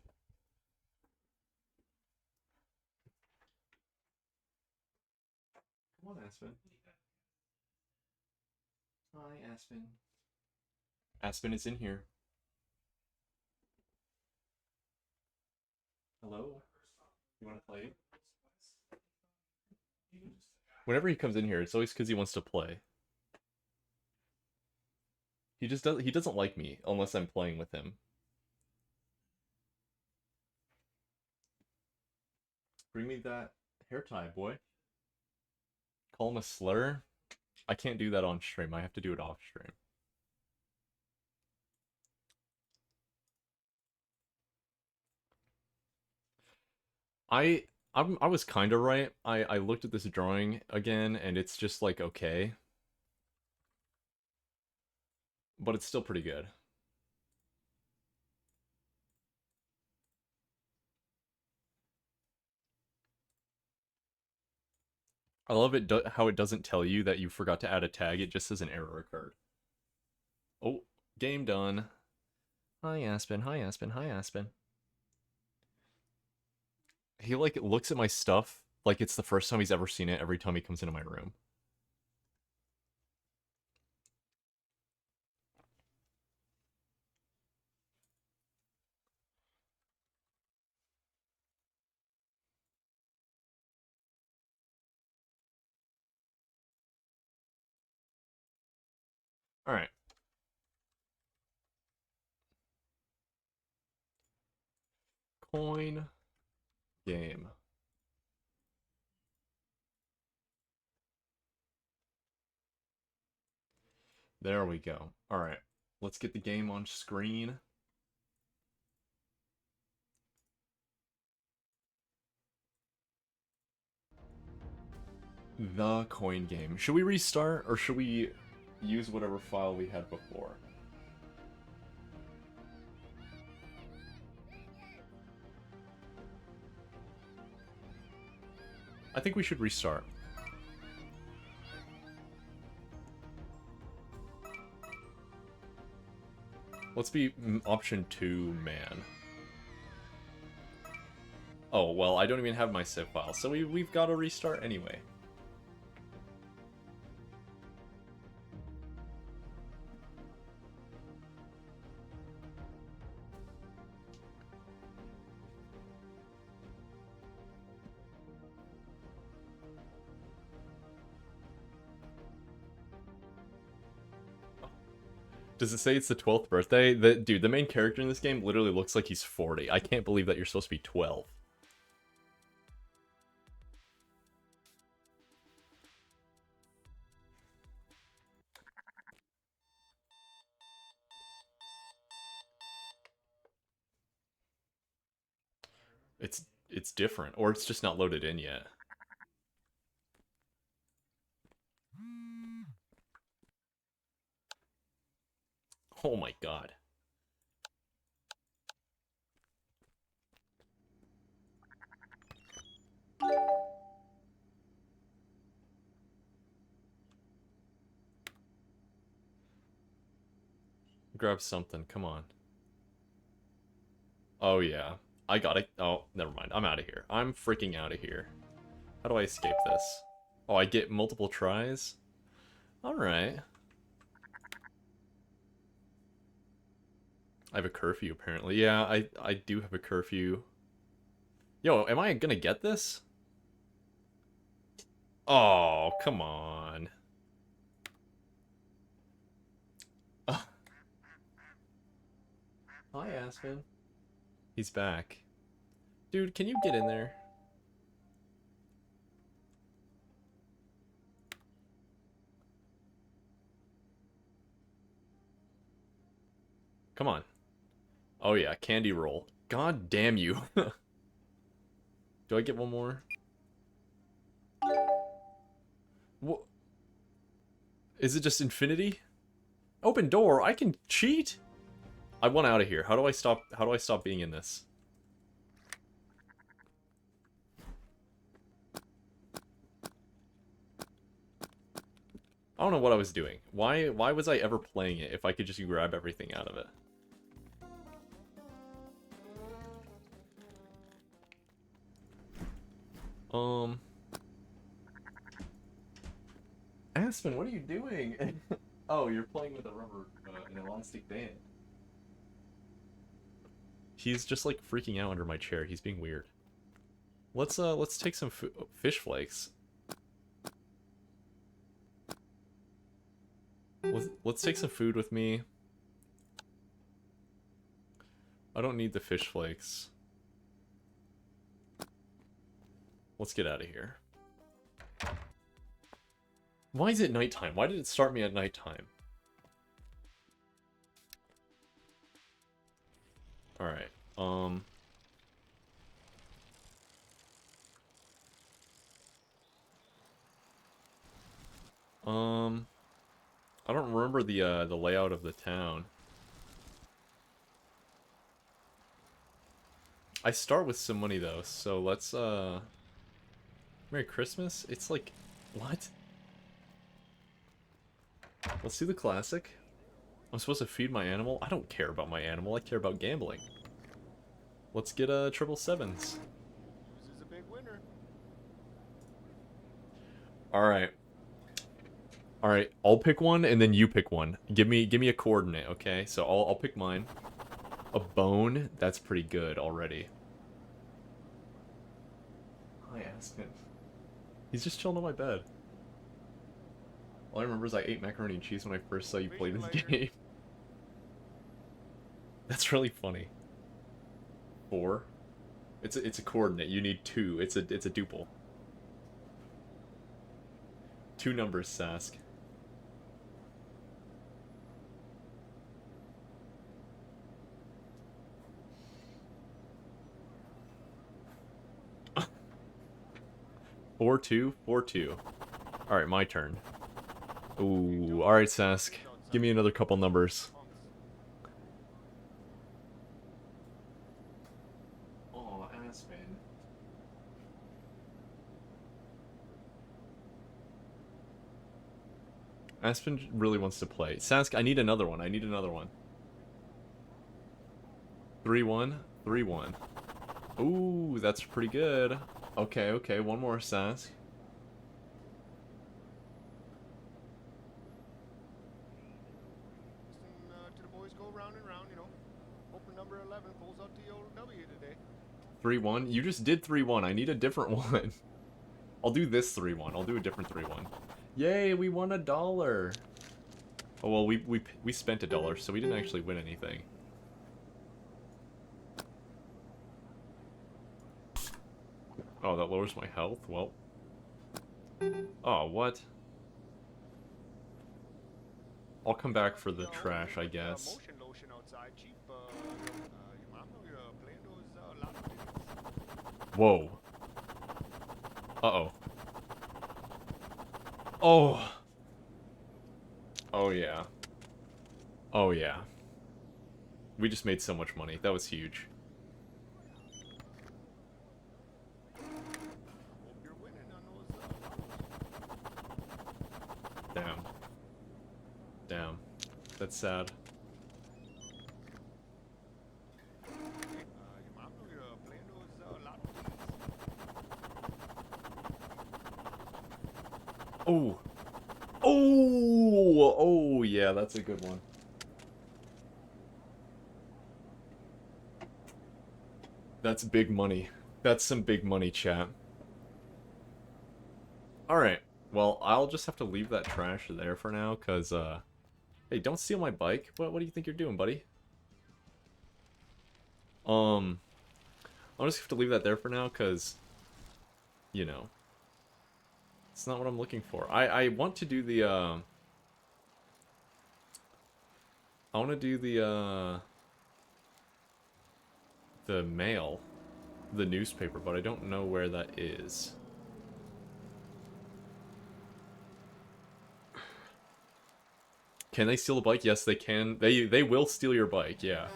Come on, Aspen. Hi, Aspen. Aspen is in here. Hello? You wanna play? Whenever he comes in here, it's always because he wants to play. He doesn't like me unless I'm playing with him. Bring me that hair tie, boy. Call him a slur? I can't do that on stream. I have to do it off stream. I I was kind of right. I looked at this drawing again, and it's just like okay, but it's still pretty good. I love it how it doesn't tell you that you forgot to add a tag. It just says an error occurred. Oh, game done. Hi Aspen. Hi Aspen. Hi Aspen. He like looks at my stuff like it's the first time he's ever seen it every time he comes into my room. All right. Coin game. There we go. All right. Let's get the game on screen. The coin game. Should we restart or should we use whatever file we had before? I think we should restart. Let's be option 2, man. Oh, well, I don't even have my zip file, so we've got to restart anyway. Does it say it's the 12th birthday? Dude, the main character in this game literally looks like he's 40. I can't believe that you're supposed to be 12. It's different, or it's just not loaded in yet. Oh my god. Grab something, come on. Oh yeah. I got it. Oh, never mind. I'm out of here. I'm freaking out of here. How do I escape this? Oh, I get multiple tries? Alright. I have a curfew, apparently. Yeah, I do have a curfew. Yo, am I gonna get this? Oh, come on. Hi, Aspen. He's back. Dude, can you get in there? Come on. Oh yeah, candy roll. God damn you. Do I get one more? What? Is it just infinity? Open door? I can cheat? I want out of here. How do I stop being in this? I don't know what I was doing. Why was I ever playing it if I could just grab everything out of it? Aspen, what are you doing? Oh, you're playing with a rubber, an elastic band. He's just like freaking out under my chair. He's being weird. Let's take some fish flakes. Let's take some food with me. I don't need the fish flakes. Let's get out of here. Why is it nighttime? Why did it start me at nighttime? Alright, I don't remember the layout of the town. I start with some money though, so let's Merry Christmas? It's like what? Let's do the classic. I'm supposed to feed my animal? I don't care about my animal, I care about gambling. Let's get 777s.
This is a big winner.
Alright. Alright, I'll pick one and then you pick one. Give me a coordinate, okay? So I'll pick mine. A bone? That's pretty good already. Hi, Aspen. He's just chilling on my bed. All I remember is I ate macaroni and cheese when I first saw you play this game. That's really funny. 4? It's a coordinate. You need 2. It's a duple. 2 numbers, Sask. Four two. Alright, my turn. Ooh, alright, Sask. Give me another couple numbers. Oh, Aspen. Aspen really wants to play. Sask, I need another one. 3-1. 3-1. Ooh, that's pretty good. Okay, one more, Sask.
To the boys go round and round, you know. Hoping number 11 pulls out the old W today.
3-1? You just did 3-1. I need a different one. I'll do this 3-1. I'll do a different 3-1. Yay, we won $1. Oh, well, we spent $1, so we didn't actually win anything. Oh, that lowers my health? Well. Oh, what? I'll come back for the trash, I guess.
Motion lotion outside, cheap. Your mom know you're playing those lotto tickets.
Whoa. Uh-oh. Oh. Oh, yeah. Oh, yeah. We just made so much money. That was huge.
Hope you're winning on those.
Damn. Damn. That's sad.
Your mom know you're playing those lotto tickets.
Oh. Oh. Oh, yeah, that's a good one. That's big money. That's some big money, chat. Alright. Well, I'll just have to leave that trash there for now, because, hey, don't steal my bike. What do you think you're doing, buddy? I'll just have to leave that there for now, because, you know, it's not what I'm looking for. I want to do the, I want to do the mail, the newspaper, but I don't know where that is. Can they steal the bike? Yes, they can. They will steal your bike, yeah.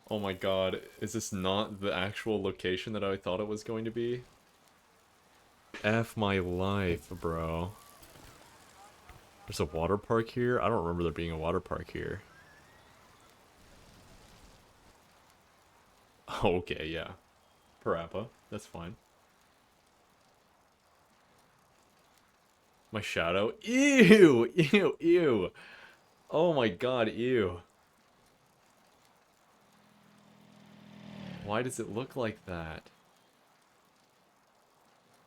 Oh my god, is this not the actual location that I thought it was going to be? F my life, bro. There's a water park here? I don't remember there being a water park here. Oh, okay, yeah. Parappa, that's fine. My shadow? Ew! Ew, ew! Oh my god, ew. Why does it look like that?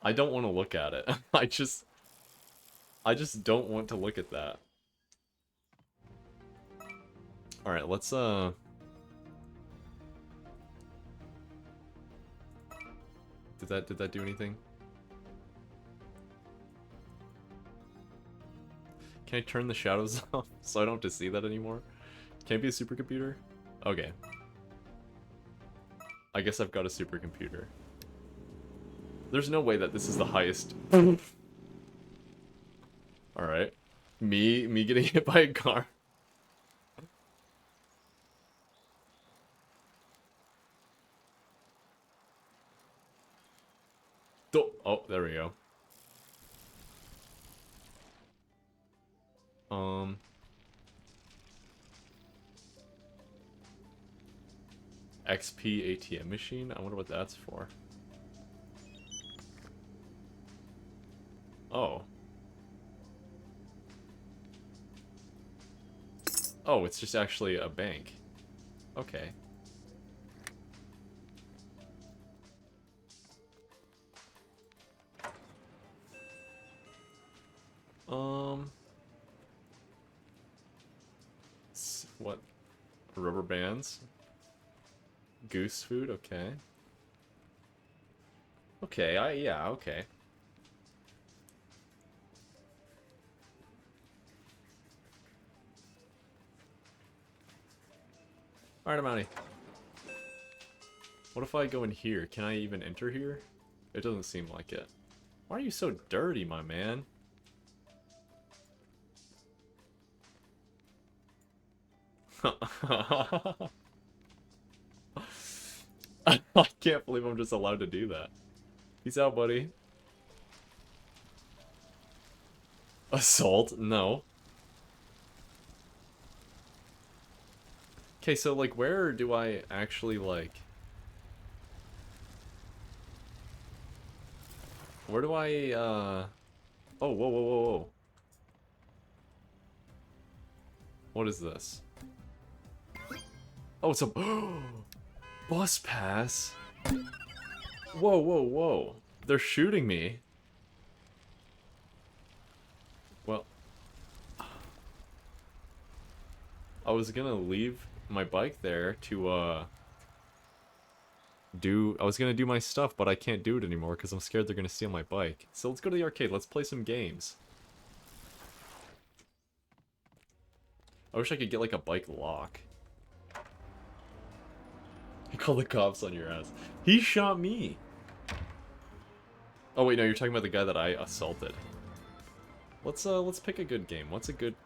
I don't want to look at it. I just don't want to look at that. Alright, let's did that do anything? Can I turn the shadows off so I don't have to see that anymore? Can it be a supercomputer? Okay. I guess I've got a supercomputer. There's no way that this is the highest. Alright. Me getting hit by a car. Oh, there we go. XP ATM machine? I wonder what that's for. Oh. Oh, it's just actually a bank. Okay. What? Rubber bands? Goose food? Okay. Okay, yeah, okay. Alright, I'm outie. What if I go in here? Can I even enter here? It doesn't seem like it. Why are you so dirty, my man? I can't believe I'm just allowed to do that. Peace out, buddy. Assault? No. Okay, so, like, where do I actually, like... Where do I, Oh, whoa, whoa, whoa, whoa. What is this? Oh, it's a... Bus pass? Whoa, whoa, whoa. They're shooting me. Well... I was gonna leave my bike there to, I was gonna do my stuff, but I can't do it anymore because I'm scared they're gonna steal my bike. So let's go to the arcade. Let's play some games. I wish I could get, like, a bike lock. Call the cops on your ass. He shot me. Oh, wait, no, you're talking about the guy that I assaulted. Let's pick a good game. What's a good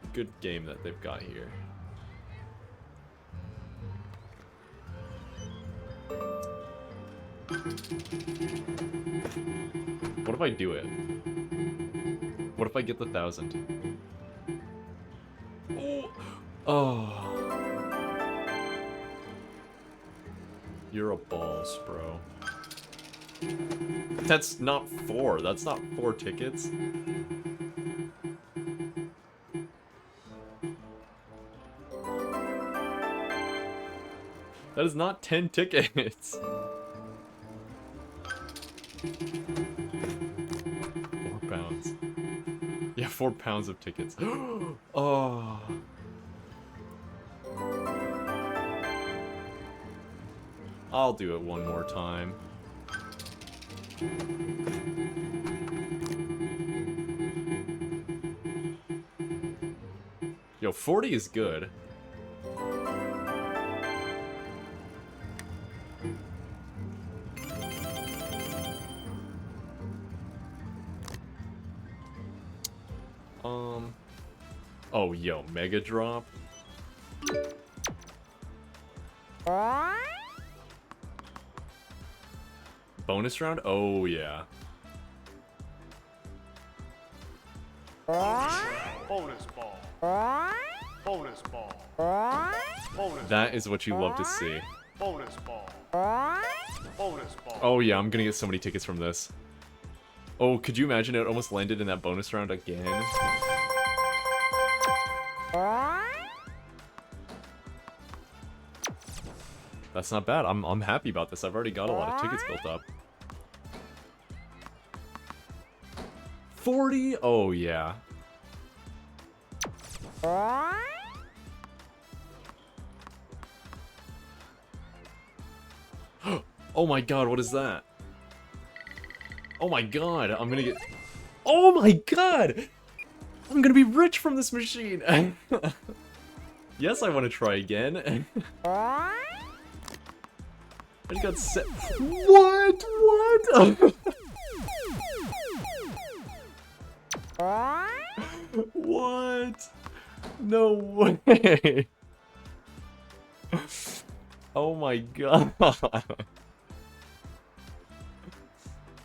game that they've got here? What if I do it? What if I get the 1,000? Oh! Oh. You're a boss, bro. That's not 4. That's not 4 tickets. That is not 10 tickets. 4 pounds. Yeah, 4 pounds of tickets. Oh. I'll do it one more time. Yo, 40 is good. Oh, yo, Mega Drop. Bonus round? Oh, yeah.
Bonus ball. Bonus ball. Bonus
That is what you love to see.
bonus ball. Bonus ball.
Oh, yeah, I'm gonna get so many tickets from this. Oh, could you imagine it almost landed in that bonus round again? That's not bad. I'm happy about this. I've already got a lot of tickets built up. 40? Oh, yeah. Oh my god, what is that? Oh my god, I'm gonna get... Oh my god! I'm gonna be rich from this machine! Yes, I want to try again. I just got set... What? What? What? No way! Oh my god!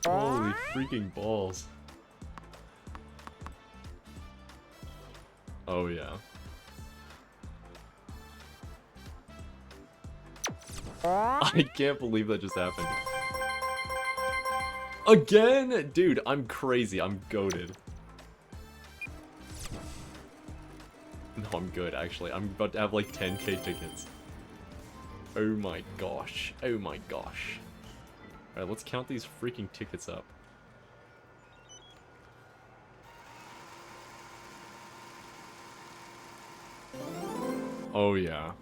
Holy freaking balls. Oh yeah. I can't believe that just happened. Again? Dude, I'm crazy. I'm goated. No, I'm good, actually. I'm about to have like 10k tickets. Oh my gosh. Oh my gosh. Alright, let's count these freaking tickets up. Oh yeah.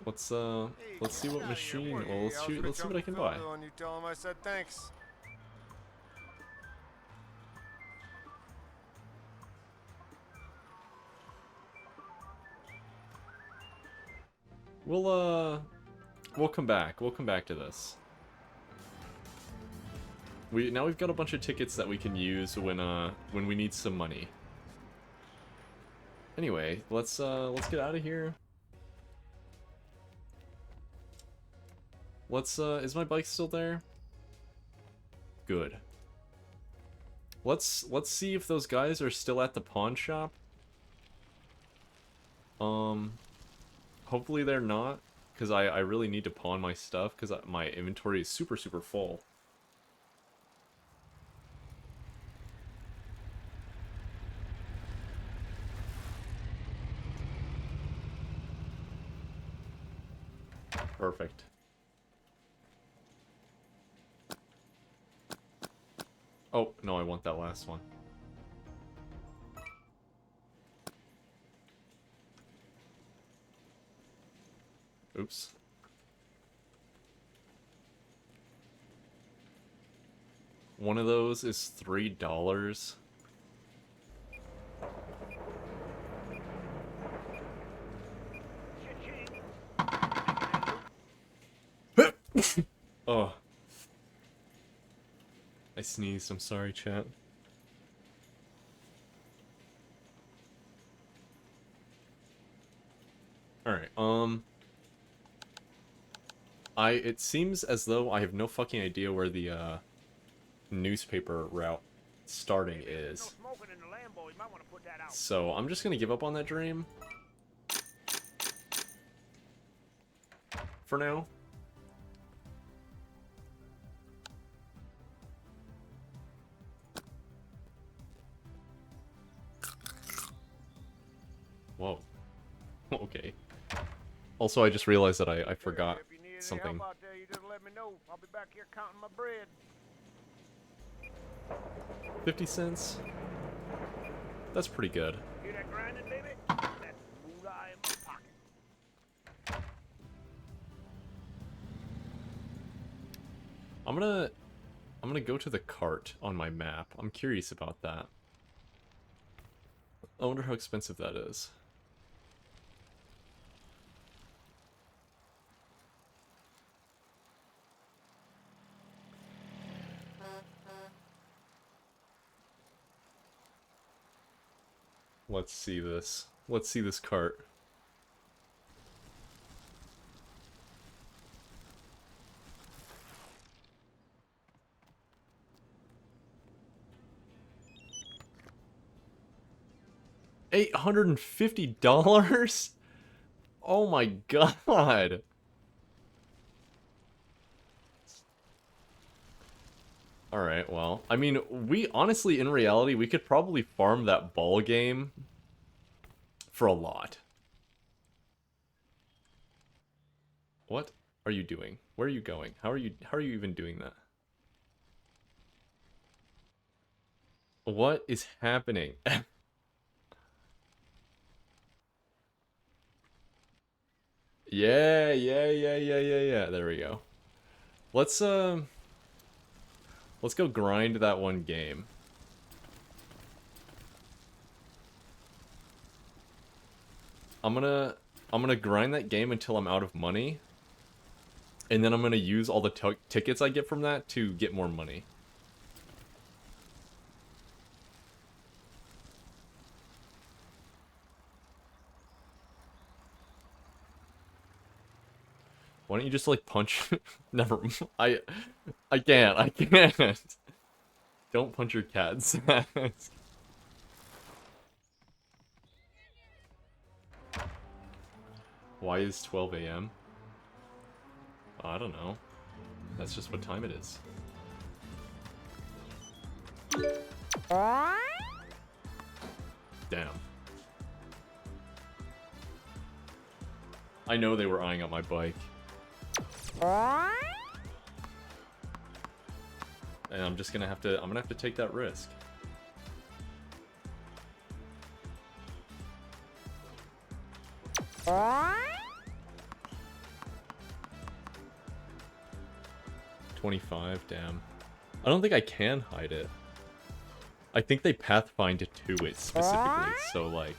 Let's see what machine. Well, let's see what I can buy.
You tell him I said thanks.
We'll come back. We'll come back to this. Now we've got a bunch of tickets that we can use when we need some money. Anyway, let's get out of here. Is my bike still there? Good. Let's see if those guys are still at the pawn shop. Hopefully they're not, because I really need to pawn my stuff, because my inventory is super full. Perfect. Oh, no, I want that last one. Oops. One of those is $3. Oh. I sneezed, I'm sorry, chat. Alright, it seems as though I have no fucking idea where the, newspaper route starting is. So, I'm just gonna give up on that dream. For now. Whoa. Okay. Also, I just realized that I forgot something.
You just let me know. I'll be back here counting my bread.
50 cents? That's pretty good.
Hear that grinding, baby? That's moolah in my pocket.
I'm gonna go to the cart on my map. I'm curious about that. I wonder how expensive that is. Let's see this. Let's see this cart. $850? Oh my god. Alright, well. I mean, we honestly, in reality, we could probably farm that ball game for a lot. What are you doing? Where are you going? How are you even doing that? What is happening? Yeah. There we go. Let's let's go grind that one game. I'm gonna grind that game until I'm out of money. And then I'm gonna use all the tickets I get from that to get more money. Why don't you just like punch? Never. I can't. I can't. Don't punch your cat's ass. Why is 12 a.m.? I don't know. That's just what time it is. Damn. I know they were eyeing up my bike. And I'm just gonna have to, I'm gonna have to take that risk. $25, damn. I don't think I can hide it. I think they pathfind to it specifically, so like,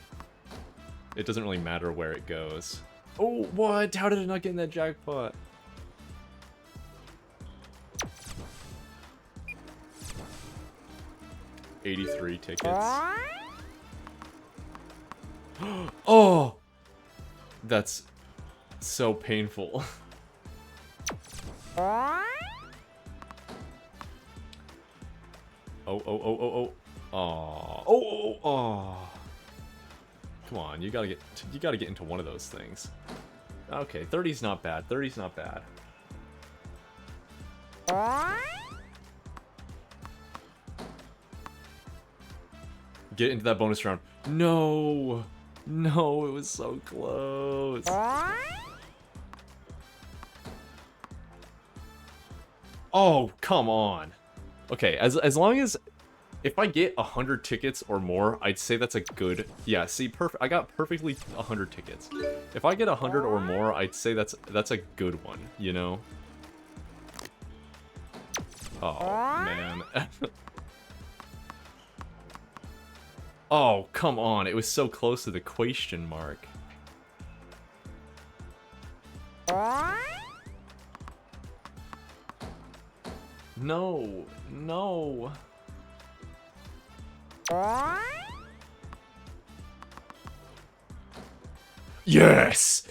it doesn't really matter where it goes. Oh, what? How did I not get in that jackpot? $83 tickets. Oh! That's so painful. Oh. Aw. Oh. Come on, you gotta get into one of those things. Okay, 30's not bad. 30's not bad. Get into that bonus round. No! No, it was so close. Oh, come on. Okay, as long as if I get 100 tickets or more, I'd say that's a good... Yeah, see, perfect. I got perfectly 100 tickets. If I get 100 or more, I'd say that's a good one, you know? Oh, man. Oh, come on. It was so close to the question mark. No. No. Yes!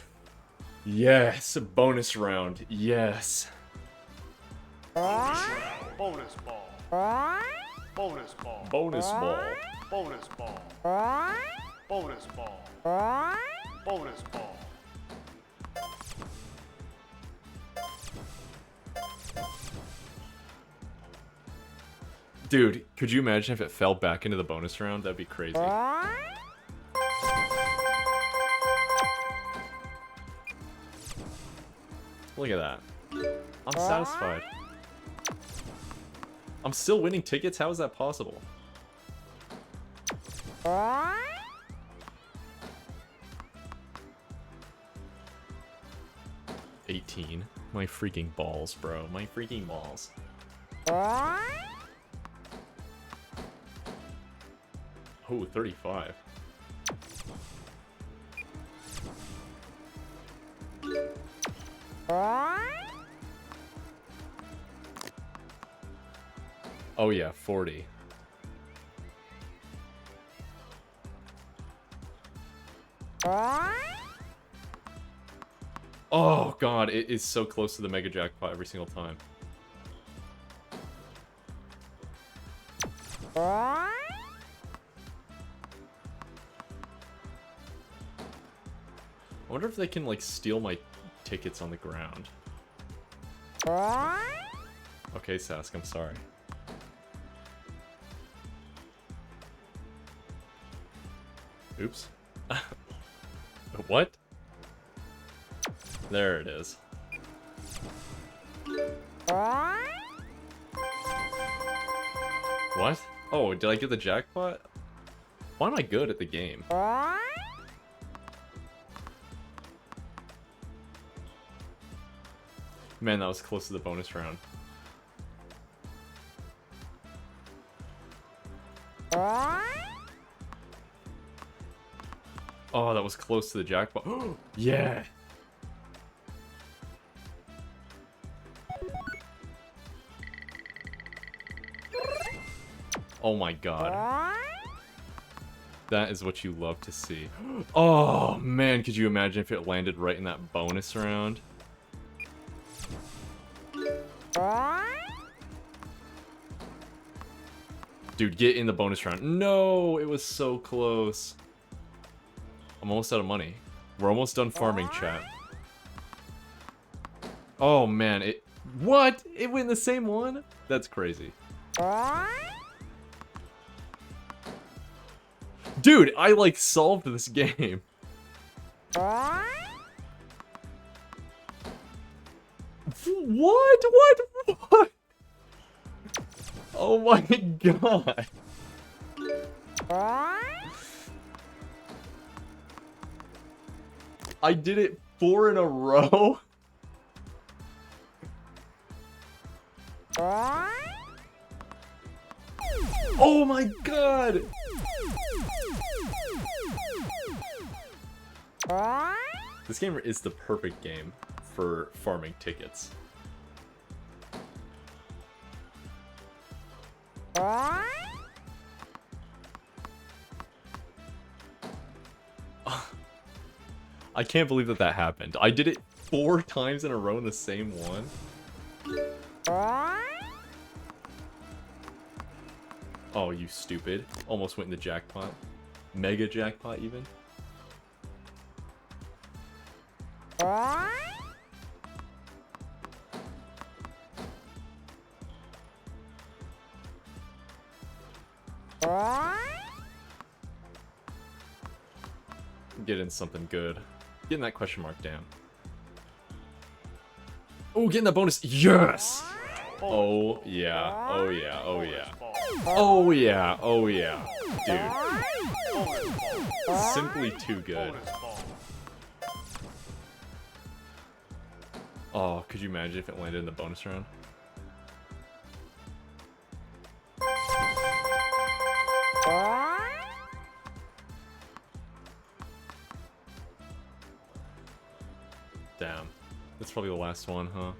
Yes! Bonus round. Yes.
Bonus round. Bonus ball. Bonus ball.
Bonus ball.
Bonus ball. Bonus ball. Bonus ball.
Dude, could you imagine if it fell back into the bonus round? That'd be crazy. Look at that. I'm satisfied. I'm still winning tickets? How is that possible? $18. My freaking balls, bro. My freaking balls. Oh, 35. Oh yeah, 40. Oh god, it is so close to the mega jackpot every single time. I wonder if they can, like, steal my tickets on the ground. Okay, Sask, I'm sorry. Oops. What? There it is. What? Oh, did I get the jackpot? Why am I good at the game? Man, that was close to the bonus round. Oh, that was close to the jackpot. Yeah! Oh my god. That is what you love to see. Oh man, could you imagine if it landed right in that bonus round? Dude, get in the bonus round. No, it was so close. I'm almost out of money. We're almost done farming, chat. Oh man, it... What? It went the same one? That's crazy. Dude, I like solved this game. What? What? Oh my god. I did it 4 in a row. Oh my god. This game is the perfect game for farming tickets. I can't believe that that happened. I did it 4 times in a row in the same one. Oh, you stupid. Almost went in the jackpot. Mega jackpot, even. Getting something good. Getting that question mark down. Oh, getting that bonus. Yes! Oh, yeah. Oh, yeah. Oh, yeah. Oh, yeah. Oh, yeah. Dude. Simply too good. Oh, could you imagine if it landed in the bonus round? Damn. That's probably the last one, huh?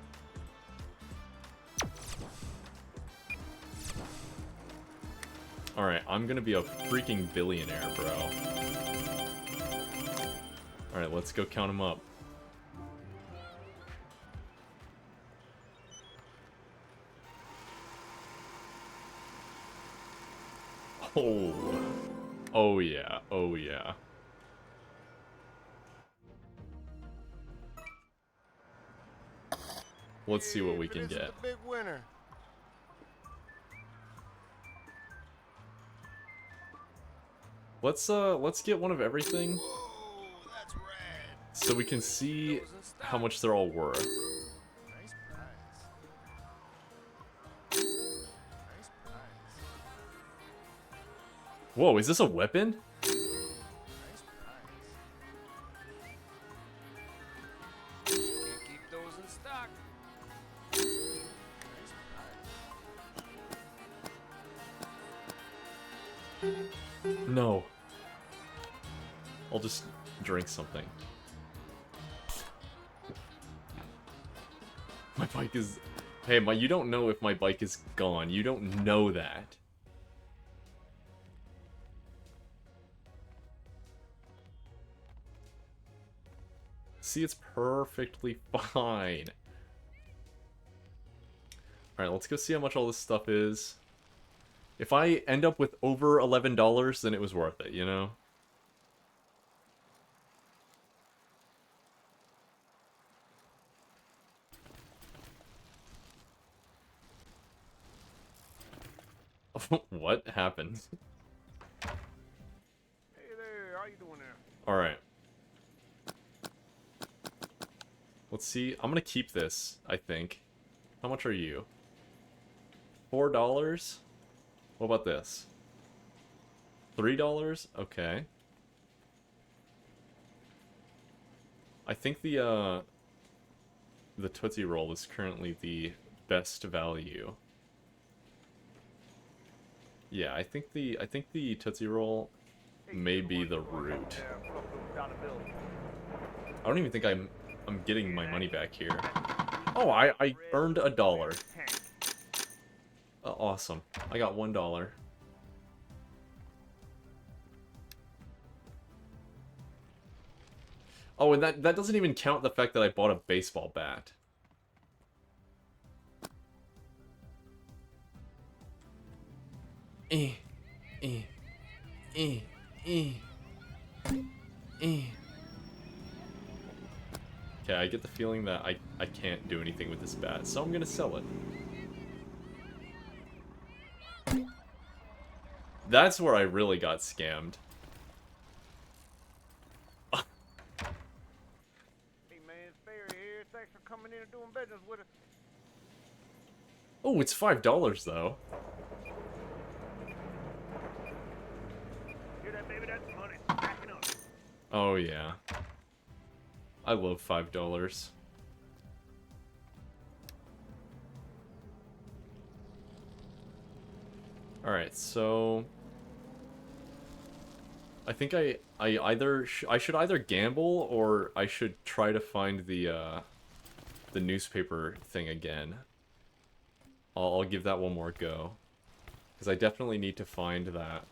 Alright, I'm gonna be a freaking billionaire, bro. Alright, let's go count them up. Oh. Oh yeah, oh yeah. Let's see what we can get.
Big winner.
Let's get one of everything.
Whoa, that's rad.
So we can see how much they're all worth.
Nice prize. Nice prize.
Whoa, is this a weapon?
Nice prize. Can't keep those in stock. Nice prize.
No. I'll just drink something. My bike is... Hey, you don't know if my bike is gone. You don't know that. See, it's perfectly fine. Alright, let's go see how much all this stuff is. If I end up with over $11, then it was worth it, you know? What happened?
Hey there, how you doing there?
Alright. Let's see. I'm gonna keep this, I think. How much are you? $4? What about this? $3? Okay. I think the Tootsie Roll is currently the best value. Yeah, I think the Tootsie Roll
Hey,
may
you're the
be
one
the
who
root.
fluffed those dollar bills.
I don't even think I'm getting
Yeah,
my money
that's
back here.
the
Oh, I
red
earned $1.
blueberry tank.
Awesome. I got $1. Oh, and that doesn't even count the fact that I bought a baseball bat. Eh, eh, eh, eh, eh. Okay, I get the feeling that I can't do anything with this bat, so I'm gonna sell it. That's where I really got scammed.
Hey man, it's Barry here. Thanks for coming in and doing business with us.
Oh, it's $5 though.
Hear that, baby? That's money. Backing up.
Oh yeah. I love $5. Alright, so I think I should either gamble or I should try to find the newspaper thing again. I'll give that one more go. Because I definitely need to find that.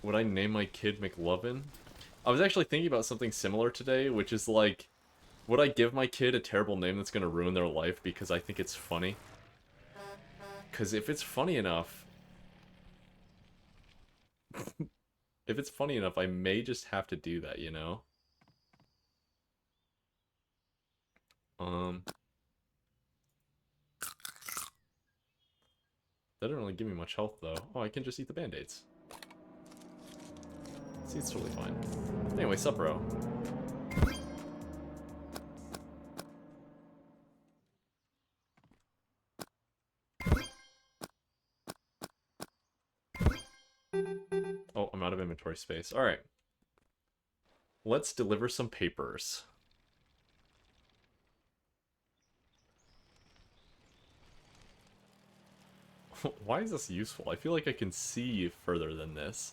Would I name my kid McLovin? I was actually thinking about something similar today, which is like, would I give my kid a terrible name that's going to ruin their life because I think it's funny? Because if it's funny enough, if it's funny enough, I may just have to do that, you know? Um, that didn't really give me much health, though. Oh, I can just eat the band-aids. See, it's totally fine. Anyway, sup, bro. Oh, I'm out of inventory space. Alright. Let's deliver some papers. Why is this useful? I feel like I can see further than this.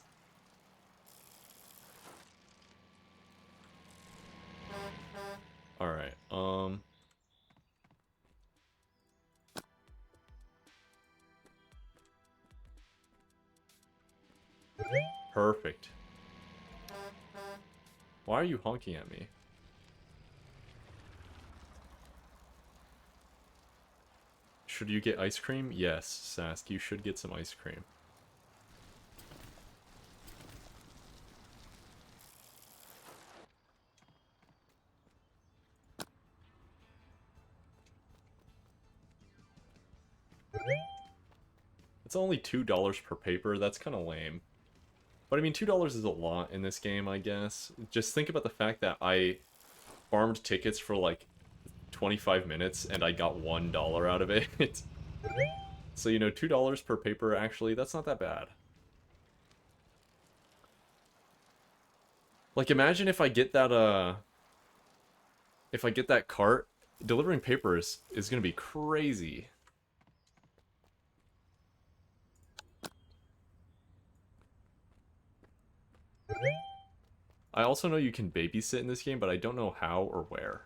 Alright, perfect. Why are you honking at me? Should you get ice cream? Yes, Sask, you should get some ice cream. It's only $2 per paper, that's kind of lame. But I mean, $2 is a lot in this game, I guess. Just think about the fact that I farmed tickets for like 25 minutes and I got $1 out of it. So, you know, $2 per paper, actually, that's not that bad. Like, imagine if I get that, if I get that cart, delivering papers is gonna be crazy. I also know you can babysit in this game, but I don't know how or where.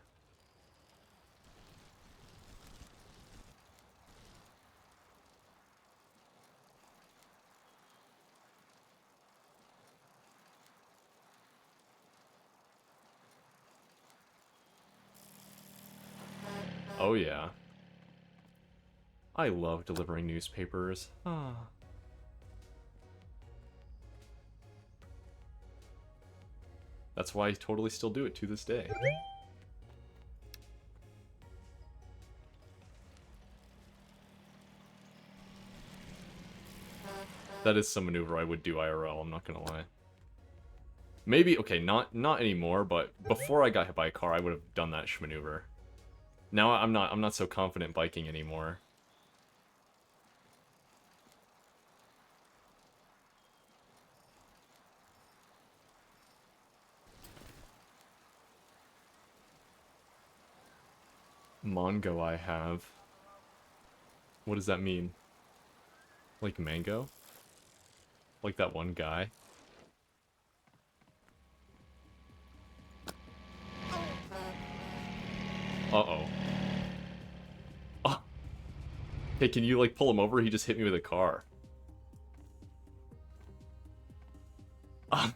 Oh yeah. I love delivering newspapers. Ah. That's why I totally still do it to this day. That is some maneuver I would do IRL, I'm not gonna lie. Maybe, okay, not anymore, but before I got hit by a car, I would have done that maneuver. Now I'm not so confident biking anymore. Mongo I have. What does that mean? Like mango? Like that one guy? Uh-oh. Oh. Hey, can you, like, pull him over? He just hit me with a car. Ah.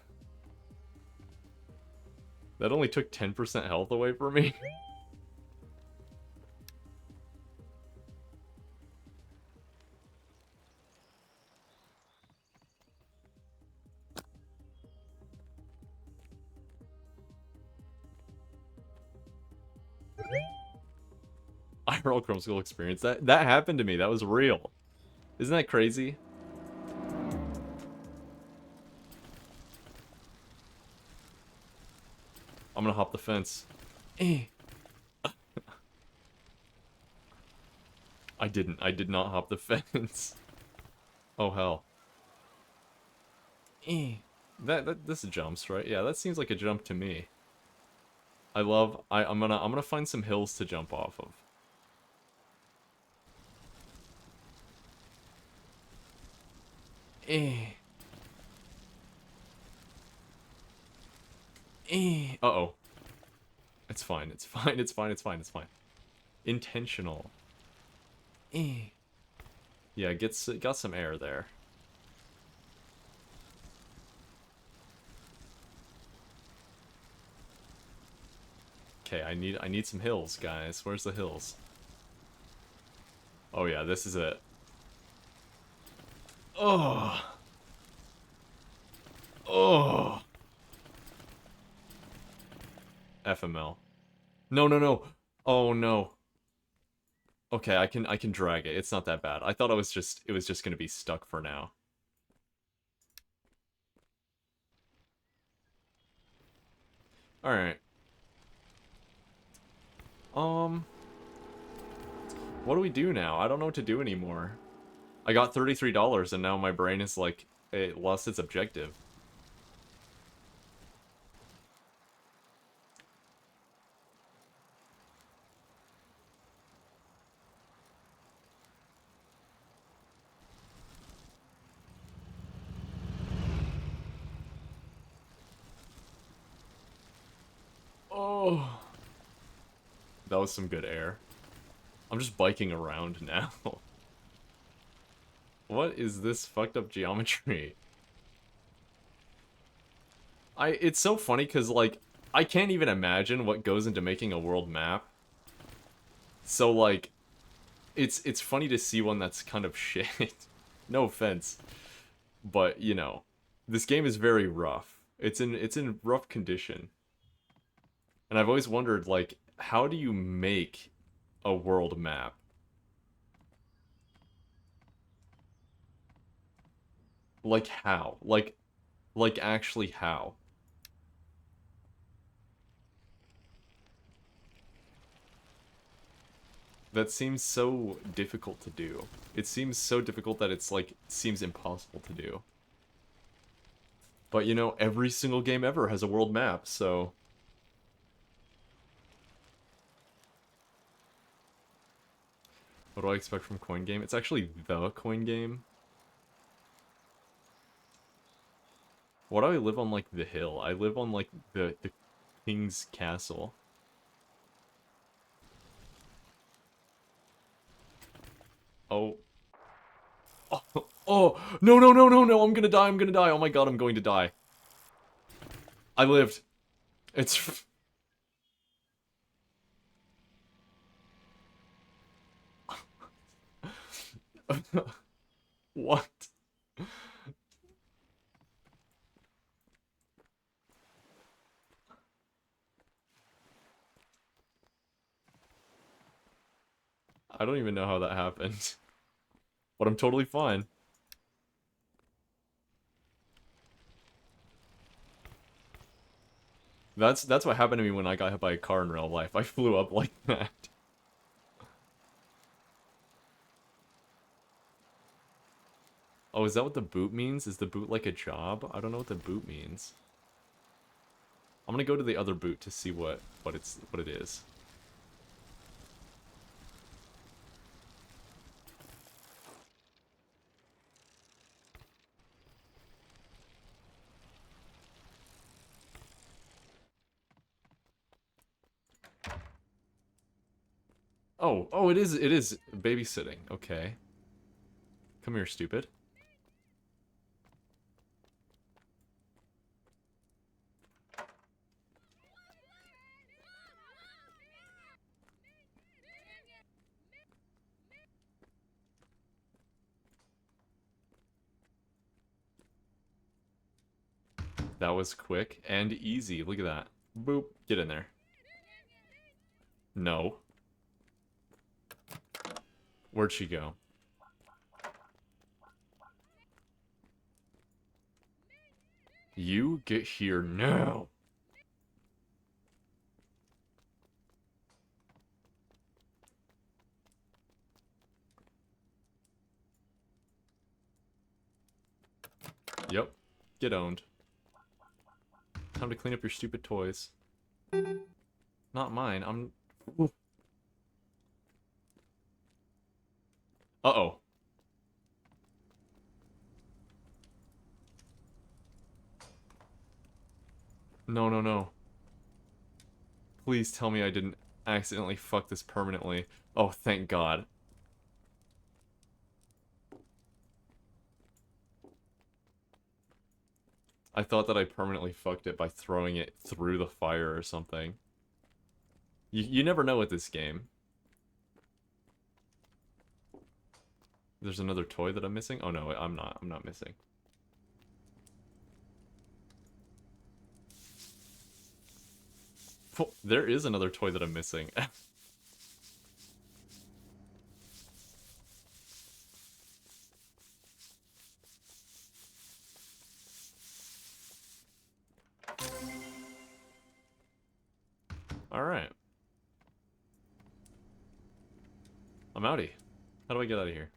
That only took 10% health away from me? IRL Chrome School experience. That happened to me. That was real. Isn't that crazy? I'm gonna hop the fence. Eh. I didn't. I did not hop the fence. Oh hell. Eh. This jumps, right? Yeah, that seems like a jump to me. I'm gonna find some hills to jump off of. Eh. Eh. Uh-oh. It's fine, it's fine, it's fine, it's fine, it's fine. Intentional. Eh. Yeah, got some air there. Okay, I need some hills, guys. Where's the hills? Oh yeah, this is it. Oh. Oh. FML. No, no, no. Oh no. Okay, I can drag it. It's not that bad. I thought it was just gonna be stuck for now. Alright. What do we do now? I don't know what to do anymore. I got $33 and now my brain is like, it lost its objective. Oh. That was some good air. I'm just biking around now. What is this fucked up geometry? It's so funny because, like, I can't even imagine what goes into making a world map. So, like, it's funny to see one that's kind of shit. No offense. But, you know, this game is very rough. It's in rough condition. And I've always wondered, like, how do you make a world map? Like how? Like actually how? That seems so difficult to do. It seems so difficult that it's like seems impossible to do. But you know, every single game ever has a world map, so what do I expect from Coin Game? It's actually the Coin Game. Why do I live on like the hill? I live on like the king's castle. Oh. Oh, oh, no, no, no, no, no, I'm gonna die, I'm gonna die. Oh my god, I'm going to die. I lived. It's... What? I don't even know how that happened. But I'm totally fine. That's what happened to me when I got hit by a car in real life. I flew up like that. Oh, is that what the boot means? Is the boot like a job? I don't know what the boot means. I'm gonna go to the other boot to see what it is. Oh, it is babysitting. Okay. Come here, stupid. That was quick and easy. Look at that. Boop. Get in there. No. Where'd she go? You get here now. Yep. Get owned. Time to clean up your stupid toys. Not mine. I'm... Uh-oh. No, no, no. Please tell me I didn't accidentally fuck this permanently. Oh, thank God. I thought that I permanently fucked it by throwing it through the fire or something. You never know with this game. There's another toy that I'm missing? Oh no, I'm not. I'm not missing. Oh, there is another toy that I'm missing. Alright. I'm outie. How do I get out of here?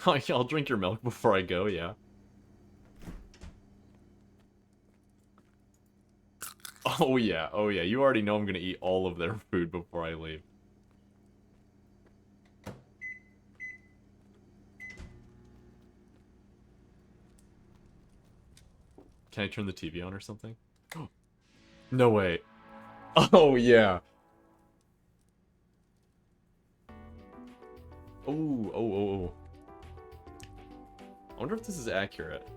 I'll drink your milk before I go, yeah. Oh yeah, oh yeah. You already know I'm gonna eat all of their food before I leave. Can I turn the TV on or something? No way. Oh yeah. Oh. I wonder if this is accurate.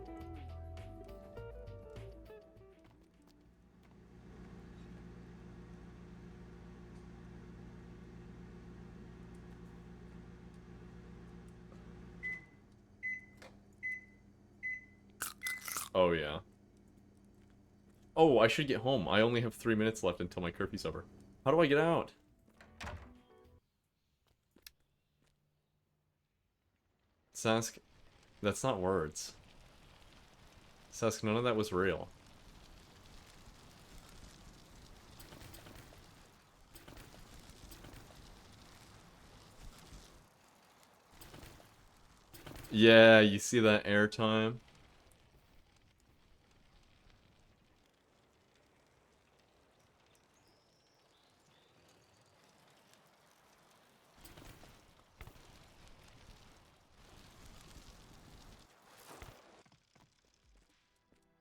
Oh yeah. Oh, I should get home. I only have 3 minutes left until my curfew's over. How do I get out? Sask, that's not words. Sask, none of that was real. Yeah, you see that airtime?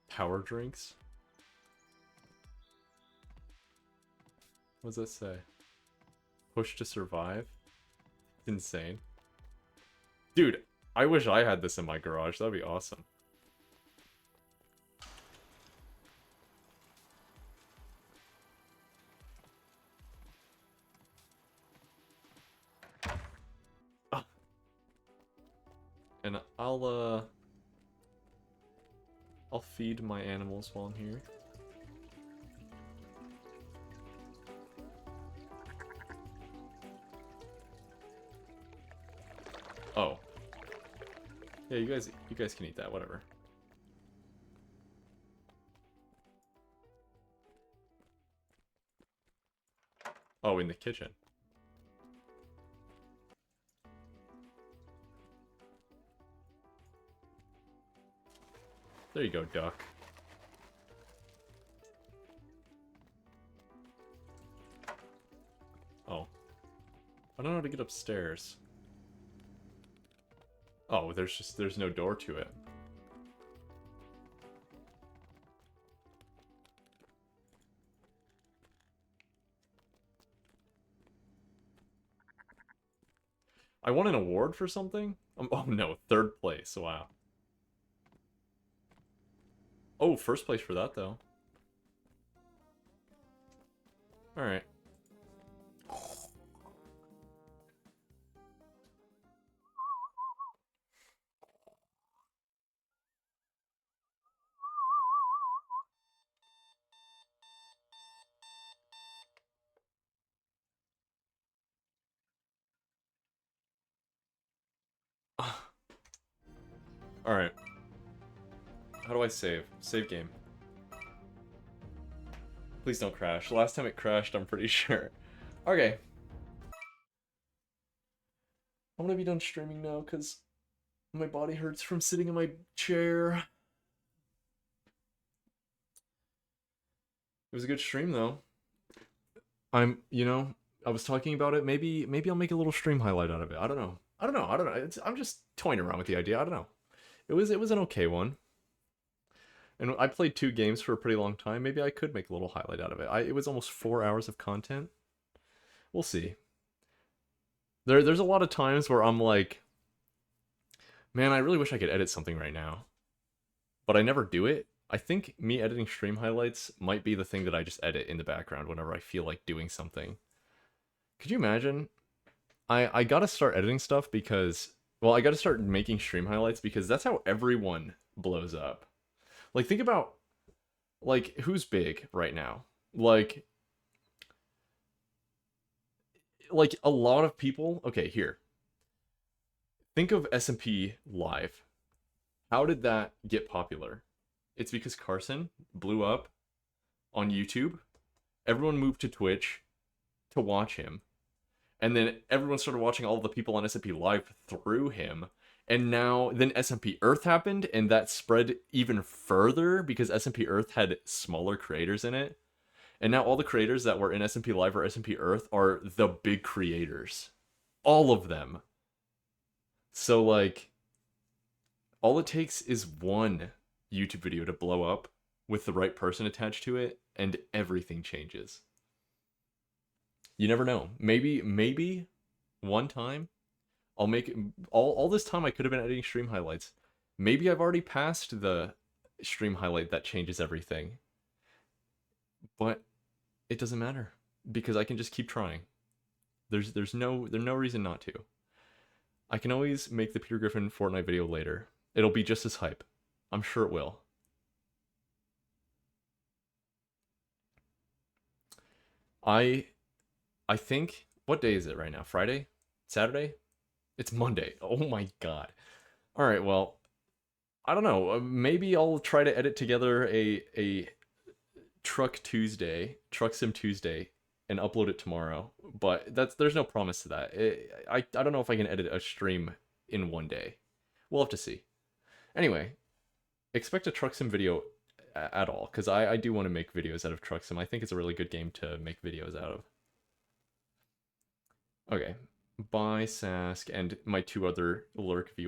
Power drinks? What does that say? Push to survive? Insane. Dude, I wish I had this in my garage. That'd be awesome. And I'll feed my animals while I'm here. Oh. Yeah, you guys can eat that, whatever. Oh, in the kitchen. There you go, duck. Oh. I don't know how to get upstairs. Oh, there's no door to it. I won an award for something? Oh no, third place, wow. Oh, first place for that though. Alright. Alright. How do I save? Save game. Please don't crash. Last time it crashed, I'm pretty sure. Okay. I'm gonna be done streaming now because my body hurts from sitting in my chair. It was a good stream though. I was talking about it. Maybe I'll make a little stream highlight out of it. I don't know. I'm just toying around with the idea. I don't know. It was an okay one. And I played 2 games for a pretty long time. Maybe I could make a little highlight out of it. It was almost 4 hours of content. We'll see. There's a lot of times where I'm like, man, I really wish I could edit something right now. But I never do it. I think me editing stream highlights might be the thing that I just edit in the background whenever I feel like doing something. Could you imagine? I gotta start editing stuff because, well, I gotta start making stream highlights because that's how everyone blows up. Like, think about, like, who's big right now? Like a lot of people. Okay, here. Think of SMP Live. How did that get popular? It's because Carson blew up on YouTube. Everyone moved to Twitch to watch him. And then everyone started watching all the people on SMP Live through him. And now, then SMP Earth happened, and that spread even further because SMP Earth had smaller creators in it. And now all the creators that were in SMP Live or SMP Earth are the big creators. All of them. So, like, all it takes is one YouTube video to blow up with the right person attached to it, and everything changes. You never know. Maybe one time I'll make all this time I could have been editing stream highlights. Maybe I've already passed the stream highlight that changes everything. But it doesn't matter because I can just keep trying. There's no reason not to. I can always make the Peter Griffin Fortnite video later. It'll be just as hype. I'm sure it will. I think, what day is it right now? Friday? Saturday? It's Monday. Oh my god. All right, well, I don't know. Maybe I'll try to edit together a Truck Sim Tuesday, and upload it tomorrow. But there's no promise to that. I don't know if I can edit a stream in one day. We'll have to see. Anyway, expect a Truck Sim video at all, because I do want to make videos out of Truck Sim. I think it's a really good game to make videos out of. Okay. Bye, Sask, and my 2 other lurk viewers.